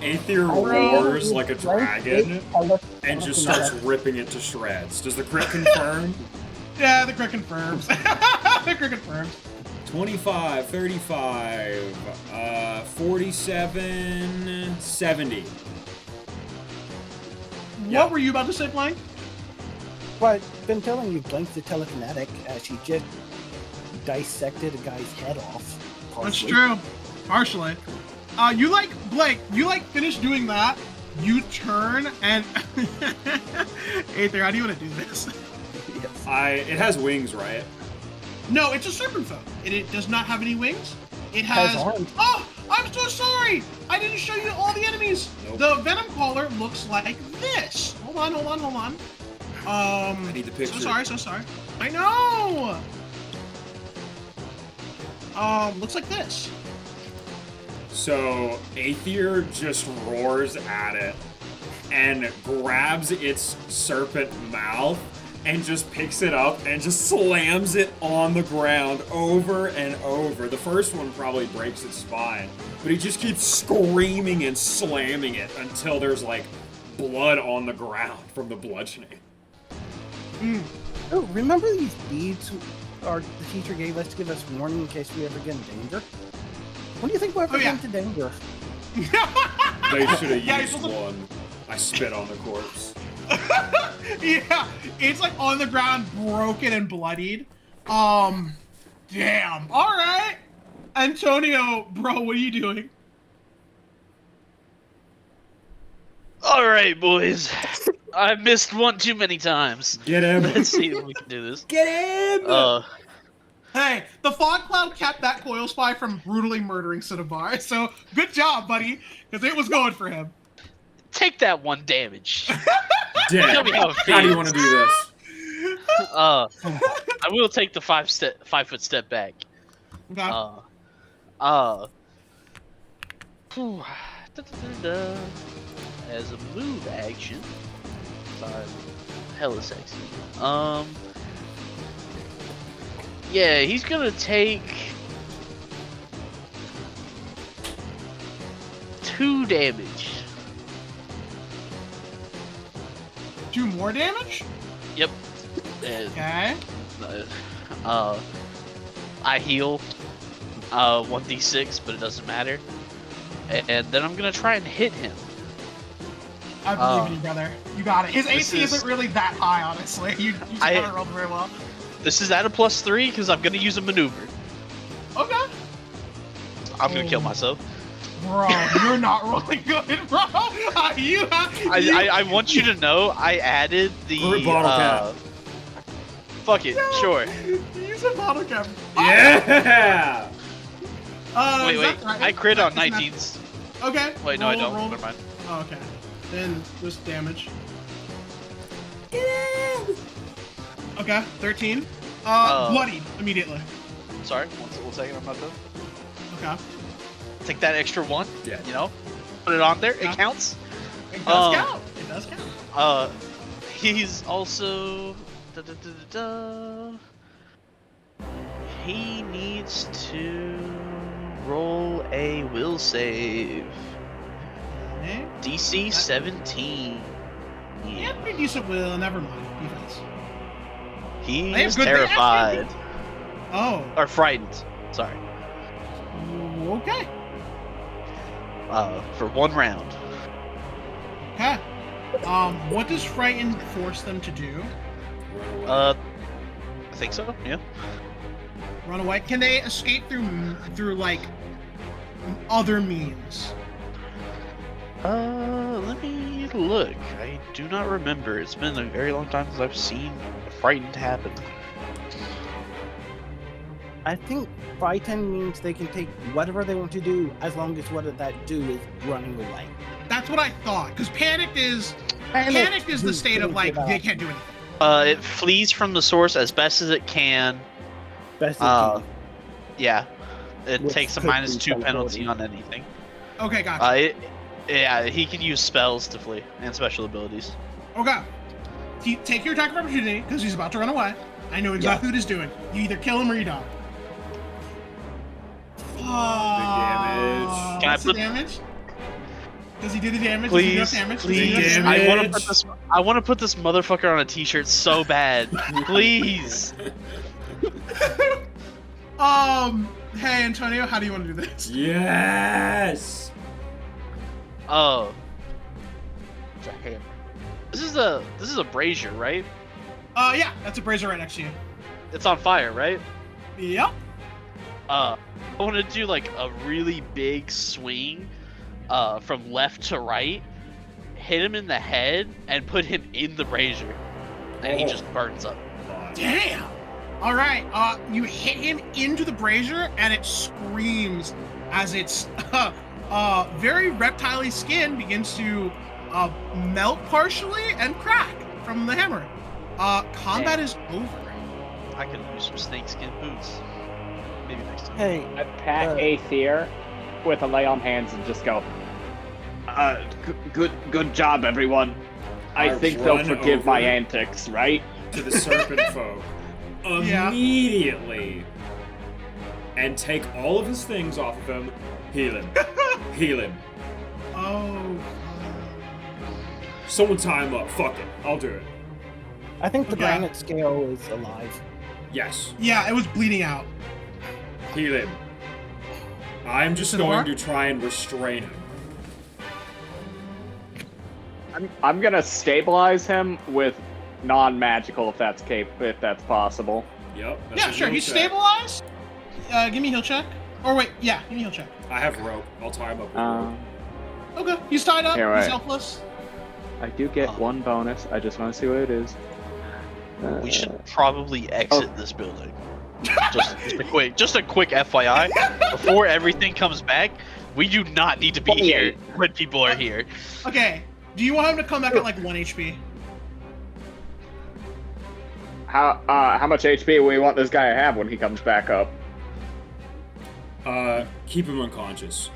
Aether roars like a dragon and just starts ripping it to shreds. Does the crit confirm? Yeah, the crit confirms. The crit confirms. 25, 35, 47, 70. What were you about to say, Blank? Well, I've been telling you, Blank's the telekinetic as she just dissected a guy's head off. That's partially. true. Partially. Blake, finish doing that. You turn and Aether, how do you want to do this? Yes. It has wings, right? No, it's a serpent foe. It does not have any wings. It Has has. arms. Oh, I'm so sorry. I didn't show you all the enemies. Nope. The Venom Caller looks like this. Hold on. I need the picture. So sorry. I know. Looks like this. So Aether just roars at it and grabs its serpent mouth and just picks it up and just slams it on the ground over and over. The first one probably breaks its spine, but he just keeps screaming and slamming it until there's like blood on the ground from the bludgeoning. Oh, remember these beads the teacher gave us to give us warning in case we ever get in danger? When do you think we'll ever get into danger? They should have Yeah, used one. I spit on the corpse. Yeah, it's like on the ground, broken and bloodied. Damn. All right, Antonio, bro, what are you doing? All right, boys. I missed one too many times. Get him! Let's see if we can do this. Get him! Hey, the fog cloud kept that coil spy from brutally murdering Cinnabar, so good job, buddy, because it was going for him. Take that one damage. Dead. Tell me how it How do you feels. want to do this? I will take the 5 foot step back. Okay. Whew. Da-da-da-da. As a move action, I'm hella sexy. Yeah, he's gonna take 2 damage. 2 more damage? Yep. And, Okay. I heal 1d6, but it doesn't matter. And then I'm gonna try and hit him. I believe in you, brother. You got it. His This AC is- isn't really that high, honestly. You just rolled very well. This is at a +3 because I'm gonna use a maneuver. Okay. I'm gonna kill myself. Bro, you're not rolling good, bro. I want you to know I added the Group bottle cap. Fuck it, sure. Use a bottle cap. Yeah! Wait, I crit on 19. 19s. Okay. Wait, no, I don't. Roll. Never mind. Oh, okay. Then this damage. Okay, 13. Bloodied immediately. Sorry, one second, I'm not done. Okay. Take that extra 1. Yeah. You know, put it on there. Yeah. It counts. It does count. It does count. He's also. He needs to roll a will save. Okay. DC 17. Yeah, pretty decent will. Never mind. Defense. He's They have good- they terrified. actually- Oh. Or frightened. Sorry. Okay. For 1 round. Okay. What does Frighten force them to do? I think so, yeah. Run away. Can they escape through like other means? Let me look. I do not remember. It's been a very long time since I've seen frightened happen. I think frighten means they can take whatever they want to do as long as what that do is running away. That's what I thought. Because panicked is the state of like they can't do anything. It flees from the source as best as it can. Best Uh, Yeah. It Which takes a could be -2 penalty teleporting. on anything. Okay, gotcha. Yeah, he can use spells to flee and special abilities. Okay. Take your attack of opportunity because he's about to run away. I know exactly what he's doing. You either kill him or you die. damage. Can I What's the put- damage? Does he do the damage? Does he do Please, enough damage? Does he do please. enough Damage. I want to put this motherfucker on a t-shirt so bad. Please. Hey Antonio, how do you want to do this? Yes. Oh. It's a hammer. This is a brazier, right? Yeah, that's a brazier right next to you. It's on fire, right? Yep. I want to do like a really big swing, from left to right, hit him in the head, and put him in the brazier, and he just burns up. Damn. All right. You hit him into the brazier, and it screams as its very reptile-y skin begins to melt partially and crack from the hammer. Combat is over. I could use some snakeskin boots. Maybe next time. Hey, I pat Aether with a lay on hands and just go, good job, everyone. I I think they'll run forgive my over. antics, right? To the serpent folk Yeah. immediately and take all of his things off of him. Heal him. Heal him. Oh. Someone tie him up. Fuck it. I'll do it. I think the Okay. granite scale is alive. Yes. Yeah, it was bleeding out. Heal him. I'm just Fedora? going to try and restrain him. I'm gonna stabilize him with non-magical if that's possible. Yep. that's Yeah, a sure. heal He's check. stabilized. Give me a heal check. Or wait, yeah, give me a heal check. I have rope. I'll tie him up with rope. Okay, he's tied up. Here, He's wait. helpless. I do get one bonus. I just want to see what it is. We should probably exit this building. Just a quick FYI. Before everything comes back, we do not need to be here when people are here. Okay. Do you want him to come back at like 1 HP? How much HP do we want this guy to have when he comes back up? Keep him unconscious.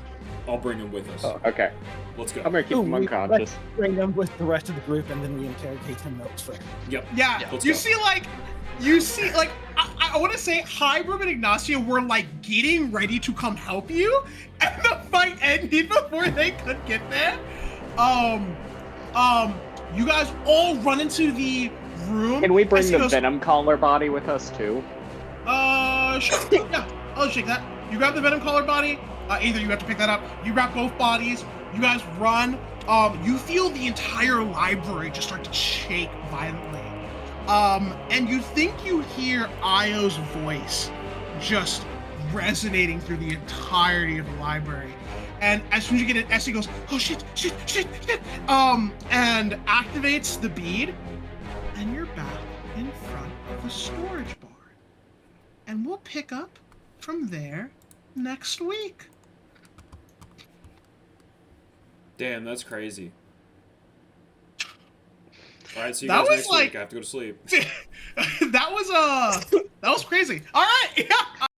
I'll bring him with us. Okay, Let's go. I'm gonna keep him unconscious. Let's bring them with the rest of the group, and then we interrogate him elsewhere. Yep. Yeah. let's You go. see, I want to say Hybrid and Ignacio were like getting ready to come help you, and the fight ended before they could get there. You guys all run into the room. Can we bring Essie the goes, Venom Collar body with us too? Sure. Yeah, I'll shake that. You grab the Venom Collar body. Either you have to pick that up. You grab both bodies. You guys run. You feel the entire library just start to shake violently. And you think you hear Io's voice just resonating through the entirety of the library. And as soon as you get it, Essie goes, oh shit, and activates the bead, and you're back in front of the storage barn. And we'll pick up from there next week. Damn, that's crazy. Alright, see you That guys was next like- week. I have to go to sleep. that was crazy. All right, yeah.